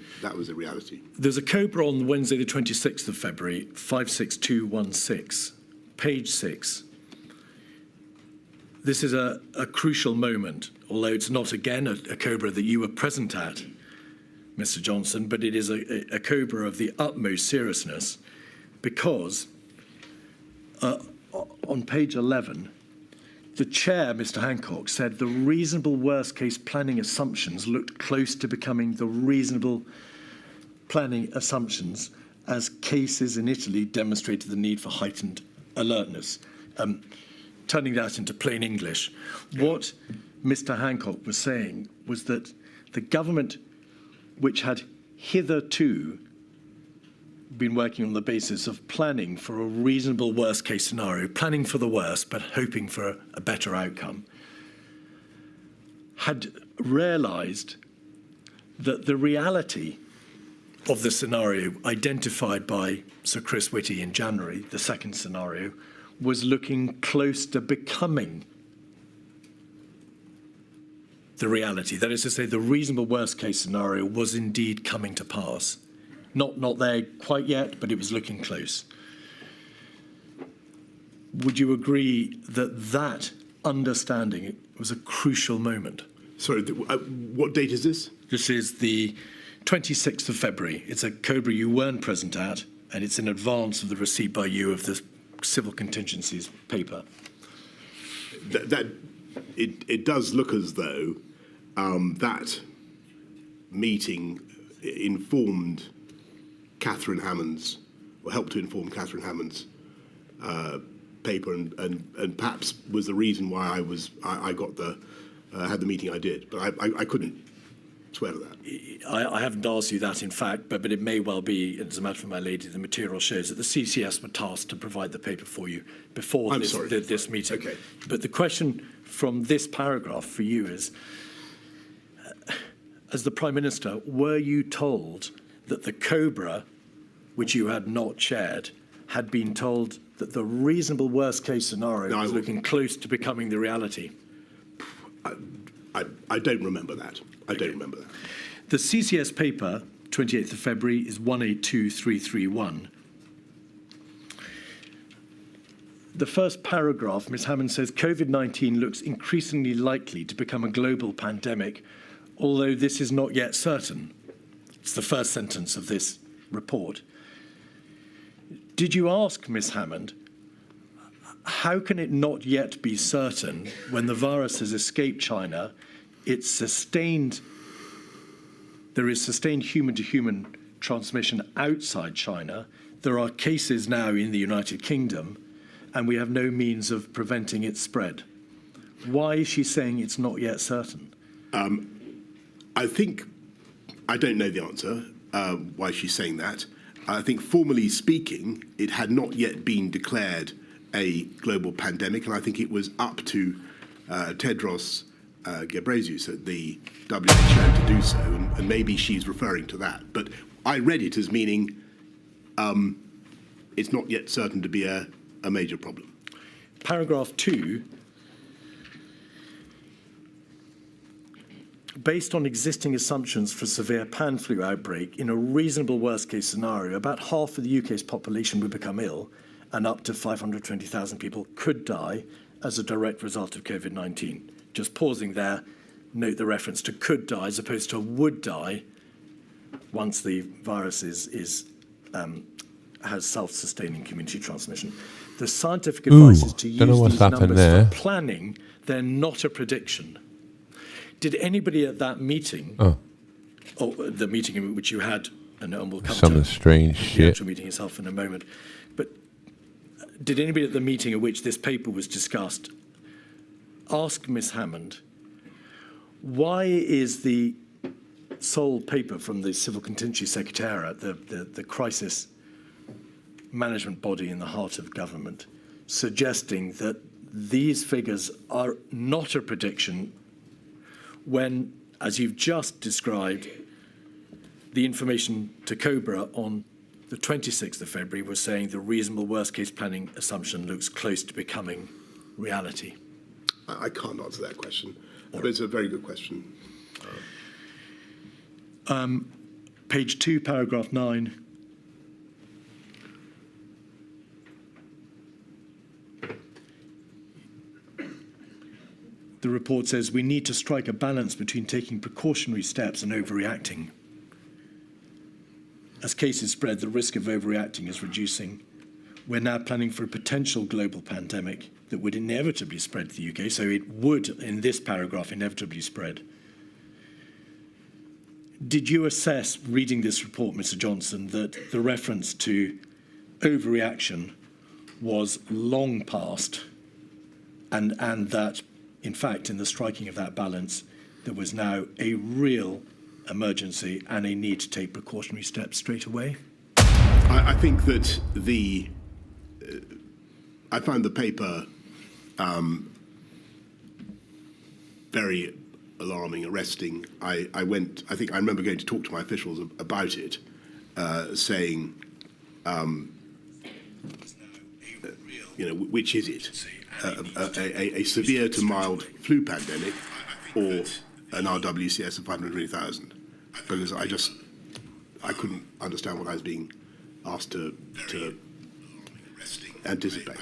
[SPEAKER 2] reality.
[SPEAKER 1] There's a COBRA on Wednesday, the 26th of February, 56216, page 6. This is a crucial moment, although it's not, again, a COBRA that you were present at, Mr. Johnson, but it is a COBRA of the utmost seriousness, because on page 11, the chair, Mr. Hancock, said the reasonable worst-case planning assumptions looked close to becoming the reasonable planning assumptions as cases in Italy demonstrated the need for heightened alertness. Turning that into plain English, what Mr. Hancock was saying was that the government, which had hitherto been working on the basis of planning for a reasonable worst-case scenario, planning for the worst but hoping for a better outcome, had realised that the reality of the scenario identified by Sir Chris Whitty in January, the second scenario, was looking close to becoming the reality. That is to say, the reasonable worst-case scenario was indeed coming to pass. Not there quite yet, but it was looking close. Would you agree that that understanding was a crucial moment?
[SPEAKER 2] Sorry, what date is this?
[SPEAKER 1] This is the 26th of February. It's a COBRA you weren't present at, and it's in advance of the receipt by you of the civil contingencies paper.
[SPEAKER 2] It does look as though that meeting informed Catherine Hammond's, or helped to inform Catherine Hammond's paper, and perhaps was the reason why I got had the meeting I did. But I couldn't swear to that.
[SPEAKER 1] I haven't asked you that, in fact, but it may well be, as a matter of my lady, the material shows that the CCS were tasked to provide the paper for you before this meeting.
[SPEAKER 2] Okay.
[SPEAKER 1] But the question from this paragraph for you is, as the Prime Minister, were you told that the COBRA, which you had not chaired, had been told that the reasonable worst-case scenario was looking close to becoming the reality?
[SPEAKER 2] I don't remember that. I don't remember that.
[SPEAKER 1] The CCS paper, 28th of February, is 182331. The first paragraph, Ms. Hammond says, COVID-19 looks increasingly likely to become a global pandemic, although this is not yet certain. It's the first sentence of this report. Did you ask Ms. Hammond, how can it not yet be certain when the virus has escaped China, there is sustained human-to-human transmission outside China, there are cases now in the United Kingdom, and we have no means of preventing its spread? Why is she saying it's not yet certain?
[SPEAKER 2] I think, I don't know the answer why she's saying that. I think, formally speaking, it had not yet been declared a global pandemic, and I think it was up to Tedros Ghebreyesus at the WHO to do so, and maybe she's referring to that. But I read it as meaning it's not yet certain to be a major problem.
[SPEAKER 1] Paragraph 2, based on existing assumptions for severe pan flu outbreak, in a reasonable worst-case scenario, about half of the UK's population would become ill, and up to 520,000 people could die as a direct result of COVID-19. Just pausing there, note the reference to could die as opposed to would die once the virus has self-sustaining community transmission. The scientific advice is to use these numbers for planning. They're not a prediction. Did anybody at that meeting, or the meeting in which you had, and we'll come
[SPEAKER 3] some
[SPEAKER 1] to
[SPEAKER 3] of the strange
[SPEAKER 1] the
[SPEAKER 3] shit.
[SPEAKER 1] actual meeting itself in a moment, but did anybody at the meeting at which this paper was discussed ask Ms. Hammond, why is the sole paper from the Civil Contingency Secretariat, the crisis management body in the heart of government, suggesting that these figures are not a prediction when, as you've just described, the information to COBRA on the 26th of February was saying the reasonable worst-case planning assumption looks close to becoming reality?
[SPEAKER 2] I can't answer that question, but it's a very good question.
[SPEAKER 1] Page 2, paragraph 9. The report says we need to strike a balance between taking precautionary steps and overreacting. As cases spread, the risk of overreacting is reducing. We're now planning for a potential global pandemic that would inevitably spread to the UK, so it would, in this paragraph, inevitably spread. Did you assess, reading this report, Mr. Johnson, that the reference to overreaction was long past and that, in fact, in the striking of that balance, there was now a real emergency and a need to take precautionary steps straight away?
[SPEAKER 2] I think that I found the paper very alarming, arresting. I remember going to talk to my officials about it, saying, which is it? A severe to mild flu pandemic or an RWCS of 520,000? Because I couldn't understand what I was being asked to anticipate.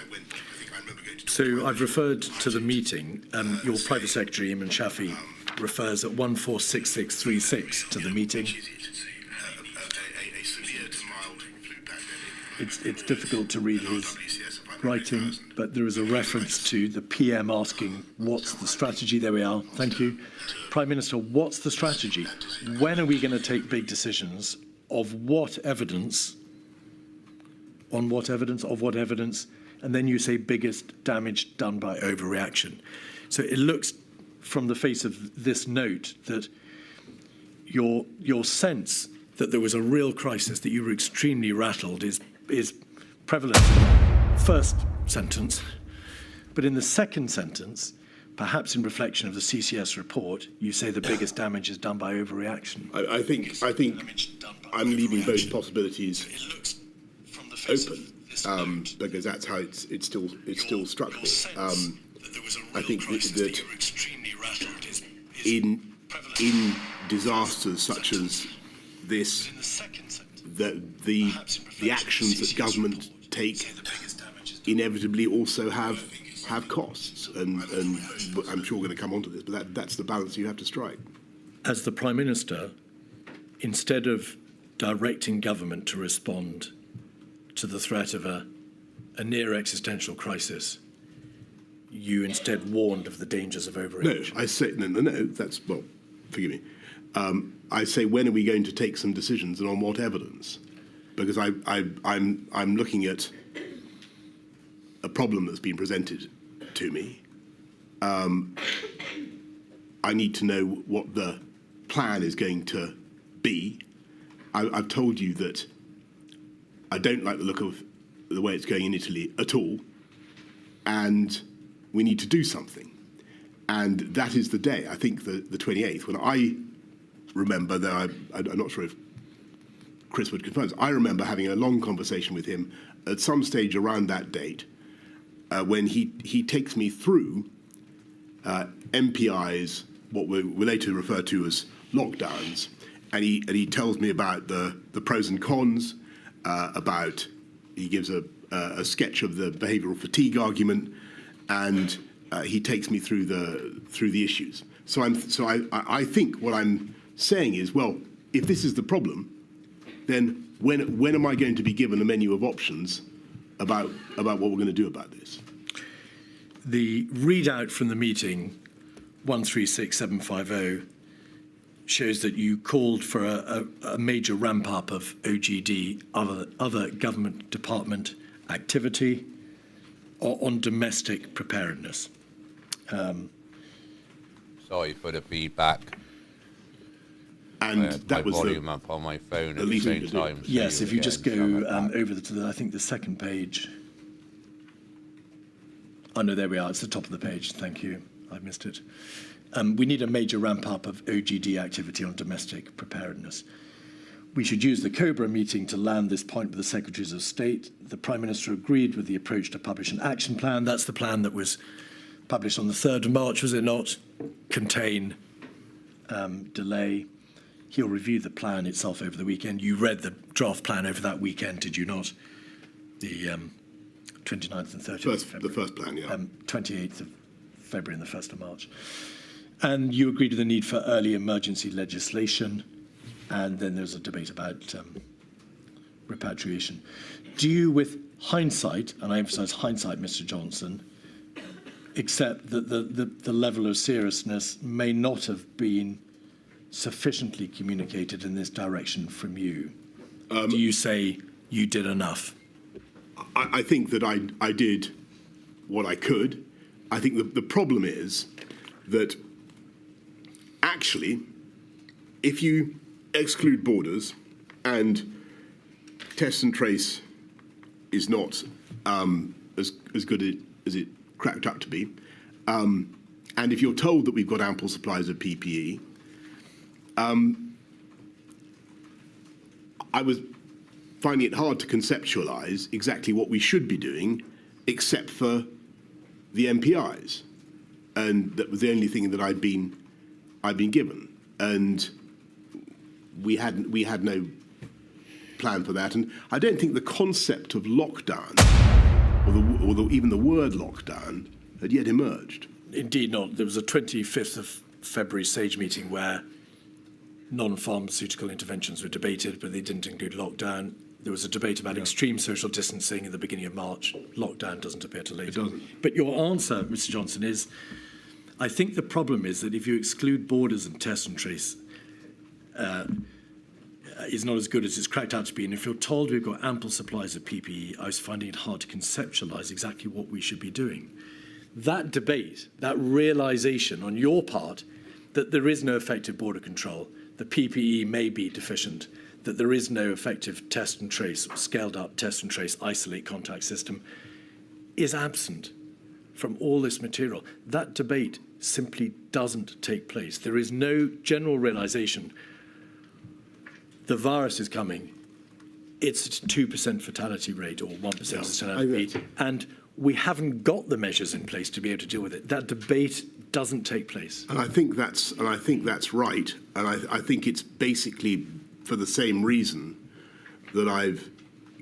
[SPEAKER 1] So I've referred to the meeting. Your private secretary, Imran Shafi, refers at 146636 to the meeting. It's difficult to read his writing, but there is a reference to the PM asking, what's the strategy? There we are. Thank you. Prime Minister, what's the strategy? When are we going to take big decisions? Of what evidence? On what evidence? Of what evidence? And then you say biggest damage done by overreaction. So it looks from the face of this note that your sense that there was a real crisis, that you were extremely rattled, is prevalent in the first sentence. But in the second sentence, perhaps in reflection of the CCS report, you say the biggest damage is done by overreaction.
[SPEAKER 2] I think I'm leaving both possibilities open, because that's how it still struck me. I think that in disasters such as this, that the actions that government take inevitably also have costs, and I'm sure we're going to come on to this, but that's the balance you have to strike.
[SPEAKER 1] As the Prime Minister, instead of directing government to respond to the threat of a near existential crisis, you instead warned of the dangers of overreaction.
[SPEAKER 2] No, I say no. That's, well, forgive me. I say, when are we going to take some decisions, and on what evidence? Because I'm looking at a problem that's been presented to me. I need to know what the plan is going to be. I've told you that I don't like the look of the way it's going in Italy at all, and we need to do something. And that is the day, I think, the 28th, when I remember, though I'm not sure if Chris would confirm this, I remember having a long conversation with him at some stage around that date, when he takes me through MPI's, what we later refer to as lockdowns, and he tells me about the pros and cons, he gives a sketch of the behavioural fatigue argument, and he takes me through the issues. So I think what I'm saying is, well, if this is the problem, then when am I going to be given a menu of options about what we're going to do about this?
[SPEAKER 1] The readout from the meeting, 136750, shows that you called for a major ramp up of OGD, other government department activity on domestic preparedness.
[SPEAKER 3] Sorry for the feedback.
[SPEAKER 2] And that was
[SPEAKER 3] volume up on my phone at the same time.
[SPEAKER 1] Yes, if you just go over to I think the second page. Oh no, there we are. It's the top of the page. Thank you. I missed it. We need a major ramp up of OGD activity on domestic preparedness. We should use the COBRA meeting to land this point with the Secretaries of State. The Prime Minister agreed with the approach to publish an action plan. That's the plan that was published on the 3rd of March, was it not? Contain, delay. He'll review the plan itself over the weekend. You read the draft plan over that weekend, did you not? The 29th and 30th of February.
[SPEAKER 2] The first plan, yeah.
[SPEAKER 1] 28th of February and the 1st of March. And you agreed to the need for early emergency legislation, and then there's a debate about repatriation. Do you, with hindsight, and I emphasise hindsight, Mr. Johnson, accept that the level of seriousness may not have been sufficiently communicated in this direction from you? Do you say you did enough?
[SPEAKER 2] I think that I did what I could. I think the problem is that actually, if you exclude borders and test and trace is not as good as it cracked up to be, and if you're told that we've got ample supplies of PPE, I was finding it hard to conceptualise exactly what we should be doing, except for the MPIs, and that was the only thing that I'd been given, and we had no plan for that, and I don't think the concept of lockdown, or even the word lockdown, had yet emerged.
[SPEAKER 1] Indeed not. There was a 25th of February SAGE meeting where non-pharmaceutical interventions were debated, but they didn't include lockdown. There was a debate about extreme social distancing at the beginning of March. Lockdown doesn't appear to later.
[SPEAKER 2] It doesn't.
[SPEAKER 1] But your answer, Mr. Johnson, is I think the problem is that if you exclude borders and test and trace, is not as good as it's cracked out to be. And if you're told we've got ample supplies of PPE, I was finding it hard to conceptualise exactly what we should be doing. That debate, that realisation on your part that there is no effective border control, the PPE may be deficient, that there is no effective test and trace, scaled up test and trace, isolate contact system, is absent from all this material. That debate simply doesn't take place. There is no general realisation the virus is coming. It's a 2% fatality fatality rate or 1% fatality rate, and we haven't got the measures in place to be able to deal with it. That debate doesn't take place.
[SPEAKER 2] And I think that's right. And I think it's basically for the same reason that I've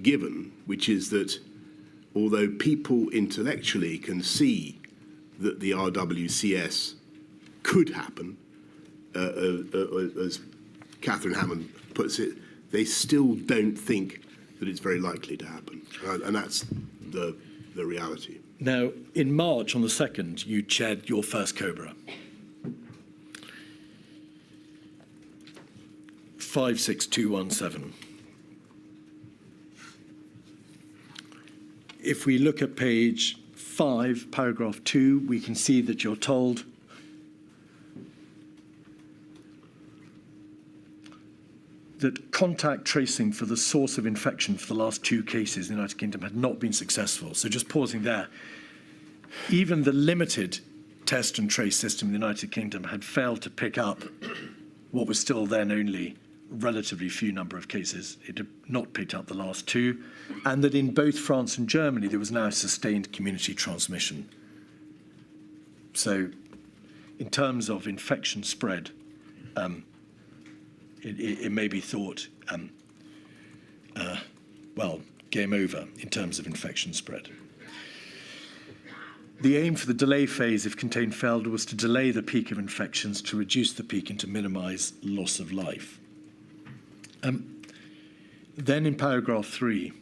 [SPEAKER 2] given, which is that although people intellectually can see that the RWCS could happen, as Catherine Hammond puts it, they still don't think that it's very likely to happen. And that's the reality.
[SPEAKER 1] Now, in March, on the 2nd, you chaired your first COBRA. 56217. If we look at page 5, paragraph 2, we can see that you're told that contact tracing for the source of infection for the last 2 cases in the United Kingdom had not been successful. So just pausing there, even the limited test and trace system in the United Kingdom had failed to pick up what was still then only relatively few number of cases. It had not picked up the last 2, and that in both France and Germany there was now sustained community transmission. So in terms of infection spread, it may be thought, well, game over in terms of infection spread. The aim for the delay phase, if contained failed, was to delay the peak of infections, to reduce the peak and to minimise loss of life. Then in paragraph 3,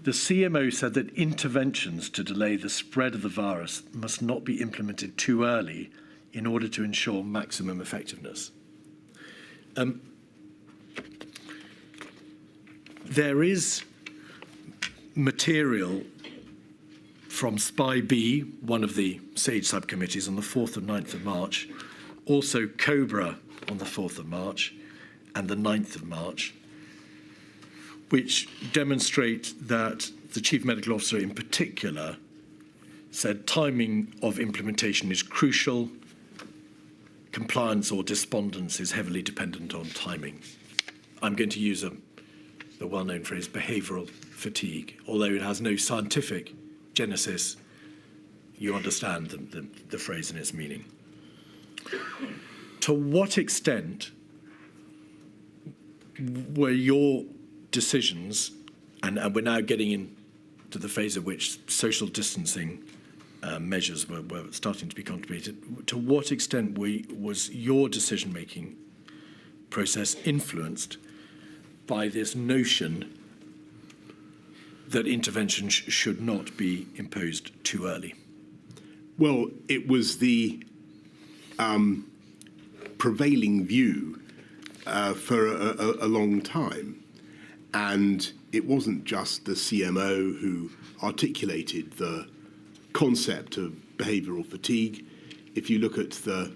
[SPEAKER 1] the CMO said that interventions to delay the spread of the virus must not be implemented too early in order to ensure maximum effectiveness. There is material from SPY B, one of the SAGE subcommittees, on the 4th and 9th of March, also COBRA on the 4th of March and the 9th of March, which demonstrate that the Chief Medical Officer in particular said timing of implementation is crucial. Compliance or despondence is heavily dependent on timing. I'm going to use the well-known phrase behavioural fatigue. Although it has no scientific genesis, you understand the phrase and its meaning. To what extent were your decisions, and we're now getting into the phase at which social distancing measures were starting to be contemplated, to what extent was your decision-making process influenced by this notion that intervention should not be imposed too early?
[SPEAKER 2] Well, it was the prevailing view for a long time. And it wasn't just the CMO who articulated the concept of behavioural fatigue. If you look at the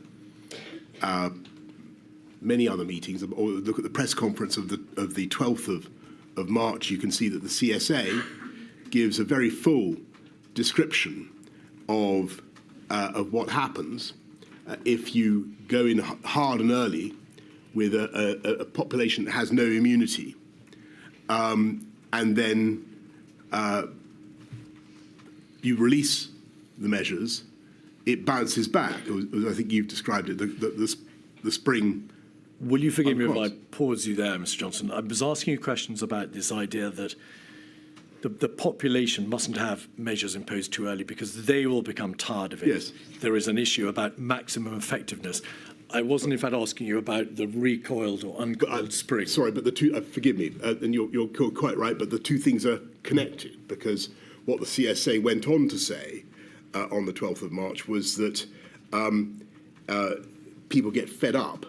[SPEAKER 2] many other meetings, or look at the press conference of the 12th of March, you can see that the CSA gives a very full description of what happens if you go in hard and early with a population that has no immunity, and then you release the measures, it bounces back. As I think you've described it, the spring.
[SPEAKER 1] Will you forgive me if I pause you there, Mr. Johnson? I was asking you questions about this idea that the population mustn't have measures imposed too early because they will become tired of it.
[SPEAKER 2] Yes.
[SPEAKER 1] There is an issue about maximum effectiveness. I wasn't, in fact, asking you about the recoiled or uncoiled spring.
[SPEAKER 2] Sorry, but the two, forgive me, and you're quite right, but the two things are connected, because what the CSA went on to say on the 12th of March was that people get fed up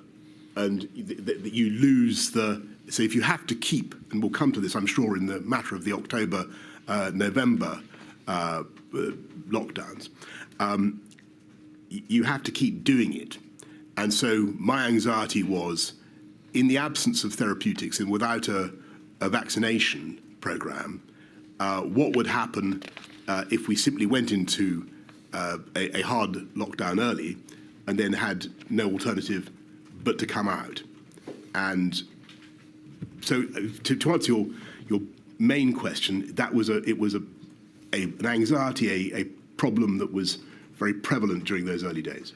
[SPEAKER 2] and that you lose the... So if you have to keep, and we'll come to this, I'm sure, in the matter of the October, November lockdowns, you have to keep doing it. And so my anxiety was, in the absence of therapeutics and without a vaccination program, what would happen if we simply went into a hard lockdown early and then had no alternative but to come out. And so to answer your main question, that was an anxiety, a problem that was very prevalent during those early days.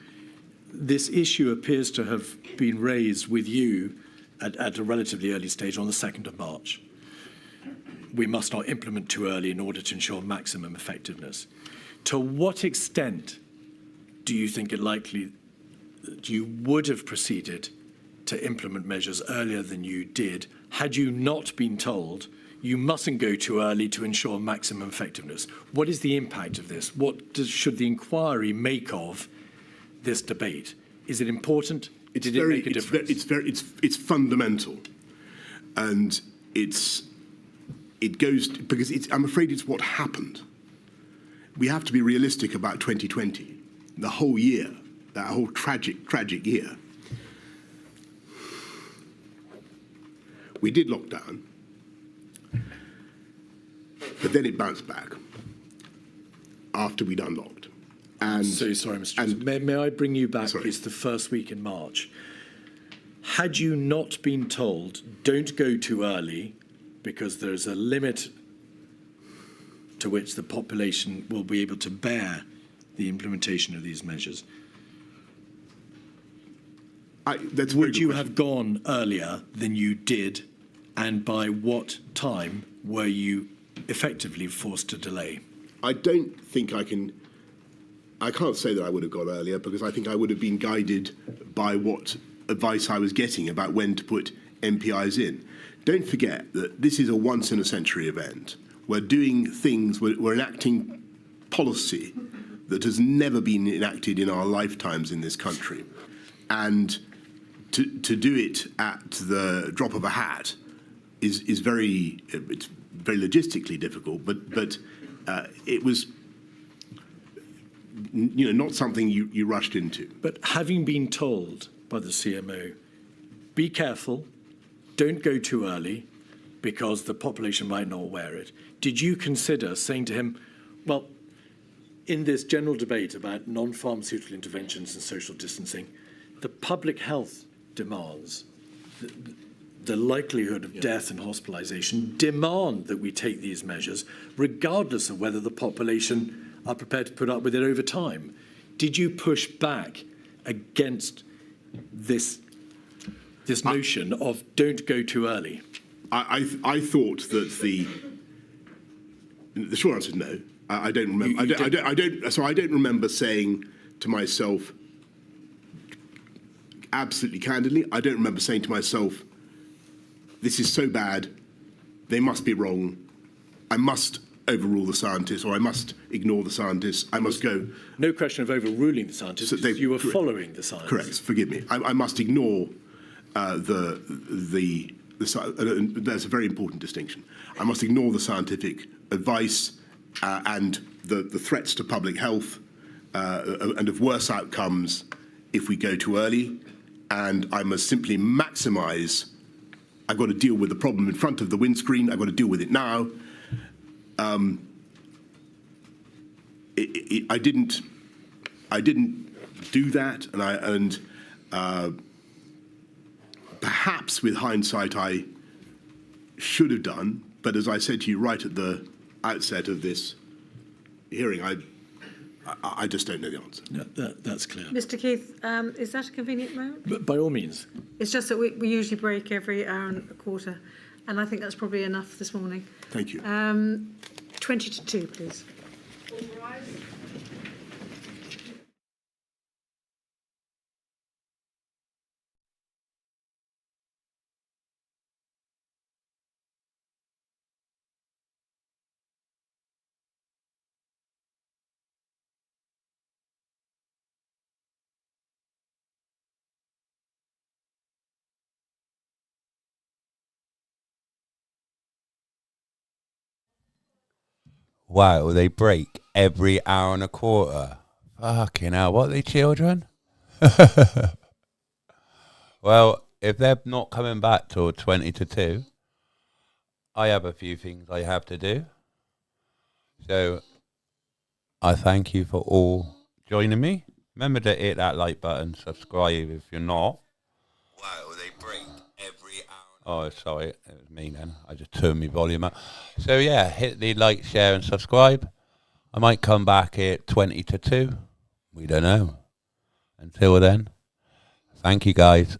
[SPEAKER 1] This issue appears to have been raised with you at a relatively early stage on the 2nd of March. We must not implement too early in order to ensure maximum effectiveness. To what extent do you think it likely that you would have proceeded to implement measures earlier than you did had you not been told you mustn't go too early to ensure maximum effectiveness? What is the impact of this? What should the inquiry make of this debate? Is it important? Did it make a difference?
[SPEAKER 2] It's fundamental, and it goes because I'm afraid it's what happened. We have to be realistic about 2020, the whole year, that whole tragic year. We did lock down, but then it bounced back after we'd unlocked. And
[SPEAKER 1] so sorry, Mr. Johnson. May I bring you back, please, the first week in March? Had you not been told, don't go too early, because there's a limit to which the population will be able to bear the implementation of these measures, would you have gone earlier than you did, and by what time were you effectively forced to delay?
[SPEAKER 2] I don't think I can't say that I would have gone earlier, because I think I would have been guided by what advice I was getting about when to put MPIs in. Don't forget that this is a once-in-a-century event. We're doing things, we're enacting policy that has never been enacted in our lifetimes in this country. And to do it at the drop of a hat is very logistically difficult, but it was not something you rushed into.
[SPEAKER 1] But having been told by the CMO, be careful, don't go too early, because the population might not wear it, did you consider saying to him, well, in this general debate about non-pharmaceutical interventions and social distancing, the public health demands, the likelihood of death and hospitalisation demand that we take these measures, regardless of whether the population are prepared to put up with it over time? Did you push back against this notion of don't go too early?
[SPEAKER 2] I thought that the short answer is no. I don't remember. I don't remember saying to myself, absolutely candidly, I don't remember saying to myself, this is so bad, they must be wrong. I must overrule the scientists, or I must ignore the scientists. I must go.
[SPEAKER 1] No question of overruling the scientists.
[SPEAKER 2] So
[SPEAKER 1] you were following the science.
[SPEAKER 2] Correct. Forgive me. I must ignore the. There's a very important distinction. I must ignore the scientific advice and the threats to public health and of worse outcomes if we go too early. And I must simply maximise. I've got to deal with the problem in front of the windscreen. I've got to deal with it now. I didn't do that, and perhaps with hindsight I should have done. But as I said to you right at the outset of this hearing, I just don't know the answer.
[SPEAKER 1] No, that's clear.
[SPEAKER 4] Mr. Keith, is that a convenient moment?
[SPEAKER 1] But by all means.
[SPEAKER 4] It's just that we usually break every hour and a quarter, and I think that's probably enough this morning.
[SPEAKER 2] Thank you.
[SPEAKER 4] 20 to 2, please.
[SPEAKER 3] Wow, they break every hour and a quarter. Fucking hell, what are they, children? Well, if they're not coming back till 20 to 2, I have a few things I have to do. So, I thank you for all joining me. Remember to hit that like button, subscribe if you're not. Wow, they break every hour. Oh, sorry, it was me then. I just turned my volume up. So yeah, hit the like, share and subscribe. I might come back at 20 to 2. We don't know. Until then, thank you guys.